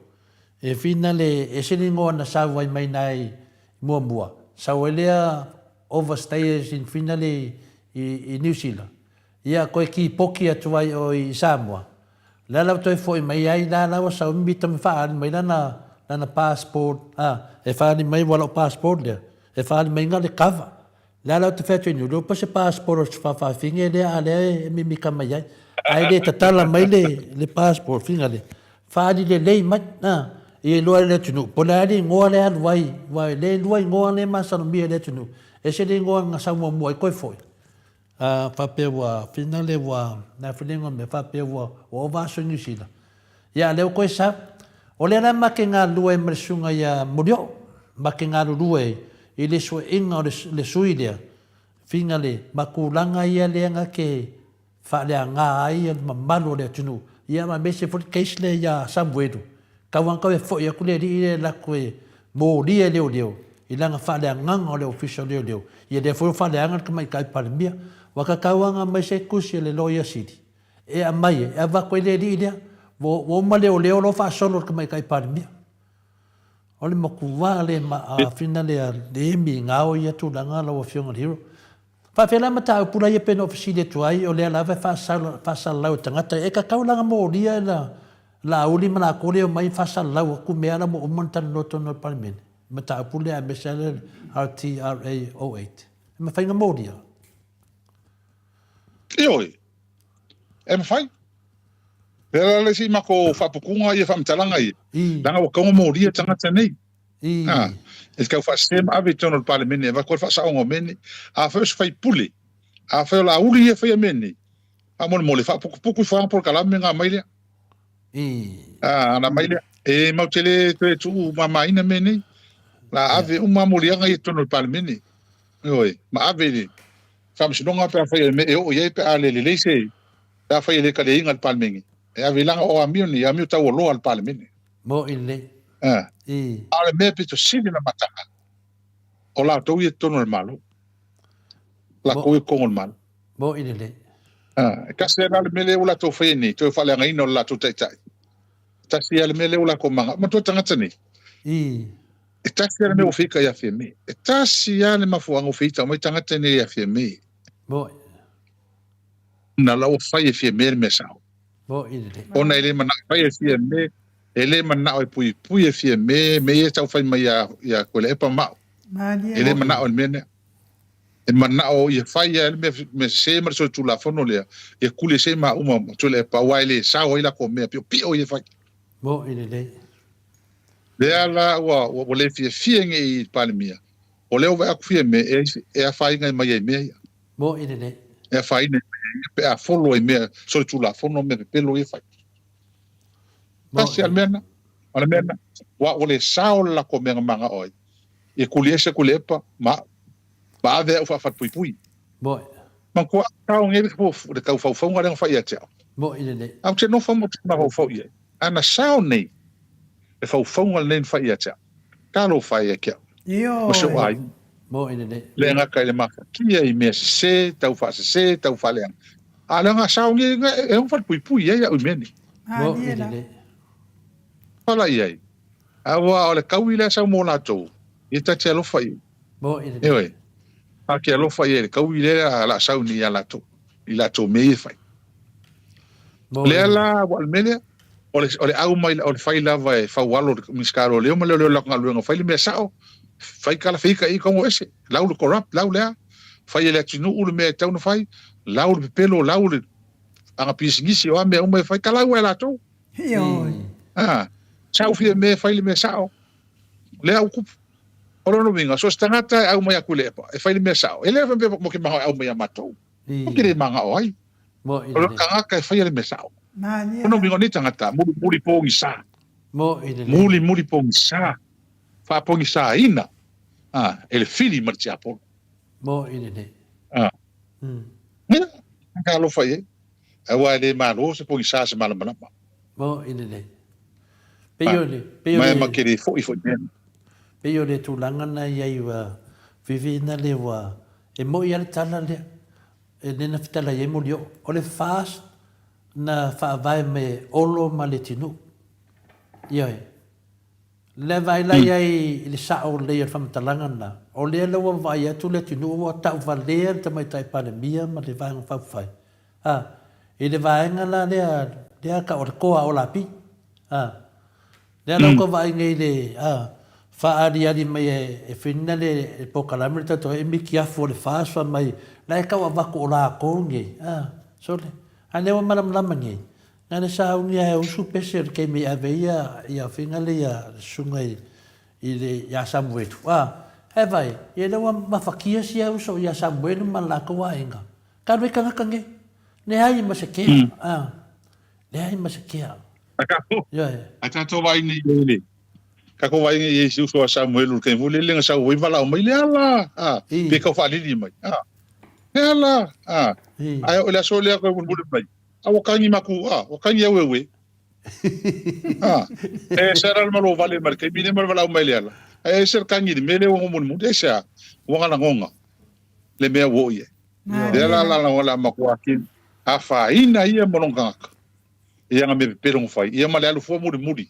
e fina le e siligo ana sau ai mai nai muamua sau e lea overstayers in fina le i New Zealand ia koe ki poki atu ai o i Samoa la lau toi foi mai ai la lau sau mbita me whaani mai lana passport e whaani mai wala passport lea e whaani mai ngā le kava la lau te whatu inu lupa se passport o se whawhawhinge lea a lea e mimika mai ai ai le tatala mai le passport finga le whaani le lei mai e loa le tunu po le ali ngoa le alu wai le lua ngoa le masano mia le tunu e se le ngoa nga saumua mua i koe foi whapewa finale wa na whilingo me whapewa o vaso New Zealand. Ia leo koe sa, o le ana make ngā lua e mresunga ia murio, make ngā lua i le sua inga o le sui lea, finale, makulanga ia leanga ke whalea ngā ai ma malo lea tunu. Ia ma mese foti keis le ia Samuelu. Kauang kau e fo ia kule ri ile la koe mō lia leo. I langa whalea nganga o le official leo. Ia le fo whalea nganga kamai kai palimia. Waka kauanga mai se kusi le Lawyer City. E a mai, e a wako ele ri idea, wo ma leo lo wha solo ka mai kai parimia. O le moku wā le ma a whina le a le emi ngāo ia tū langa lawa whionga hiro. Wha whela mata au pura ia pena ofisile tu ai, o le a lawe whasal lau tangata. E ka kaulanga mo ria la uli mana kore o mai whasal lau ku mea la mo umantana noto no parimene. Mata au pura a mesele RTRA 08. E ma whainga mo ria.
Ioi, e mawhai. Pera le si mako whapukunga i e whamtalanga i. Langa wa kaunga mōria tangata nei. E kau whasema awe tono pale mene, wa koe whasaonga mene, a whao se whai pule, a whao la uri e whai mene. A mole whapukupuku i whaangapor kalame ngā mailea. Ana mailea, e mautele tue tu mamaina mene, la ave umamorianga i tono pale mene. Ioi, ma ave ni. Whamsinonga pe a whai me e o iei pe a le se, pe a whai le ka le inga al palmengi. E a vilanga o amio ni, amio tau o loa al palmengi.
Mo ile.
A le mea pito sini na mataka. O la tau i tono al malo. La koe kongo al malo.
Mo ile.
E kasi e le mele ula tau whai ni, tau whale anga ina o la tau taitai. Tasi e le mele ula ko manga, ma tau tangata ni. E tasi e le mea ufika ia fia me. E tasi e le mafuanga ufita, mai tangata ni ia fia me.
Mo.
Na lau whai e fia me me sao.
Mo ile.
Ona ele mana whai e fia me, ele mana o e pui e fia me e tau whai mai ia koele epa mao. Ele mana o e mene. E mana o ia whai e me se mara so tula fono lea, e kule se ma uma tula epa waile sao ila ko mea pio ia whai.
Mo ile.
Lea la wa le fia nge i palemia. O leo vai aku fia me e a whai ngai mai e mea ia.
Mo ile.
E a whai ne pe a folo e mea so tula fono me pelo e whai. Tasi almena, wa ole sao la ko mea manga oi. E kuliese kulepa, ma ave au whawhat pui.
Mo.
Man kua tau ngere pofu, de tau whauwhaunga renga whai ateo.
Mo ile.
Au te no whamu te maho whau ie. Ana sao nei, e whauwhaunga len whai ateo. Kalo whai e kia.
Io.
Maso ai.
Mo ile.
Le ngaka ele maka. Kia i mea se, tau whase, tau whaleang. A le ngā sao ngere, e ngā what pui ia ui meni.
Mo ile.
Pala iai. Awa o le kau i le sao mō lātou. I tati alofa i.
Mo ile.
Ewe. Aki alofa i le kau i le la sao ni a lātou. I lātou me i whai. Le ala wa almele. O le au mai o le whai lava e whaualo miskaro leo ma leo laka ngaluenga. Whai le mea sao. Whai kala whika i kongo ese. Lau le corrupt, lau lea. Whai ele atinu ule mea tauna whai. Lau le pepelo, lau le anga pisingisi o a mea umai whai. Kalau e lātou.
Ioi.
Sao fia me whai le mea sao. le au ku olo no vinga so stangata au mai akule pa e fai le mesao ele va mo ke ma au mai mato o ke le manga oi
mo
olo kanga ka fai le mesao
Mania.
no vinga ni tangata muri pongi sa
mo ile
muri pongi sa fa pongi sa ina ele fili marcia po
mo ile
ya ka lo fai awa le malo se pongi sa se mala
mo ile Peyole
mai makere fo
Peyole tulanga na ia wa vivina le wa e mo ia tala le e nena fitala ye mo dio o le fast na fa vai me olo maletinu ia le vai la ia le sa o le fam talanga na o le le wa vai tu le tinu wa ta valer te mai tai pa mia ma le vai fa fai e le vai ngala le ka o ko o la pi le no ko vai ngai le fa ari mai e finna le po kalamita to e mi kia fo le fa so mai la ka wa ko la ko ngai so le ane wa malam lam ngai na sa unia e usu pese ke mi aveia ia finga le ia sungai ile ya samwetu e vai e le wa mafakia sia uso ya samwetu man la ko wa inga ka me ka ngai ne ai ma se ke ne ai ma se ke
ata to vai ni le ka ko vai ni Yesu so Samuel ke vole le sa oi vala mai le ala pe ka fa li mai ala ai o le so le ko bulu mai o kangi maku o kangi wewe sera al malo vale mar ke bine mar vala mai le ala ser kangi me le o mun mu desa wanga ngonga le me wo ye de la wala maku akin afa ina ia mononga ia me pero fai ia male alu fo muri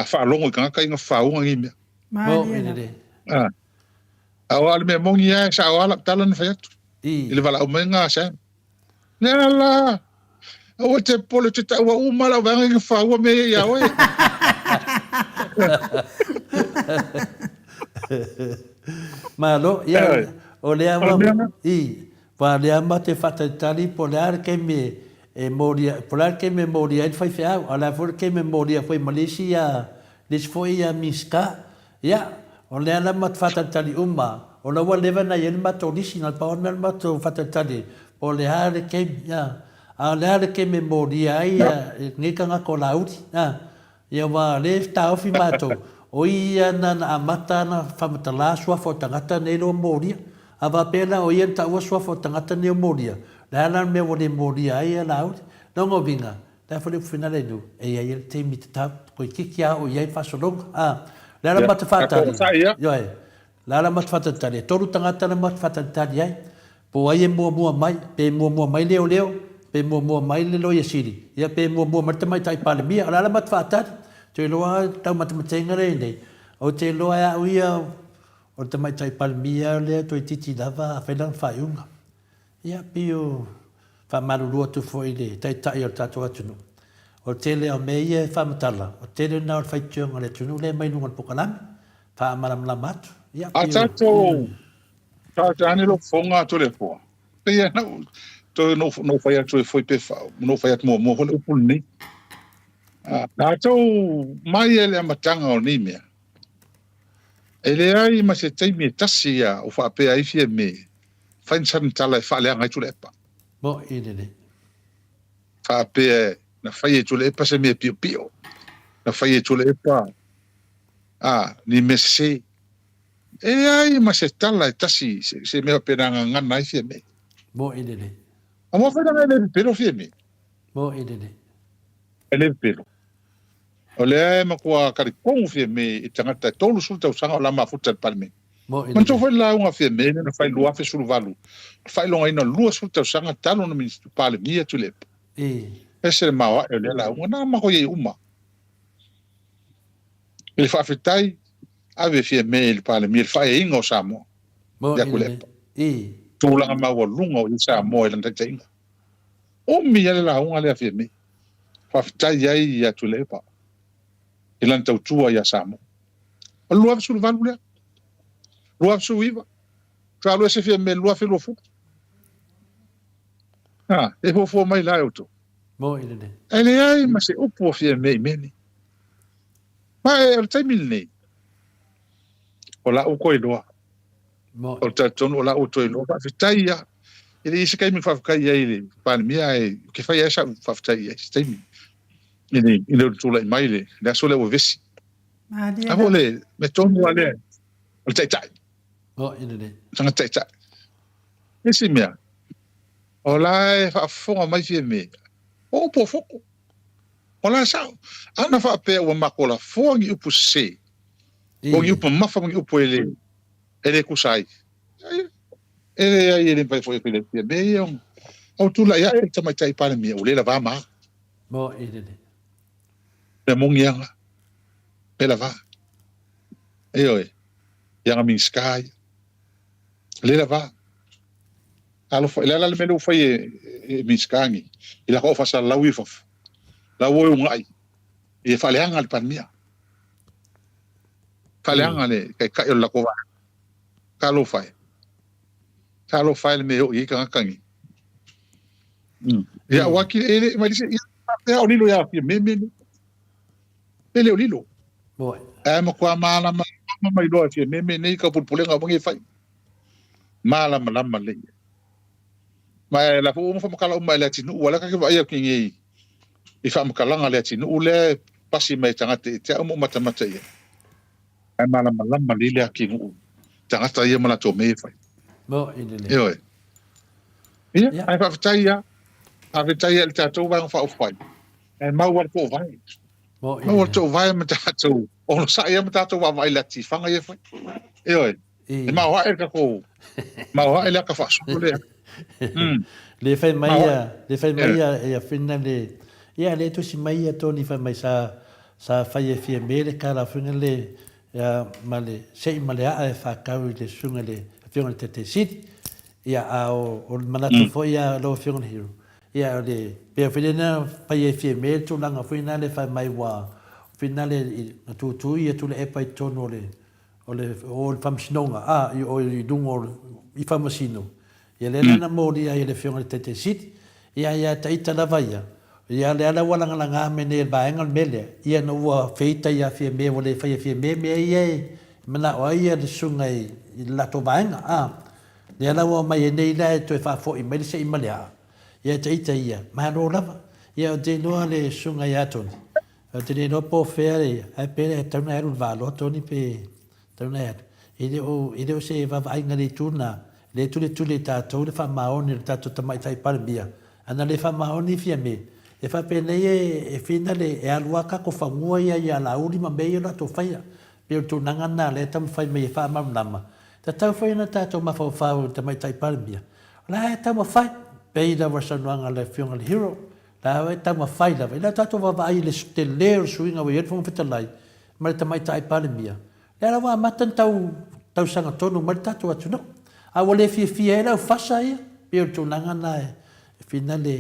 fa longo kanga ka inga fa unga ngi
mo ile
awal me mongi ya sa awal talan fa yatu ile vala o menga sa nela o te polo te wa uma la vanga ngi fa o me ya we
malo ya o le ama pa le ama te fata tali polar ke me moria polar ke memoria il fai fa ala for ke memoria foi Malaysia des foi a miska ya o le ala mat fata tali umma o la leva na yen mat original pa on mat fata tali o le ale ke ya a le ale ke memoria ia ni kanga ko lauti ya wa le ta ofi mato o ia na amata na famatala sua fo tangata ne lo moria ava pena o ia ta sua fo tangata ne moria la me vole moria ia la no ngo vinga da fole finale do e ia il te mit ta ko kikia o ia fa solong la mat fata yo la mat fata tali toru tangata na mat fata tali ai po ai mo mai pe mo mai leo pe mo mai le lo yesiri ia pe mo mat mai tai pa le mia la mat fata te lo ta mat tengare nei o te lo ia o te mai tai pa le mia le to titi lava fa dan fa yunga ia pio fa malulu tu foi le tai o tatu atunu o tele o meia fa matala o tele na fa tionga le tunu le mai nungan pokalam fa malam lamat ia pio
atato ta ani lo fonga to le po ia no to no fa ya to foi pe fa no fa ya mo le pul ni atato mai ele matanga o ni me ele ai ma se tai me tasia o fa pe ai fie me fain san tala fa le ngai tule pa
bo ile
fa pe na fai tule pa se me pio na fai tule pa ni me se ai ma se tala tasi se me pena nga nai fie me
bo ile
amo fa na le pero fie me
bo ile
ele pero ole ma kwa kari kong fie me itangata tolu sulta usanga la ma futa palme man to foi lá unha fie na fai lua fe sul valu fai longa ina lua sulta usanga talo no municipal mia tule ese ma ele la una ma ko ye uma ele fa fitai ave fie me il pale mi fai ingo samo ya kule tu la ma wa lunga o sa mo ele nta tinga o mi ele la unha le fie me fa fitai ya tule pa ilan tau tua ya samo lua sul valu le lua suiva tra se fie me lua fe lo fu e fo mai la auto
mo ile
ele ai ma se upo fie me meni ma e al taimil nei la u ko ilo
Mo.
o ta tonu o la u to ilo fa fitaia ele ise kai mi fa kai ele pa mia e ke fa esa fa fitaia stemi ele tu la mai le la sole o vesi a vole me tonu ale o tai tai
Mo ine.
tanga tai tai ese mea o la e fa fonga mai fie me o po foko o la sa ana fa pe o makola fongi upu se o ngi upu mafa ngi upu ele kusai ele pai foi pele me o tu la ya e tama tai para mi o le la va ma
Mo ine.
pe mongianga pe la va e oi ya mi sky le la va alo foi la me lo foi mi skangi ila ko fa sa la wi fa la wo ngai e fa le anga pa mia fa le anga le ka la ko va ka lo fai me o i ka kangi ya waki ele ma dice ya o lilo ya me ele o lilo
Mo.
ma kwa mala ma lo fi me nei ka pulpulenga bongi fai mala ma le ma la fu mo fa kala ma le tinu wala ka ke va ya kingi i fa mkalanga le tinu ule pasi mai tanga te mo mata ya mala ma le kingu tanga ta ye mala to me fai
Mo ine.
yo ia ai fa taia a vetaia le tatou vai fa ofai e mau war ko vai
Mo
mau war to vai ma tatou o sa ia ma tatou vai la ti fanga ia fai yo e mau ha e ka ko mau ha ele ka fa so le
Le fai mai e a fina le ia le tu si mai to ni fai mai sa fai e fie mele kala fina le ya male sei male a fa ka le sunga le fiona te sit ia o manatu foi ia lo fiona hero ia le pe fina fai e fie mele tu langa fina le fai mai wa fina le tu ia tu le e pai tono le o le famsinonga o i dungo i famasino ia le nana mori ia le fiona te sit ia taita lava ia le ala wala nga me ne baenga mele ia no wa feita ia fie me wole fie me ia mana o ia le sunga i la to baenga le ala wa mai nei la to fa fo i me se i malea ia taita ia ma ro lava ia de no le sunga ia ton te no po fere ai pe tana era valo toni pe tana ele o se va vai ngari tuna le tule ta to le fa maoni ta to mai tai parbia ana le fa maoni fie me e fa pena e fina le e alua ka ko fangua ia la ultima me la to faia pe to nangana le tam fai me fa mamama ta tau fai na ta to ma fa ta mai tai parbia la ta ma fai pe da versa no le fiona le hero la ta ma fai la ta to va vai le stelle swinga we fon fitalai ma ta mai tai parbia la va matan tau sanga tonu ma ta to atu no a wole fi era fasa ia pe to nangana e fina le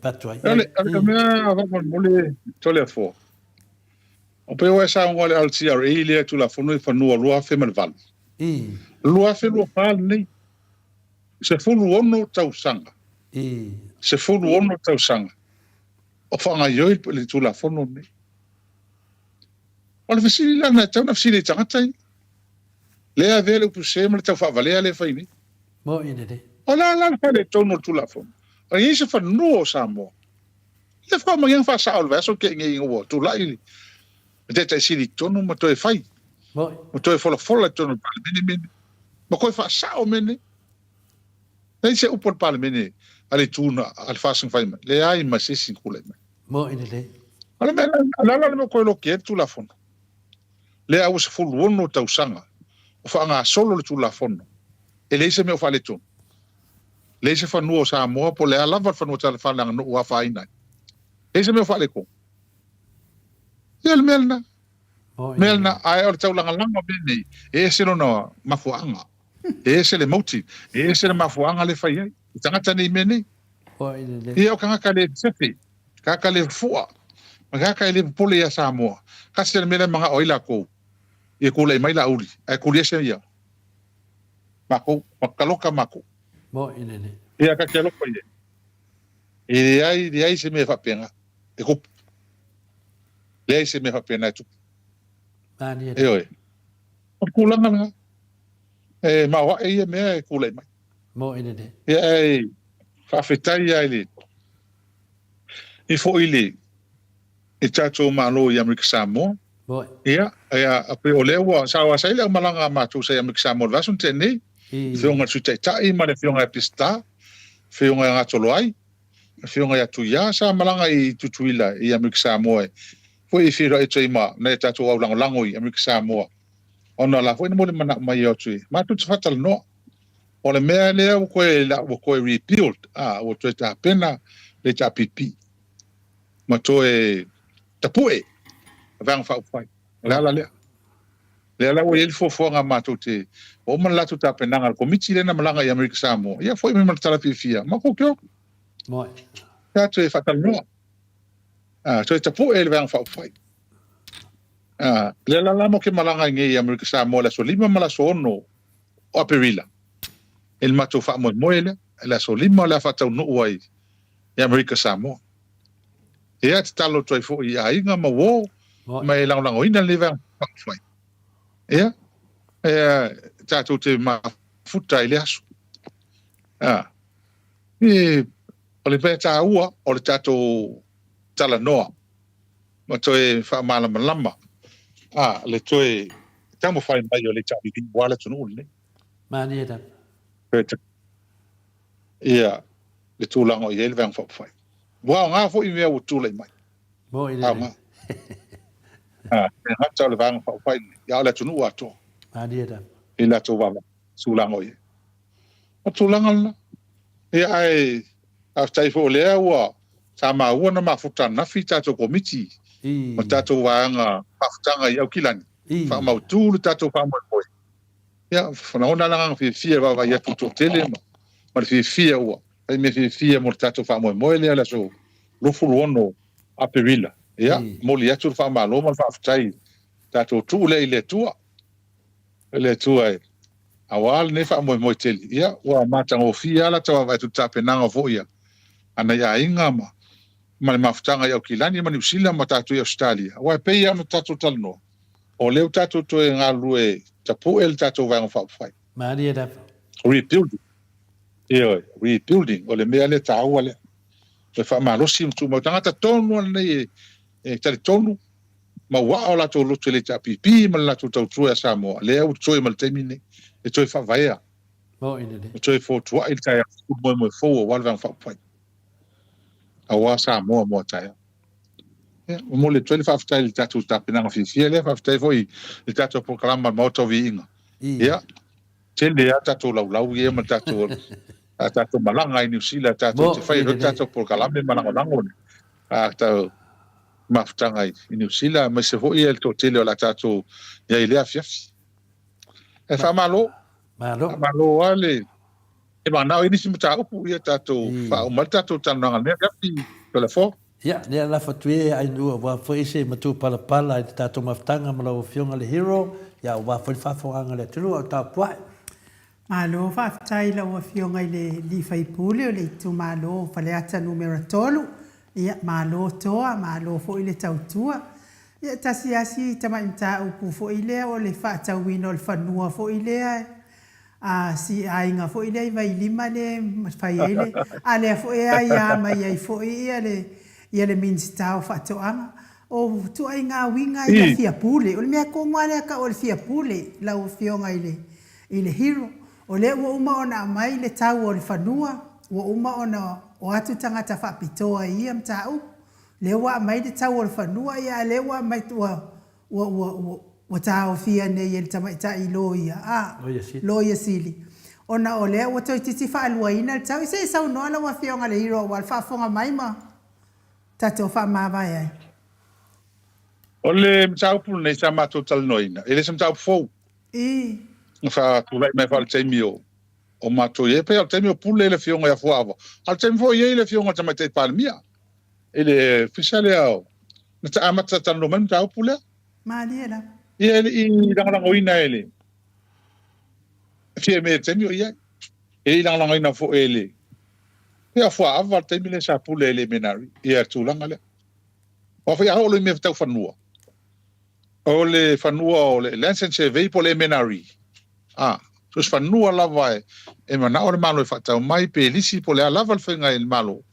Patoi.
Ale mea va mole tole fo. O pe o sa ngole al CRA le tu la fono fa no lo afe mal val. Lo afe lo fal nei. Se fu ono tau sanga. Se fu ono tau sanga. O fa nga yo le tu la fono nei. O le fisi la na tau na fisi le tangatai. Le ave le pu se mal tau fa vale ale fa ini.
Mo ine de.
O la fa le tono tu la fono. A isso fa no samo. Le fa ma yang fa sa al verso ke ngi ngo tu la ili. De te sili tonu ma to e fai.
Mo
to e fola tonu pa mini. Ma ko fa sa o mini. Nei se upor pa mini. Ale tuna al fa sing fai. Le ai ma se sin kula.
Mo ine de.
Ale me la me ko lo ke tu la fono. Le au se fulu ono tau sanga. O fa nga solo tu la fono. E le se me o fa le tonu. Leise fa nuo sa mo po le ala fa no tala fa lang no wa fa ina. Leise me fa le ko. Yel melna ai or tau lang lang bene. E se no mafuanga. E se le moti. E se le mafuanga le fa ye. Tanga tani mene.
O ine de.
E o kanga ka le sefi. Ka ka le fua. Ma ka le pole ya sa mo. Ka se le mele manga oila ko. E ko le mai la uli. Ai ko le se ya. Mako, makaloka mako.
Mo ine ne.
E a ka ke loko ye. E ai se me fa pena. E ko. Le ai se me fa pena tu.
Ani
E oi. O kulanga nga. ma wa e me ku le mai
mo ina de
ia e fa fetai ai le i fo ile e tato malo i Amerika Samoa
mo
ia a pe o lewa sa wa sai le malanga ma tu sai Amerika Samoa va sun tene fionga su tai ma le fionga pista fionga nga tolo ai fionga ya tu ya sa malanga i tutuila i Amerika Samoa fo i fira e tei ma na tato au lango i Amerika Samoa ona la fo ni mo le mana mai o tu ma tu fatal no o le mea lea o koe rebuild o toe ta pena le ta pipi ma toe tapue vang fa fai la le o ele fo nga mato te o man la tu ta pena ngal komiti le na malanga i Amerika Samoa ia foi me man tala pifia ma ko kyo
mo
ya toe fatal no toe tapue le vang fa fai le la mo ke malanga i Amerika Samoa la so lima mala so no o perila el mato fa mo moele la so lima la fa tau no ai i Amerika Samoa e at talo toi fo i ainga ma wo mai lang ina le vang fa fai ia tato te ma futa ile asu o le peta ua o le tato tala noa ma toi fa mala malama le toi tamo fai mai o le tabi bin wala tunu le
mani da
ia le tulango i ele vang fa fai wa nga fo i mea o tule mai
mo ina de
nga tau le vang fa fai ya le tunu ato
mani da
ila to wala sulango i o tulanga na ia ai after fo le wa sama ua na mafuta na fita to komiti ma tato wanga pafutanga i au kilani fa mau tulu tato fa mo boy ya fona ona langa fi va ya tutto tele ma fi ua ai me fi mo tato fa mo le la so lo fulono a perila ya mo li atu fa malo ma fa futai tato tu le tua awal ne fa mo tele ya wa mata o fi ala tawa va tu tape nanga vo ya ana ya inga ma le mafutanga ya kilani ma ni usila ma tato ya Australia wa pe ya tato talno o leo tato to ngalu e tapu el tato vang fa fai
mani da
rebuilding o le mea le tau ale le fa malosi tu mo tanga tonu ne e tale tonu ma wa o la to lo tele ta pipi ma la to tu ya Samoa le o toi mal temine e toi fa vaia
mo ina de
toi fo tu il ta mo fo o vang fa fai a wa Samoa mo ta mo le tole fa ftai le tatu ta pena fi fiele fa ftai foi le tatu proclama moto vinga ia tele ata to lau ye ma tatu tatu malanga i New Zealand tatu te fai tatu proclama malanga ta maftanga i New Zealand ma se foi el to tele la tatu ya ile afia e fa malo ale e ma na ini simta upu ia tatu fa o mal tatu tananga ne gapi telefon
ya le la fatue ai no wa foi se matu pala i tato maftanga ma lo fionga le hero ya wa foi fa fonga le tulu ta pua
malo fa tai la wa fionga le li fai pule le tu malo fa le ata numero tolu ya malo toa malo foi le tautua ya tasiasi tama inta upu foi le o le fa tawino le fanua foi le si ainga foi le vai lima le fai ele ale foi ya mai ai foi ele ia le minstau fatoanga o tu ai nga winga i la fia pule o le mea kongwale ka o le fia pule la o fionga ile hero o le ua uma ona mai le tau o le fanua ua uma ona o atu tangata whapitoa ia mtau le ua mai le tau o le fanua ia le ua mai ua tau fia ne ia le tamaita i lo ia lo ia sili ona o le ua toi titi whaalua ina le tau i se sau noa la ua fionga le hero wal whafonga mai ma tato fa mavai ai
o le mtau pulu nei sa mato talnoina ele se mtau fou fa tulai mai fa le mio o mato ye pe al mio pulu le fionga ya fuava al fo ye le fionga tama te palmia ele fisale ao na ta amata talno man mtau pulu
maliela
ele i danga oina ele fie me te mio ye ele danga oina fo ele ia fua ava te mile sa pule ele menari ia tulanga le o fa o le me tau fanua o le fanua o le license vei po le menari so fanua lava e mana o le malo e fatau mai pe lisi po le lava le fenga il malo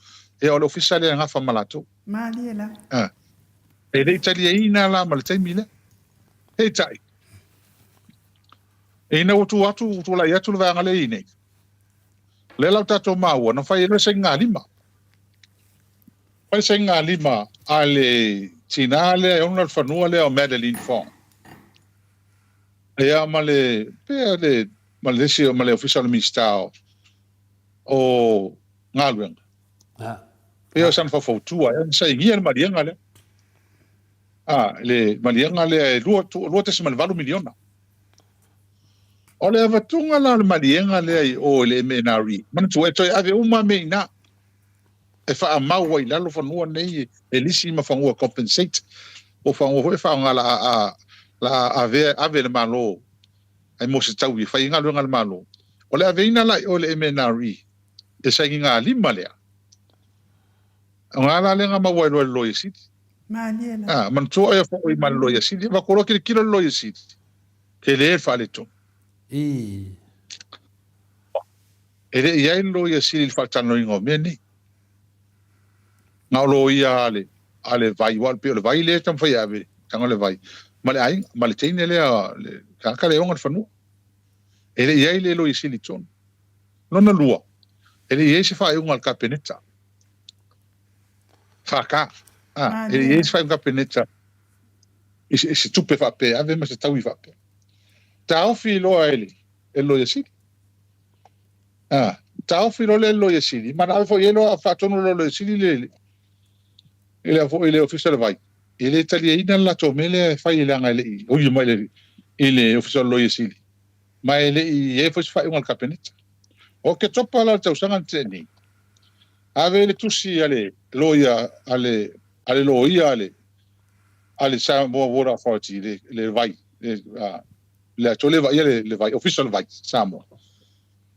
e o le official e ngafa malato
Maliela.
e le tali ina la mal taimi le e tai e ina utu la yatu le vanga le ine le lau tato maua na fai le senga lima fai senga lima ale tinale e ona fanua le o Madeline Fong e male pe le Malaysia male official minister o ngalwen pe o san fa fotua e sai ngia le marianga le le marianga le lo te se malvalo miliona o le avatunga la le marianga le o le menari man tu e toi ave uma meina e fa mau wai lalo fa no nei e lisi ma fa ngua compensate o fa ngua fa ngala la ave le malo ai mo se tau i fa inga le malo o le ave ina la o le menari e sa inga lima le ngala le nga ma wai lo isi
Maliela.
man tu e fa i mal lo isi va ko lo kilo lo isi ke le fa le to ele ia lo ia isi fa tano ingo meni ngalo ia ale vai wal pe le vai le tam fa ia ve tanga le vai male ai male tine le ka le onga fanu ele ia le lo isi liton non lua ele ia se fa un al capeneta fa ka ele ia se fa un capeneta isi tupe fa pe ave ma se tau i fa pe tau fi lo ele lo isi tau fi lo le lo isi ma na fo yelo fa tono lo isi le ele fo ele official vai ele talia ina la to mele fa ile nga le o yo mai le ele official lo isi ma ele e fo fa un capeneta o ke topa la tau sanga teni ave le tusi ale loia ale loia ale sa mo vora forti le vai le tole vai le vai official vai samo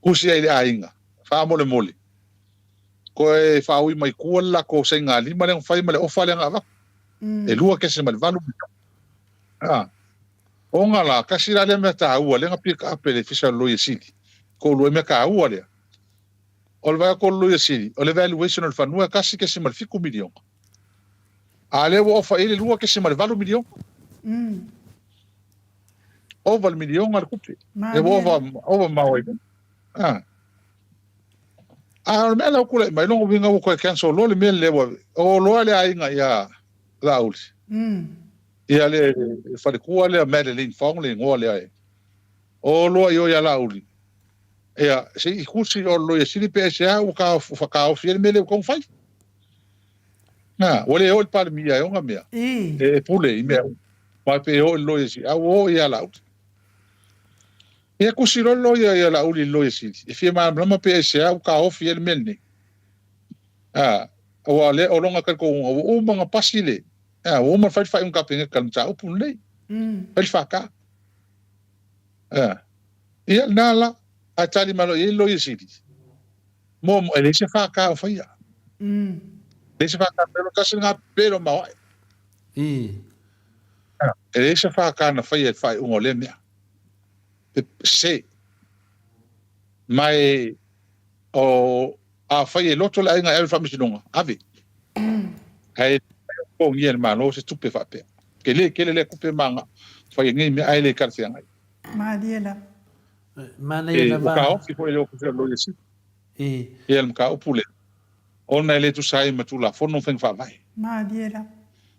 kusi ele ainga fa mole ko e fa ui mai kuala ko senga lima le fai male o fa le nga e lua ke se mal valu o nga la kasira le meta ua le nga pika apele official lo yesili ko lo me ka ua le o le va ko lo yesili o le valuation al fanua kasi ke se mal fiku milion ale wo fa ele lua ke se mal valu milion over milion al kupe e over maoi me la kule mai longo vinga ko cancel lo le mele o lo ale ainga ya Raul ia le fa le kua le Madeline Fong le ngole ai o lo yo ya Raul ia se i kusi o lo ya sili PSA o ka fa ka o fiel mele con fai ole o par mia o ngamia e pule i me ma pe o lo ya si a o ya Raul e kusi lo ya Raul lo ya si e fi ma blama PSA o ka o fiel mele o ale o longa ka ko o manga pasile o ma fai un kapinga kan ta upun le el faka ia nala a tali malo e lo yesidi mo ele se faka o faia ele se faka pero kasinga pero ma ele se faka na faia fai un ole mea se mai o a faia loto la inga el famisinonga ave ai ko ngiel malo se tupe fa pe ke le kupe manga fa ngi me ai le karsia ngai
Maliela.
Manela va
ka o fi ko ele ko lo yesi el ka o pule ona ele tu sai ma tu la fono fen fa vai
Maliela.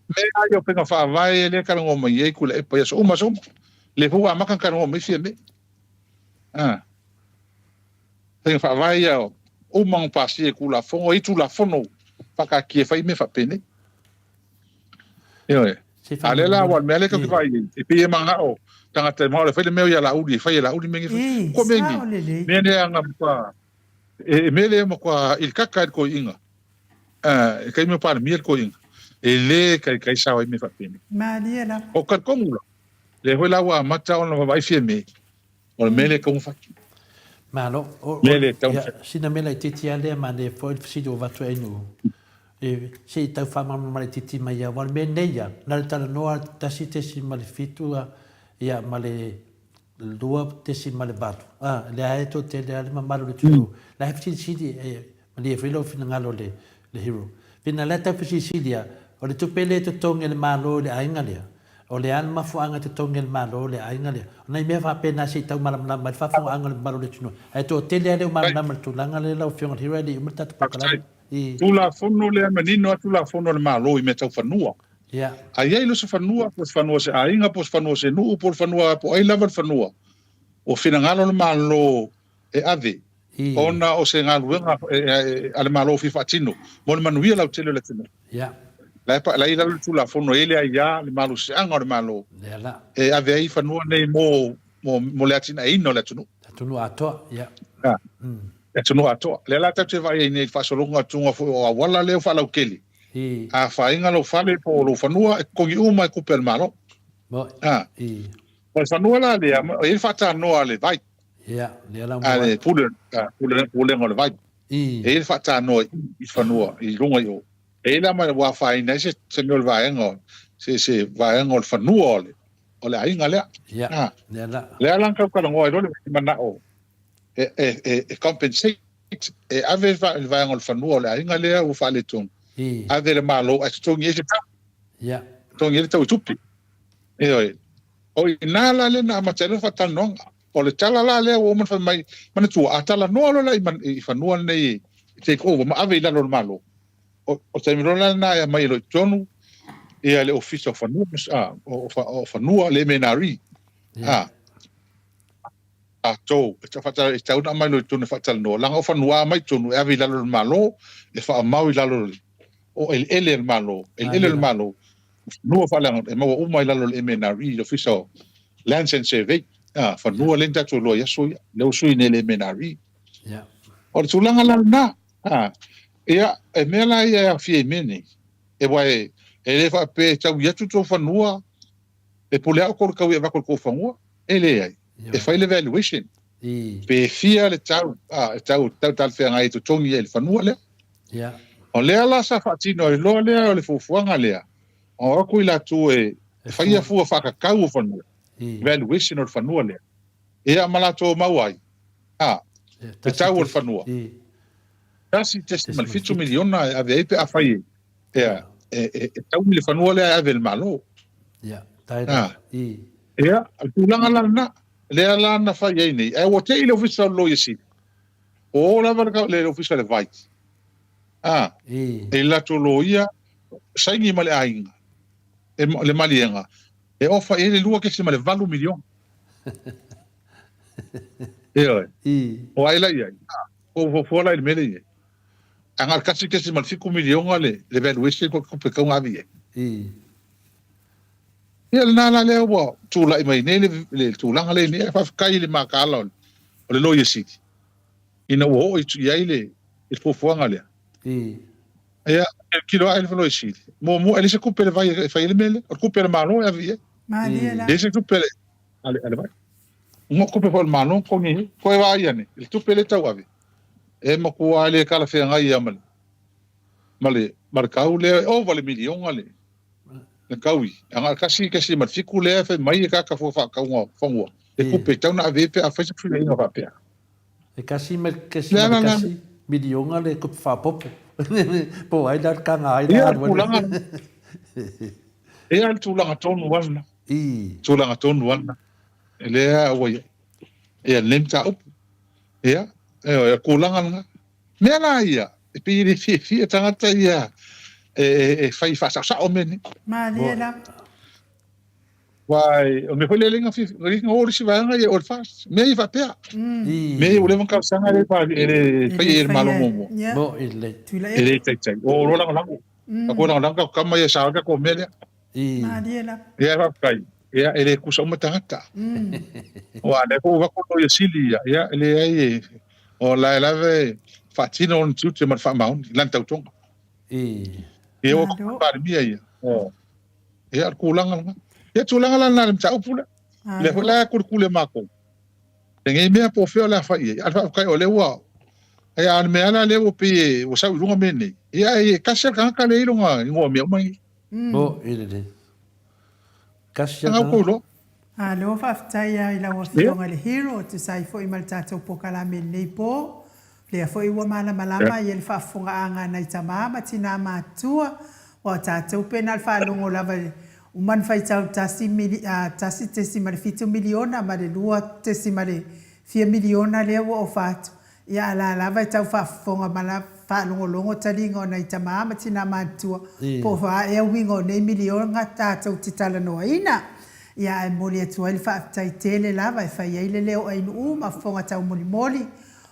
me ai o penga fa vai ele ka ngo ma ye ku le pa so ma le fu ma kan ngo me fi me fen fa vai ya o mang pasi ku la fono i tu la fono fa ka ki fa me fa pene ale la wal mele ka vai e pe manga o tanga te mo le fa le me ya la udi fa ya la udi mengi ko mengi mene anga pa e mele mo kwa il kaka ko inga kai me par miel ko inga ele kai sa me fa pene
Maliela.
o ka komula le ho la wa mata on vai fi me o mele ko fa
malo
mele
sina mele titi ale mane foi si do va tu enu e se tau fa mama titi mai wal meneia na tala noa tasite si male fitua ia male lua tesi ma le batu. Le ae to te le ale mamaru le tulu. La hefti sidi ma le filo fina ngalo le hero. Pina leta fisi sidia o le tupele to tonge le malo le ainga lea. O le an mafuanga te tonge le malo le ainga lea. O nei mea whapena si tau malamala ma le whafuanga le malo le tunu. Ae to te le ale o malamala le tulanga le lau fionga hira le umata te pakalama.
Tula fono le manino tula fono le malo I me tau fanua.
Yeah.
Ai lo se fanua po fanua se ainga po fanua se nu po fanua po ai lava fanua. O fina ngalo le malo e ave. Ona o se ngaluenga ale malo fi fatino. Mo le manuia lau tele le tino.
Yeah.
La ila le tula fono ele ai ya le malo se anga le malo. E ave ai fanua nei mo le atina ino le tunu.
Tunu ato, yeah.
E tunu ato. Le la te vai nei fasolonga tunga fo o wala le fa lau keli. A fainga lo fale po lo fanua e kongi uma e kupel malo.
Mo.
O fanua la le e fata no ale vai.
Yeah, le la mo.
Ale pule ngol vai. E fata no I fanua I lunga yo. E la ma wa faina se ngol vai ngol. Se vai ngol fanua ole ainga le.
Yeah. Le la.
Le la ka ngoi lo mana o. E compensate e ave vai ngol fanua ole ainga le u fale tung. Ave le malo a tongi e ta.
Yeah.
Tongi e ta utupi. E oi. Oi nala le na matelo fatal no. O le tala la le o man fa mai man tu atala no lo lai man I fanua nei take over ma ave la lo malo. O te miro la na ya mai lo tonu e le office of fanua o fanua le menari. To e ta fatal e ta una mai lo tonu fatal no. La o fanua mai tonu ave la lo malo le fa mau la lo o el malo el malo no falang e mo umai lalo le menari official land and survey fa no lenta to lo ya so le so ne le menari
ya
o tulanga la na ya e mela ya fi meni e vai e le fa pe ta ya tu to fa no e pole a ko ka va ko fa no ele ai e fa le evaluation pe fia le tau tal fe ngai to tongi el fa no le
ya
o lea la sa fatino e lo lea o le fufuanga lea. O aku ila tu e whaia fua whakakau o whanua. Evaluation o whanua lea. E a malato mauai. E tau o whanua. Tasi testimal fitu miliona a vea ipe a whai. E tau mi le whanua lea a vea malo.
Ya, taira.
E a tūlanga lana. Lea lana whai ei nei. E o te ile ofisa lo yesi. O la varka le ofisa le vai. E la toloia saingi male ainga e le malienga e ofa e le lua ke se male 20 milion o ai la ia o fola il mele anga kasi ke se male 5 milion ale le valuation ko pe ka ngavi e na la le o tula mai ne le tula ngale ni fa kai le makala o le loia city ina o ia ile il faut ngale Ja, kilo ai velo isi. Mo ele se kupele vai fai ele mele, o kupele malo e via.
Ma dia la.
Dese kupele. Ale vai. Mo kupele fo malo ko ni, ko e vai ane. Il kupele tau ave. E mo ko ale kala fe ngai amal. Male, markau le o vale milion ale. Le kaui. Anga kasi ma fiku le fe mai ka fo fa ka ngo fongo. E kupele tau na ave pe a fa se fule nga va pe.
E kasi milion le ko fa popo. Po ai dar ka ngai dar
wala. E al tulanga tonu wana. Tulanga tonu wana. Ele a o e lemta op. Ja. E kulanga nga. Mena ia. E pi fi tangata ia. E fai fa sa o meni.
Ma dia
Wai, o me hole lenga fi ringa ori si vanga e ol fast. Me va pea. Me o le van ka sanga le pa ele fai el malo mo.
Mo ele.
Ele tai. O rola lango. Ko lango lango ka mai sa ka ko mele.
Ma dia la.
Ya va kai. Ya ele ku sa matanga. Wa le ko va ko yo silia. Ya ele ai o la ve fatino on tutte ma fa maun lan tau tonga. E o pa mi ai. O. Ya ku langa. Ya tulanga la na mta upula. Le hola kurkule mako. Tengi mea po feo la fai. Alfa kai ole wa. Ai an me ana le o pe o sa lunga mene. Ya e kasha ka le ilunga ngo me mai.
Mo ele. Kasha.
Nga ko lo.
Alo whaftai ai la wafionga le hero tu sai fo i maltatou pokalame nei po. Le fo i wa malama i le whafonga anga nei tamama tina matua. O tātou pena al whalongo lava uman whai tau tasi tesi mare 5 miliona mare lua tesi mare 4 miliona lea wa o whatu. Ia ala lava i tau whafonga mala whalongo taringa o nei tamama tina matua. Po wha e wingo nei miliona tātou titala noa ina. Ia e moli atua ili whaafitai tele lava e whai eile leo ai nuu ma whonga tau moli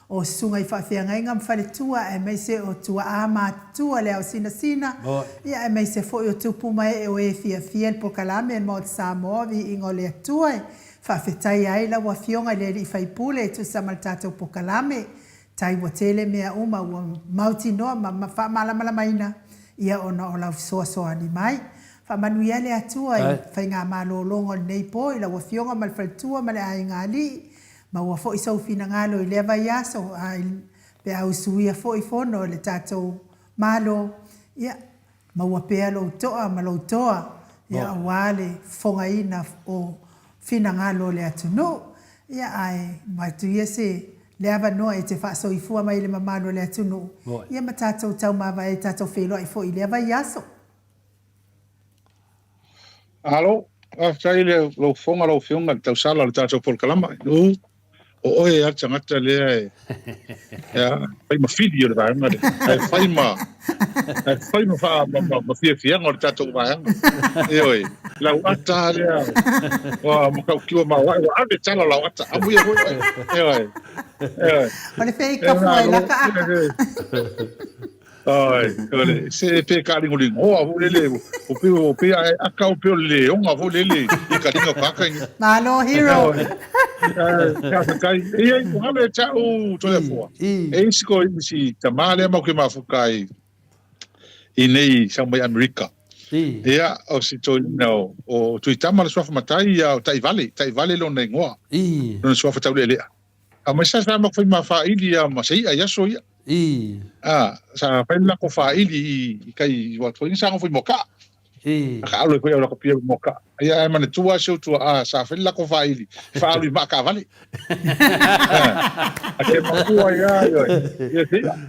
o sunga i whaafia ngainga mwhare tua e meise o tua ama tua leo sina ia e meise fo i o tupu mai e o e fia po kalame e maot Samoa vi ingo lea tua e whaafitai ai la wa fionga le i whaipule e tu samaltato po kalame tai wa tele mea uma ua mauti noa ma wha malamalaina ia ona o lau soa ni mai Whamanuia le atua i whainga malolongo nei po i la wafionga malwhaletua male ai ngali ma wafo i saufina ngalo i lewa i aso pe au suia fo i fono le tatou malo ia ma wapea lo toa ma lo toa ia wale fonga ina o fina ngalo le atunu ia ai matuia se leava noa e te whaaso i fua mai le mamalo le atunu ia ma tatou tau mawa e tatou whelo i fo i lewa i aso
Alo, aftai le lo fonga lo fionga tau sala le tatou por kalama. O e ata ngata le ya, pai ma fidi o vai ngade. Pai ma fa ma fia ngor tatou vai. E oi, la ata le. Wa mo ka kiwa ma wa ave tala la ata. Amu ye oi. E oi.
Ole fei ka foi la ka.
Ai, kole, se pe kali ngoli ngoa vo lele, o pe a ka o pe le, o nga vo lele, I ka dinga paka ni.
Malo hero.
Ka kai, e ko hale cha o to ya fo. E siko si tamale ma ke ma fukai. I nei sa mai America. Ia o si to no, o tu tamale swa matai ya tai vale lo nei ngoa. No swa fa tau lele. A mai sa ma foi ma fa ilia ma sei a yaso ia. Sa pela ko faili kai wa foi sa foi moka ka alo ko ya ko pia moka ya mane tua so tua sa pela ko faili faili ma ka vale ake mo ya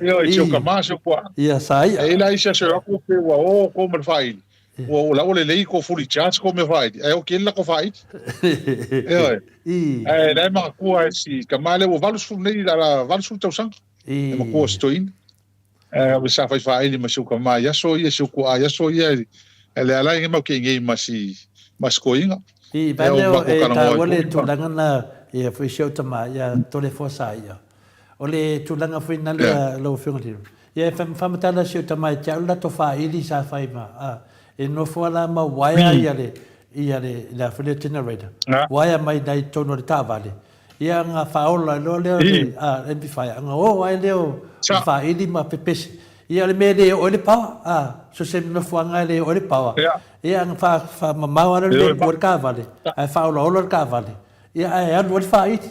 yo yo ka ma so kwa
ya sai
e la isa so ko pe wa o ko mo faili o la ole lei ko fuli chance ko me faili e o ke la ko faili la ma ko si ka male o valus fu nei la valus fu tau sang e mo ko stoin o sa fai faili ma suka ma ya so ia suku a ya so ia ele ala nge ma ke nge mas koinga
ba leo e ta wole tu langa na e foi show tama ya tole fosa ia ole tu langa foi na lo fingo ia fam tala show tama ya la to faili sa fai ma e no fola ma wire ia le la foi generator wire mai dai tono ta vale ia nga faola lo leo amplify nga ai leo fa ili ma pepes ia le mele o le power so se no fuanga le o le power ia nga fa mama le por cavale ai faola o le cavale ia ai o le fa it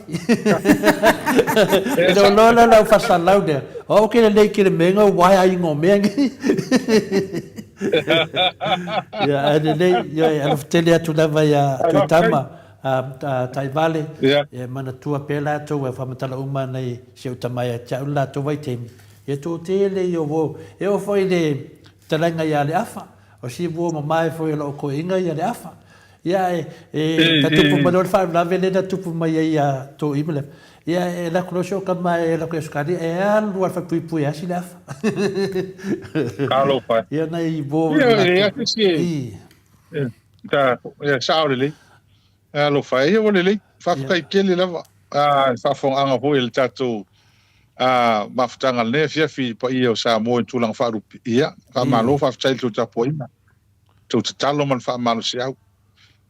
e lo fa salaude o ke le ke le menga why ai ngo menga ia ade ia al tele tu lava ia tu tama tai vale e mana tua pela to e famatala uma nei se utamai cha ula to vai tem e to tele yo vo e o foi de talanga ya le afa o si vo mai foi lo ko inga ya le afa ya e ta tu po malor fa la vele da tu po mai ya to imle ya e la clocho kama e la clochkadi e an lo fa pui asi le afa
Carlo fa
ya nei vo
ya si ta ya saurele Alo fai o lele fa kai kele lava fa fong anga ho el tatu ma ftanga le fi pa io sa mo tulang fa rupi ia fa malo fa tsai tu ta poina tu talo man fa malo sia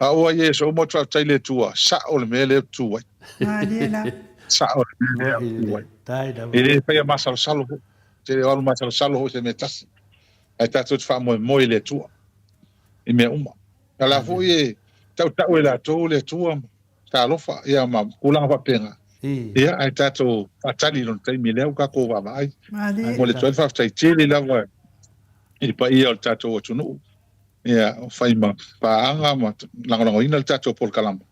o ye so mo tra tsai le tua sa o le mele tua sa o le mele tua e fa ma sal salo te o ma sal salo se metas ai tatu fa mo le tua e me uma ala fo ye tau la to le tua ta lofa ia ma kula pa penga ia ai tato atali non tai mileu ka ko va vai mo le tol fa tai tele la va il pa ia tato o tunu ia fai ma pa anga ma la ngona ina tato por kalama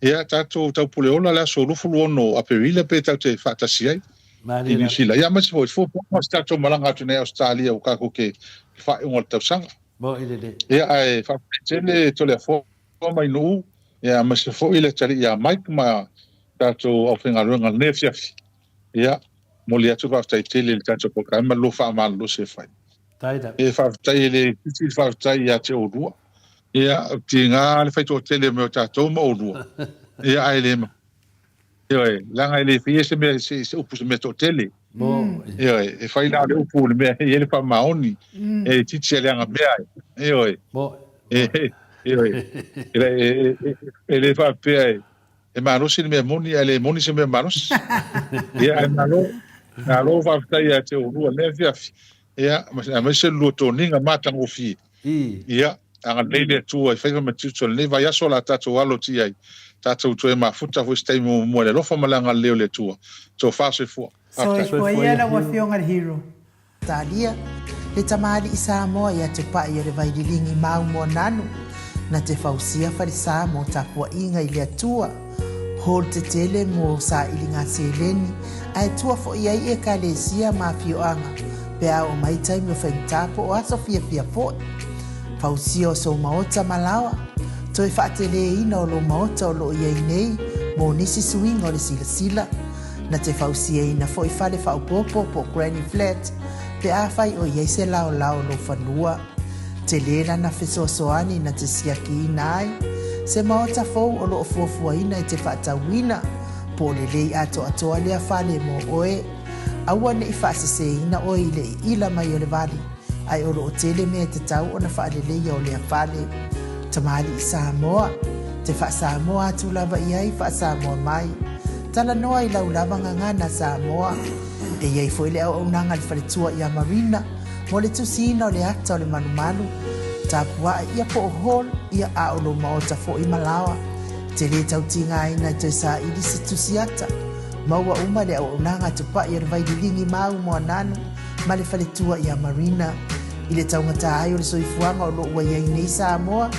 ia tatou taupule ola le aso lufu luono aperila pe tau te whaatasi ai. I New Zealand. Ia masi foi fo mas tatou malanga atu nei Australia o kako ke whae ngol tau sanga. Ia ai whaatele tole fo mai nuu. Ia masi fo ile tari ia Mike ma tatou au whengaruanga nefiafi. Ia moli atu whaatele le tatou pokai ma lo wha amalo se whai. E whaatele titi whaatele ia te orua. Ia ti ngā le whaito tele me o tatou ma orua. Ia ai le ma. Ia langa ele fie se me se upu se me to tele. Ia e fai na le upu le me ele pa maoni. E titi ele anga mea. Ia ele fa pe e marosi le me moni ele moni se me maros. Ia e malo va tai te orua le via. Ia ma se luto ninga matang ofi. Ia anga leile tu e fai ma tuto le vai aso la tato alo ti ai. Tatou tu e mafuta fo stay mo le lofa malanga leo le tua. So fase fo.
So ia la wa fionga hero.
Talia le tamali isa mo ia te pa ia le vai dilingi mau mo nanu na te fausia farisa mo tapua inga ile atua. Hol te tele mo sa ilinga seleni ai tua fo ia e kalesia mafioanga. Pea o mai taimi o whaintapo o aso fia fo. Fausia o so maota malawa. Toi whaatele ina o lo maota o lo iei nei, mo nisi suinga o le sila. Na te fausia ina fo i whale whaupopo po Granny Flat, pe a whai o iei se lao lo whanua. Te lera na whesoasoani na te siaki ina ai, se maota fou o lo fuafua ina i te whaatawina, po le lei ato atoa lea whale mo oe. Aua ne i whaasese ina o i le ila mai o le vali, ai o lo o tele mea te tau o na whaale leia o lea whale. Tamali i Samoa, te wha Samoa atu lava iai wha Samoa mai. Tala noa i lau lava ngangana Samoa. E iai fo ile au nanga le whaletua i a Marina, mo le tusina o le ata o le manumalu. Tapua ia po o hol, ia a o lo maota fo i Malawa. Te le tau tinga ina te sa ili se tusiata. Maua uma le au nanga tupa i a vaidilingi mau mo nanu, ma le whaletua i a Marina. I le taungata ai o le soifuanga o lo ua iai nei Samoa.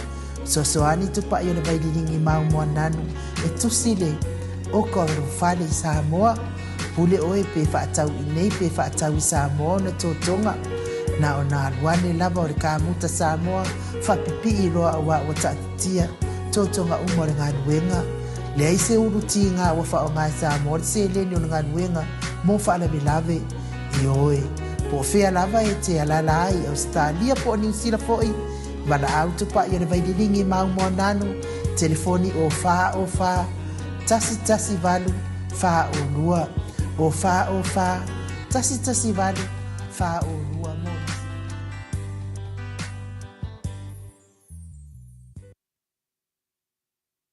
Sosoani tupa i o le vaidilingi mau mo nanu. E tusile o ka whale i Samoa. Pule oe pe whaatau i nei pe whaatau i Samoa na tōtonga. Na o nā ruane lava o le kāmuta Samoa. Whapipi i roa a wa tātia. Tōtonga umore ngā nuenga. Le ai se uru ti ngā wa wha o ngā Samoa. Se leni o ngā nuenga. Mo whaala me lave i oe. Po whea lava e te alala ai Australia po New Zealand fo'i. Mana au tupa i o le vaidilingi mau mo nanu. Telefoni o wha. Tasi valu. Wha o lua. O wha. Tasi valu. Wha o lua mo.